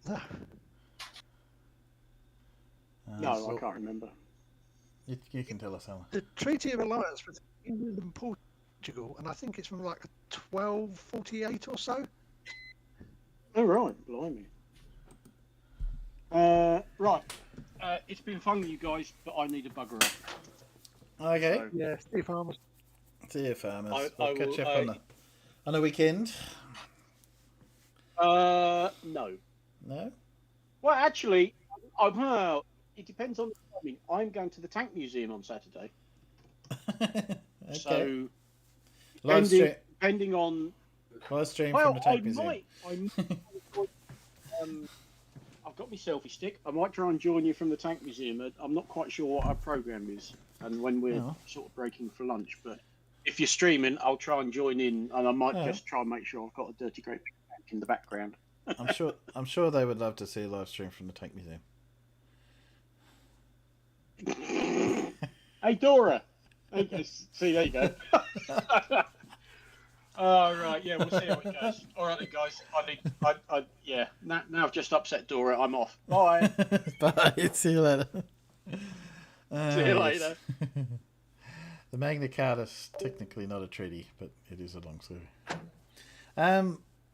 No. No, I can't remember. You can tell us, Alan. The Treaty of Alliance with England and Portugal, and I think it's from like 1248 or so. Oh, right. Blimey. Right. It's been fun with you guys, but I need a bugger up. Okay. So, Yeah, see you, farmers. See you, farmers. I We'll catch will, up on a weekend. No. No? Well, actually, it depends on the timing. I'm going to the Tank Museum on Saturday. Okay. So, depending on... Live stream from the Tank Museum. I might I've got my selfie stick. I might try and join you from the Tank Museum. I'm not quite sure what our programme is and when we're sort of breaking for lunch, but if you're streaming, I'll try and join in, and I might just try and make sure I've got a Dirty Great Big Tank in the background. I'm sure they would love to see a live stream from the Tank Museum. Hey, Dora. See, there you go. Oh, right, yeah, we'll see how it goes. All right, then, guys. Yeah. Now I've just upset Dora. I'm off. Bye. Bye. See you later. See you later. The Magna Carta is technically not a treaty, but it is a long story. I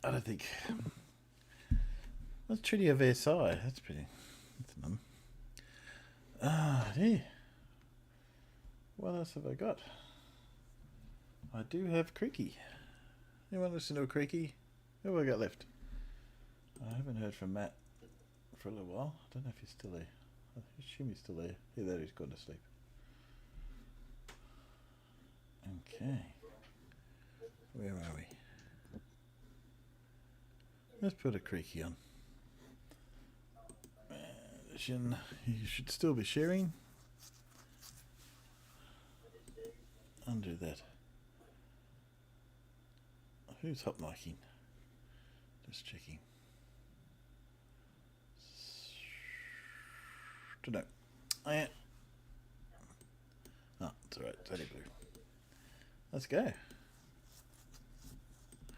don't think. What's Treaty of Versailles? That's pretty. That's none. Yeah. What else have I got? I do have Creaky. Anyone listen to a Creaky? Who have I got left? I haven't heard from Matt for a little while. I don't know if he's still there. I assume he's still there. Either he's gone to sleep. Okay. Where are we? Let's put a Creaky on. You should still be sharing. Undo that. Who's hot micing? Just checking. Don't know. Oh, it's alright. It's only blue. Let's go.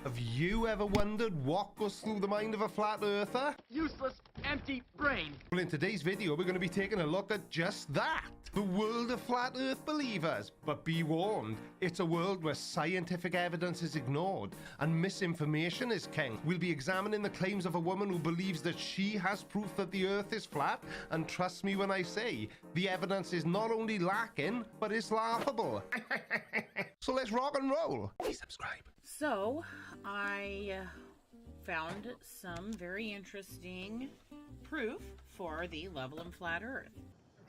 Have you ever wondered what goes through the mind of a flat earther? Useless, empty brain. Well, in today's video, we're going to be taking a look at just that. The world of flat earth believers. But be warned, it's a world where scientific evidence is ignored and misinformation is king. We'll be examining the claims of a woman who believes that she has proof that the earth is flat, and trust me when I say, the evidence is not only lacking, but it's laughable. So let's rock and roll. Please subscribe. So, I found some very interesting proof for the level and flat Earth.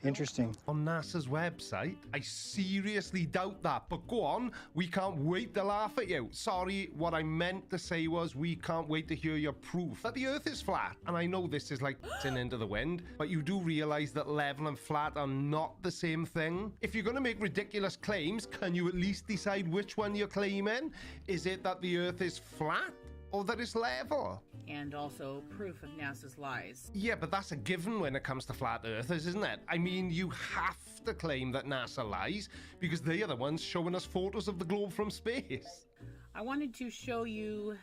Interesting. On NASA's website, I seriously doubt that, but go on, we can't wait to laugh at you. Sorry, what I meant to say was we can't wait to hear your proof that the Earth is flat. And I know this is like tin into the wind, but you do realize that level and flat are not the same thing? If you're going to make ridiculous claims, can you at least decide which one you're claiming? Is it that the Earth is flat? Or that it's level? And also proof of NASA's lies. Yeah, but that's a given when it comes to flat earthers, isn't it? I mean, you have to claim that NASA lies because they are the ones showing us photos of the globe from space. I wanted to show you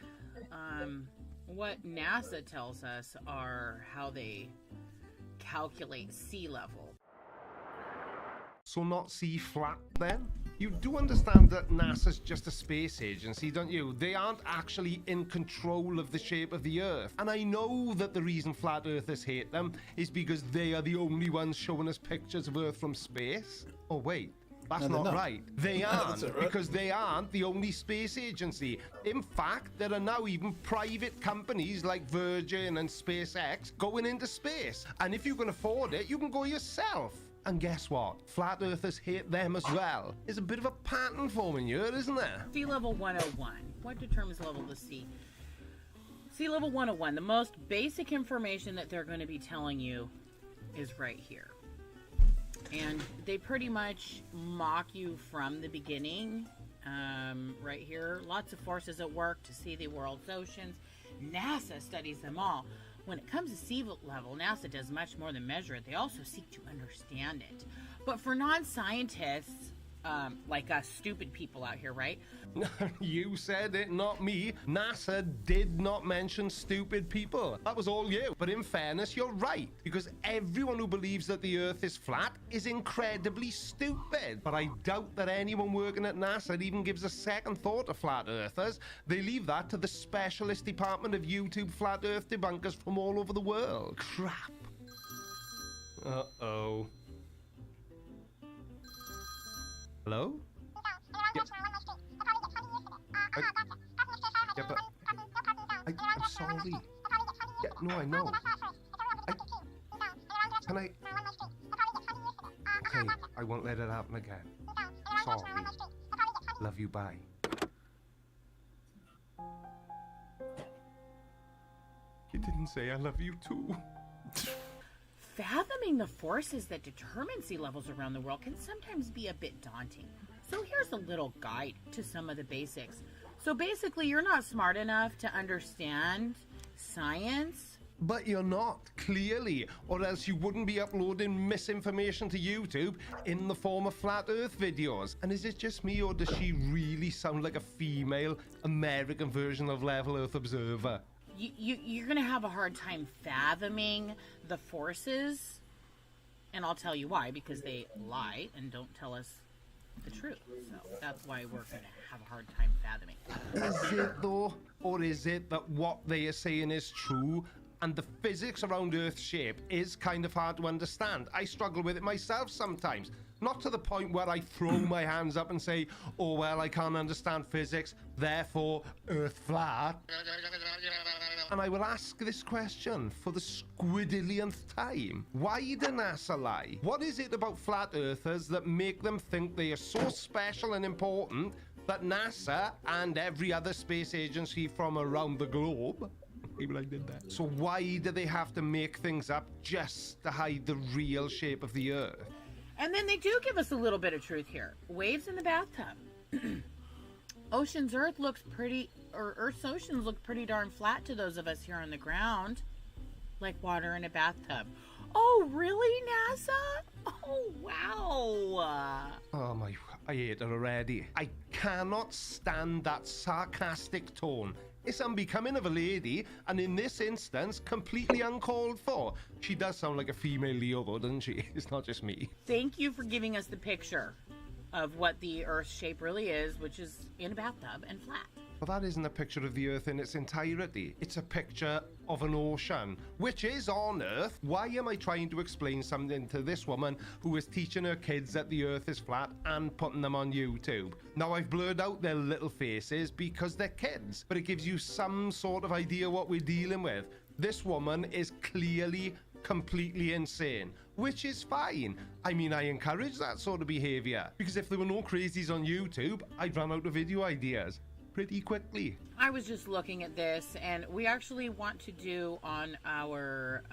what NASA tells us are how they calculate sea level. So not sea flat then? You do understand that NASA's just a space agency, don't you? They aren't actually in control of the shape of the Earth. And I know that the reason flat earthers hate them is because they are the only ones showing us pictures of Earth from space. Oh wait, that's No, not they're not. right. They No, aren't, that's all right. because they aren't the only space agency. In fact, there are now even private companies like Virgin and SpaceX going into space. And if you can afford it, you can go yourself. And guess what? Flat earthers hate them as well. There's a bit of a pattern forming here, isn't there? Sea level 101. What determines level of the sea? Sea level 101. The most basic information that they're going to be telling you is right here. And they pretty much mock you from the beginning. Right here. Lots of forces at work to see the world's oceans. NASA studies them all. When it comes to sea level, NASA does much more than measure it. They also seek to understand it. But for non-scientists, like us stupid people out here, right? You said it, not me. NASA did not mention stupid people. That was all you. But in fairness, you're right. Because everyone who believes that the Earth is flat is incredibly stupid. But I doubt that anyone working at NASA even gives a second thought to flat earthers. They leave that to the specialist department of YouTube flat Earth debunkers from all over the world. Crap. Uh-oh. Hello? Yeah, but I'm sorry. Yeah, no, I know. Can I? Okay, I won't let it happen again. Sorry. Love you, bye. You didn't say I love you too. Fathoming the forces that determine sea levels around the world can sometimes be a bit daunting. So here's a little guide to some of the basics. So basically, you're not smart enough to understand science, But you're not, clearly, or else you wouldn't be uploading misinformation to YouTube in the form of flat earth videos. And is it just me, or does she really sound like a female American version of Level Earth Observer? You're going to have a hard time fathoming the forces, and I'll tell you why, because they lie and don't tell us the truth. So that's why we're going to have a hard time fathoming. Is it though? Or is it that what they are saying is true and the physics around Earth's shape is kind of hard to understand? I struggle with it myself sometimes. Not to the point where I throw my hands up and say, oh, well, I can't understand physics, therefore Earth flat. And I will ask this question for the squiddillionth time. Why did NASA lie? What is it about flat earthers that make them think they are so special and important that NASA and every other space agency from around the globe, people I did that. So why do they have to make things up just to hide the real shape of the Earth? And then they do give us a little bit of truth here. Waves in the bathtub. Earth's oceans look pretty darn flat to those of us here on the ground. Like water in a bathtub. Oh, really, NASA? Oh, wow. Oh my, I hate her already. I cannot stand that sarcastic tone. It's unbecoming of a lady, and in this instance, completely uncalled for. She does sound like a female Leo, though, doesn't she? It's not just me. Thank you for giving us the picture of what the Earth's shape really is, which is in a bathtub and flat. Well, that isn't a picture of the Earth in its entirety. It's a picture of an ocean, which is on Earth. Why am I trying to explain something to this woman who is teaching her kids that the Earth is flat and putting them on YouTube? Now, I've blurred out their little faces because they're kids, but it gives you some sort of idea what we're dealing with. This woman is clearly completely insane, which is fine. I mean, I encourage that sort of behavior, because if there were no crazies on YouTube, I'd run out of video ideas pretty quickly. I was just looking at this, and we actually want to do on our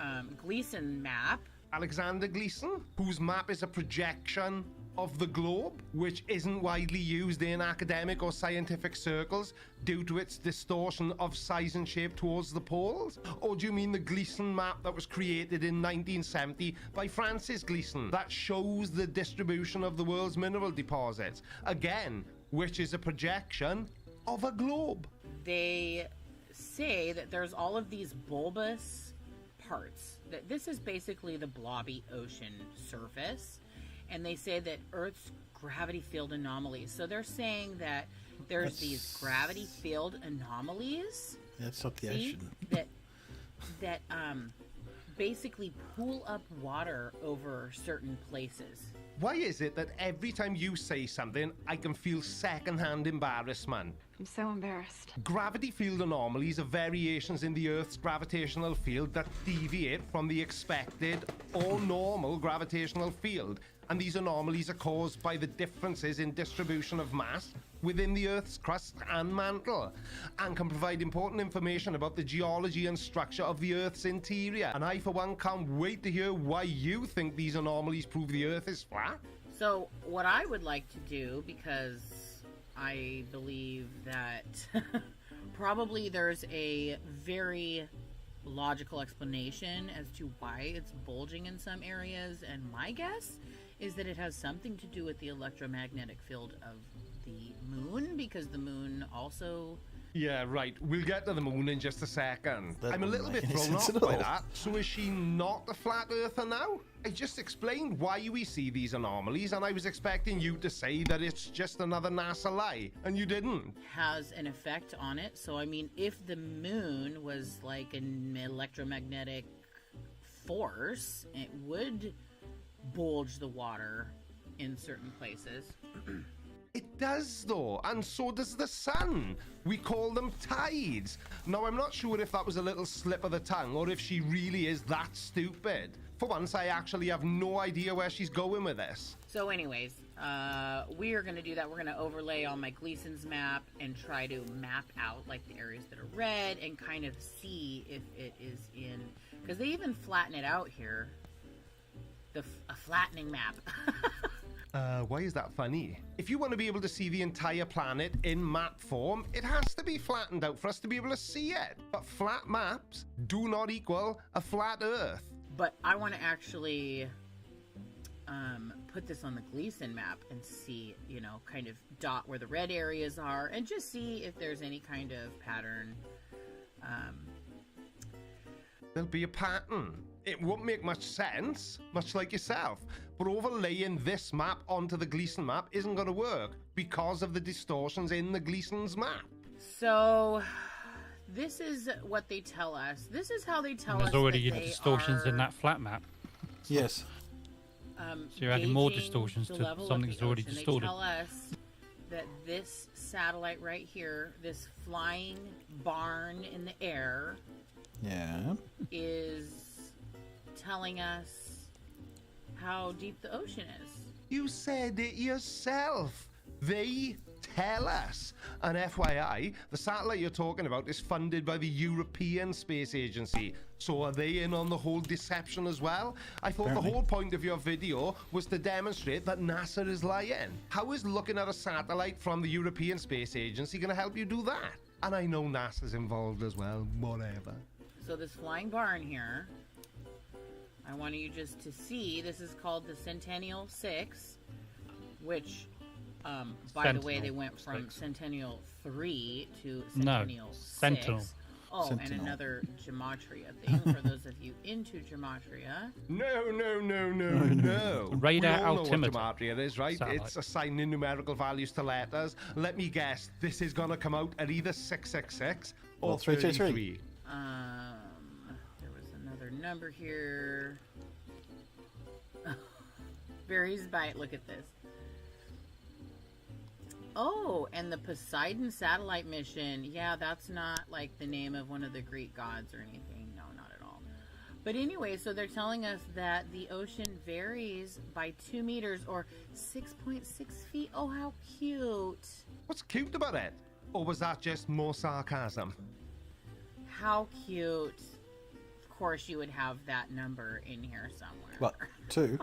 Gleason map. Alexander Gleason, whose map is a projection of the globe, which isn't widely used in academic or scientific circles due to its distortion of size and shape towards the poles? Or do you mean the Gleason map that was created in 1970 by Francis Gleason that shows the distribution of the world's mineral deposits? Again, which is a projection of a globe. They say that there's all of these bulbous parts. That this is basically the blobby ocean surface. And they say that Earth's gravity field anomalies. So they're saying that there's these gravity field anomalies. That's not the ocean. That basically pool up water over certain places. Why is it that every time you say something, I can feel secondhand embarrassment? I'm so embarrassed. Gravity field anomalies are variations in the Earth's gravitational field that deviate from the expected or normal gravitational field. And these anomalies are caused by the differences in distribution of mass within the Earth's crust and mantle, and can provide important information about the geology and structure of the Earth's interior. And I, for one, can't wait to hear why you think these anomalies prove the Earth is flat. So what I would like to do, because I believe that probably there's a very logical explanation as to why it's bulging in some areas, and my guess is that it has something to do with the electromagnetic field of the moon, because the moon also... Yeah, right. We'll get to the moon in just a second. I'm a little bit thrown sense off at by all. that. So is she not a flat earther now? I just explained why we see these anomalies, and I was expecting you to say that it's just another NASA lie, and you didn't. has an effect on it. So, I mean, if the moon was like an electromagnetic force, it would bulge the water in certain places. It does, though, and so does the sun. We call them tides. Now, I'm not sure if that was a little slip of the tongue or if she really is that stupid. For once, I actually have no idea where she's going with this. So anyways, we are going to do that. We're going to overlay on my Gleason's map and try to map out like the areas that are red and kind of see if it is in... Because they even flatten it out here. A flattening map. Why is that funny? If you want to be able to see the entire planet in map form, it has to be flattened out for us to be able to see it. But flat maps do not equal a flat Earth. But I want to actually put this on the Gleason map and see, you know, kind of dot where the red areas are and just see if there's any kind of pattern. There'll be a pattern. It won't make much sense, much like yourself. But overlaying this map onto the Gleason map isn't going to work because of the distortions in the Gleason's map. So, this is what they tell us. This is how they tell us. There's already that they distortions in are, that flat map. Yes. So you're adding more gauging distortions the to level of something the that's already ocean. distorted. They tell us that this satellite right here, this flying barn in the air, Yeah. is telling us how deep the ocean is. You said it yourself. They tell us. And FYI, the satellite you're talking about is funded by the European Space Agency. So are they in on the whole deception as well? I thought Apparently. the whole point of your video was to demonstrate that NASA is lying. How is looking at a satellite from the European Space Agency going to help you do that? And I know NASA's involved as well, whatever. So this flying barn here, I want you just to see, this is called the Centennial 6, which, by the way, they went from Centennial 3 to Centennial 6. Sentinel. Oh, Sentinel. and another gematria thing for those of you into gematria. No. Radar We all know what altimeter. gematria is, right? Satellite. It's assigning numerical values to letters. Let me guess, this is going to come out at either 666 or Or 333. 33. There was another number here. Barry's Bite, look at this. Oh, and the Poseidon satellite mission. Yeah, that's not like the name of one of the Greek gods or anything. No, not at all. But anyway, so they're telling us that the ocean varies by 2 meters or 6.6 feet. Oh, how cute. What's cute about it? Or was that just more sarcasm? How cute. Of course, you would have that number in here somewhere. What? 2?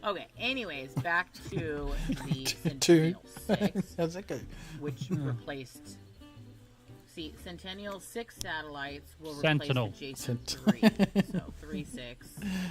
Okay, anyways, back to the 2. Centennial 6, How's that go? which replaced... See, Centennial 6 satellites will Sentinel. replace adjacent 3. So 3, 6,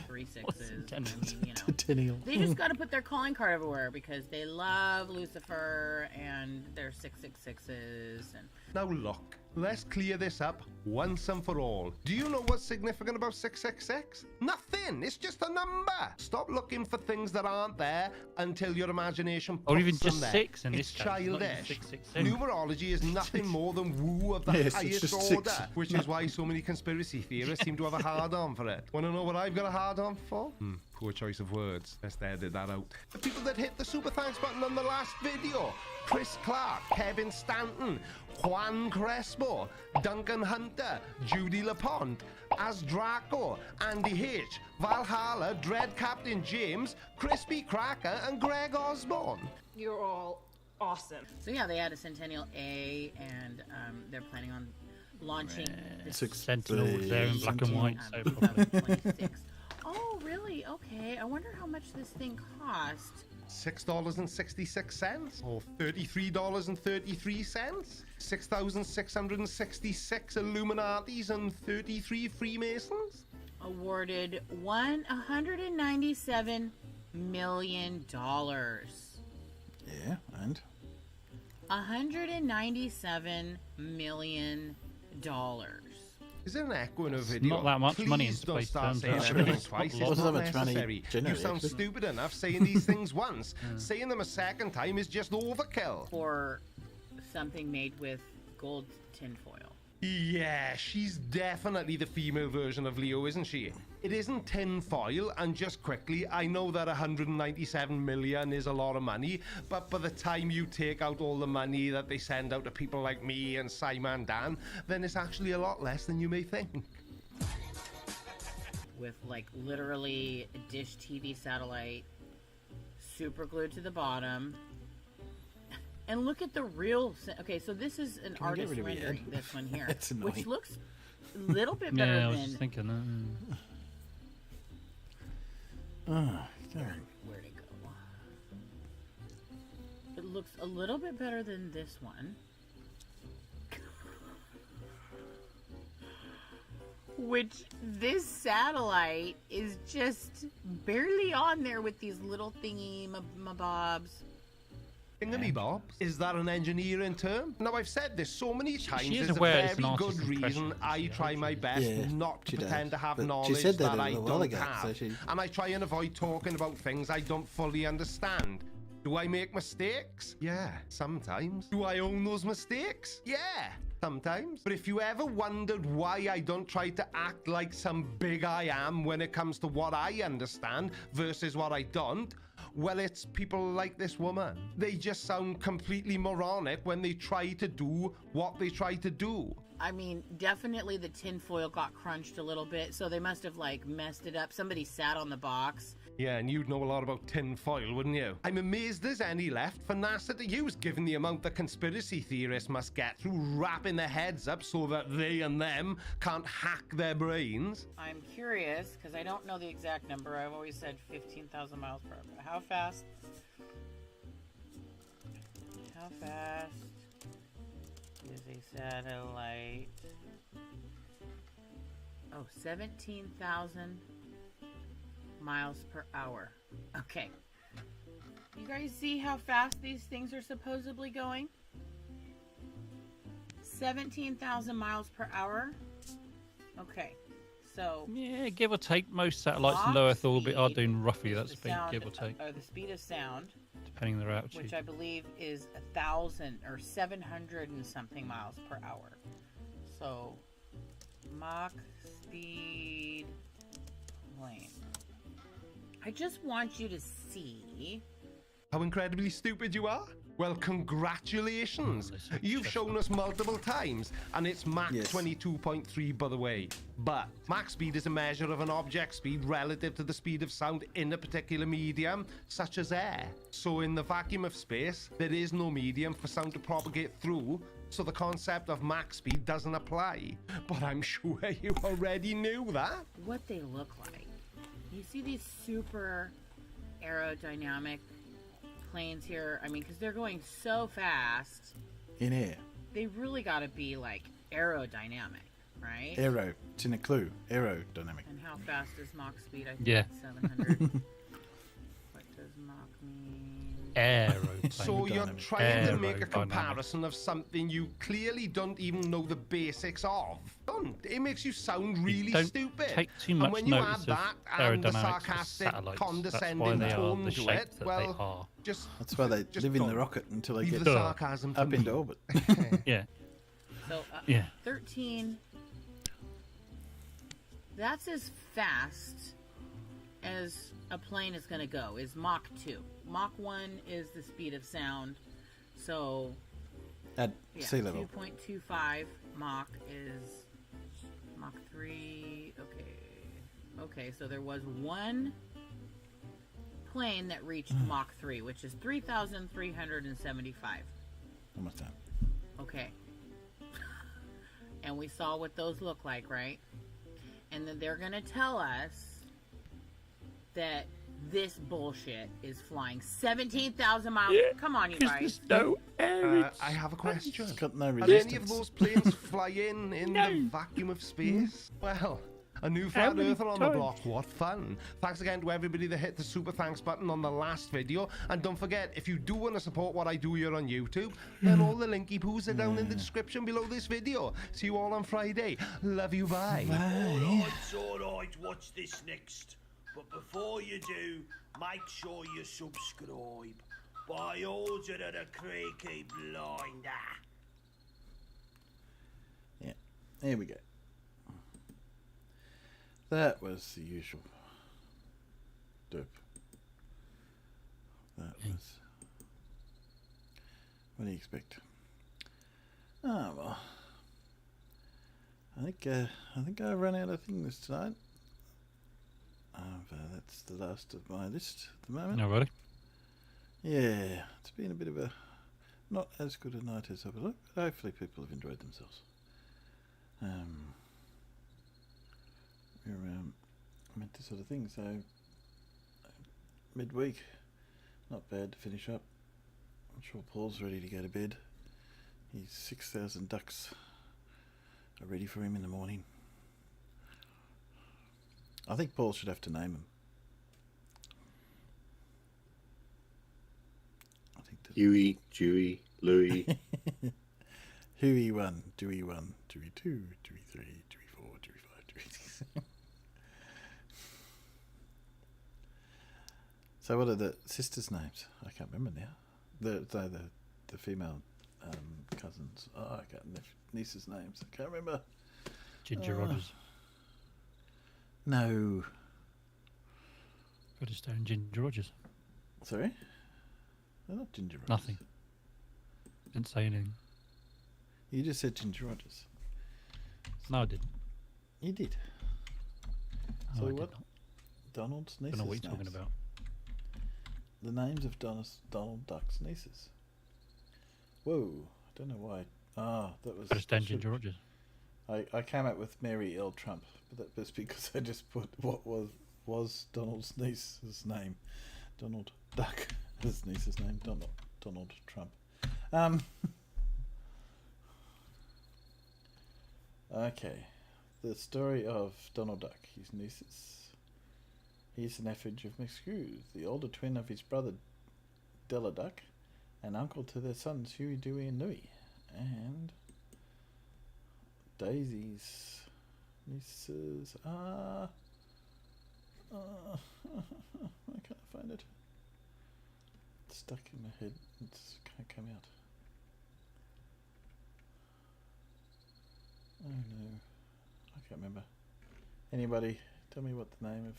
3 6s. I mean, you know. Centennial. They just got to put their calling card everywhere because they love Lucifer and their 666s. And Now look, let's clear this up once and for all. Do you know what's significant about 666? Nothing. It's just a number. Stop looking for things that aren't there until your imagination puts Or even them just there. 6 in It's this case, not even childish. 666. Numerology is nothing more than woo of the Yes, it's highest just order, 6. which is why so many conspiracy theorists seem to have a hard-on for it. Want to know what I've got a hard-on for? Poor choice of words. Let's edit that out. The people that hit the super thanks button on the last video. Chris Clark, Kevin Stanton, Juan Crespo, Duncan Hunter, Judy LaPont, As Draco, Andy H, Valhalla, Dread Captain James, Crispy Cracker, and Greg Osborne. you're all awesome. So yeah, they had a Centennial A, and they're planning on launching the Sentinel was there in black and white. So probably. 2026. Oh, really? Okay. I wonder how much this thing cost. $6.66 or $33.33. 6,666 Illuminatis and 33 Freemasons. Awarded $197 million. Yeah, and? $197 million. Is there an echo in a video? not that much Please money in don't space start terms, saying actually. everything It's twice. not It's that not much money necessary. You generally, sound actually. stupid enough saying these things once. Saying them a second time is just overkill. For something made with gold tinfoil. Yeah, she's definitely the female version of Leo, isn't she? It isn't tin foil, and just quickly, I know that 197 million is a lot of money, but by the time you take out all the money that they send out to people like me and Simon Dan, then it's actually a lot less than you may think. With like literally a dish TV satellite super glued to the bottom. And look at the real. Okay, so this is an Can we get artist rid of your rendering. head? This one here, It's annoying. which looks a little bit better Yeah, I was than. just thinking that. Oh, go. Where'd it go? looks a little bit better than this one. Which this satellite is just barely on there with these little thingy bobs. Thingamybobs? Is that an engineering term? Now, I've said this so many times. She is There's aware a it's an very good artist's reason impression, I try my best Yeah, not to she pretend does. to have But she knowledge said that I a while don't ago, have. so she- And I try and avoid talking about things I don't fully understand. Do I make mistakes? Yeah, sometimes. Do I own those mistakes? Yeah, sometimes. But if you ever wondered why I don't try to act like some big I am when it comes to what I understand versus what I don't, well, it's people like this woman. They just sound completely moronic when they try to do what they try to do. I mean, definitely the tinfoil got crunched a little bit, so they must have like messed it up. Somebody sat on the box. Yeah, and you'd know a lot about tin foil, wouldn't you? I'm amazed there's any left for NASA to use, given the amount the conspiracy theorists must get through wrapping their heads up so that they and them can't hack their brains. I'm curious, because I don't know the exact number. I've always said 15,000 miles per hour. How fast? How fast is a satellite? Oh, 17,000 miles per hour. Okay. You guys see how fast these things are supposedly going? 17,000 miles per hour. Okay. So Yeah, give or take. Most satellites in Mach low Earth orbit are speed doing roughly that the speed, sound, give or take, or the speed of sound, depending on their altitude. which I believe is 1,000 or 700 and something miles per hour. So Mach speed plane. I just want you to see. How incredibly stupid you are? Well, congratulations. You've shown us multiple times, and it's Mach 22.3, by the way. But Mach speed is a measure of an object's speed relative to the speed of sound in a particular medium, such as air. So in the vacuum of space, there is no medium for sound to propagate through, so the concept of Mach speed doesn't apply. But I'm sure you already knew that. What they look like. You see these super aerodynamic planes here? I mean, because they're going so fast. In air. They really got to be like aerodynamic, right? Aero. It's in a clue. Aerodynamic. And how fast is Mach speed? I think Yeah. it's 700. What does Mach mean? Aeroplane. So you're trying to make a comparison of something you clearly don't even know the basics of. Don't. It makes you sound really Don't stupid. take too And much when you notice add of that and the aerodynamics for sarcastic, satellites. That's why condescending they are tone the to shape it, that well, they are. just That's why they just live in the don't. rocket until they Leave get the sarcasm to up me. into orbit. Yeah. So, Yeah. 13. That's as fast as a plane is going to go, is Mach 2. Mach 1 is the speed of sound. So, At yeah, sea level. 2.25 Mach is Mach 3. Okay, so there was one plane that reached Mach 3, which is 3,375. Almost done. Okay. And we saw what those look like, right? And then they're going to tell us that this bullshit is flying 17,000 miles. Yeah, Come on, you 'cause guys. there's no air. I have a question. It's got no Are resistance. any of those planes flying in the vacuum of space? Well, a new flat many earther on the times? block. What fun. Thanks again to everybody that hit the super thanks button on the last video. And don't forget, if you do want to support what I do here on YouTube, then all the linky poos are down in the description below this video. See you all on Friday. Love you, bye. Alright, watch this next. But before you do, make sure you subscribe. By order of the Creaky Blinder. Yeah. Here we go. That was the usual dope. That was. What do you expect? Ah, well. I think I ran out of things tonight. That's the last of my list at the moment. No, really? Yeah, it's been a bit of a not as good a night as I would like, but hopefully people have enjoyed themselves. We're meant to sort of thing, so midweek, not bad to finish up. I'm sure Paul's ready to go to bed. His 6,000 ducks are ready for him in the morning. I think Paul should have to name them. I think Huey, Dewey, Louie. Huey 1, Dewey 1, Dewey 2, Dewey 3, Dewey 4, Dewey 5, Dewey 6. So what are the sisters' names? I can't remember now. The female cousins. Oh, I can't. Nieces' names. I can't remember. Ginger Rogers. No. Redstone Ginger Rogers. Sorry? They're not Ginger Rogers. Nothing. Didn't say anything. You just said Ginger Rogers. No, I didn't. You did. No, So I did what? not. Donald's I nieces. don't know what you're talking names. about. The names of Donald Duck's nieces. Whoa. I don't know why. Ah, that was... Redstone Ginger Rogers. I came up with Mary L. Trump, but that was because I just put what was Donald's niece's name. Donald Duck. His niece's name. Donald Trump. Okay. The story of Donald Duck, his nieces. He's an effigy of McScrew, the older twin of his brother Della Duck, and uncle to their sons Huey, Dewey, and Louie. And Daisy's nieces are... I can't find it. It's stuck in my head. It can't come out. Oh no. I can't remember. Anybody tell me what the name of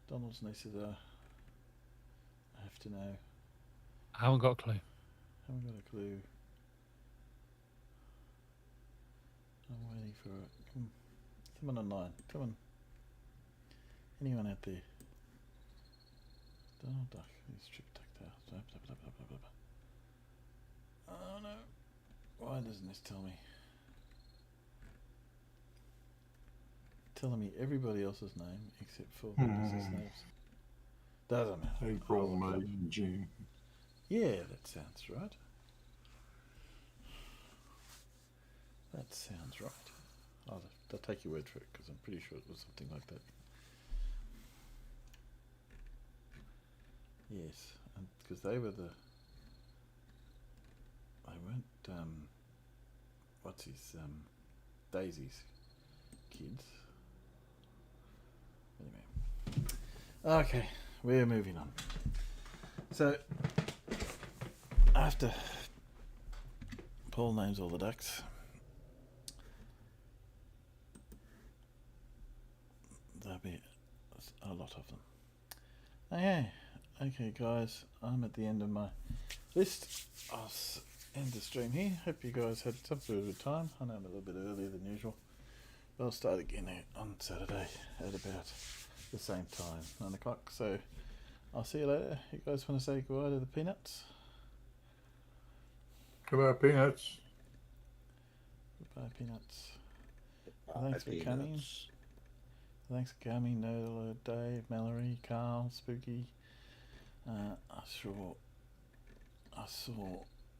Donald's nieces are? I have to know. I haven't got a clue. Haven't got a clue. I'm waiting for it. Come on. Someone online. Come on. Anyone out there? Donald Duck. He's Trip Tactile. Blah, blah, blah, blah, blah, blah. Oh no. Why doesn't this tell me? Telling me everybody else's name except for the business names. Doesn't matter. April, May, and June. Yeah, that sounds right. That sounds right. I'll take your word for it because I'm pretty sure it was something like that. Yes, and because they were they weren't what's his Daisy's kids. Anyway, okay, we're moving on. So after Paul names all the ducks, there'll be a lot of them. Okay guys, I'm at the end of my list. I'll end the stream here. Hope you guys had some sort of a time. I know I'm a little bit earlier than usual, but I'll start again on Saturday at about the same time, 9 o'clock. So I'll see you later. You guys want to say goodbye to the peanuts? Goodbye, peanuts. Goodbye, peanuts. Thanks for coming. Thanks for coming, Nola, Dave, Mallory, Carl, Spooky. I saw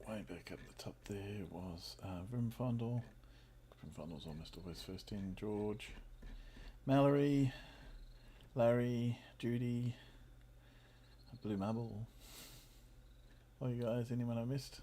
way back up the top there was Rimfondle. Rimfondle's almost always first in. George, Mallory, Larry, Judy, Blue Marble. Oh, you guys, anyone I missed?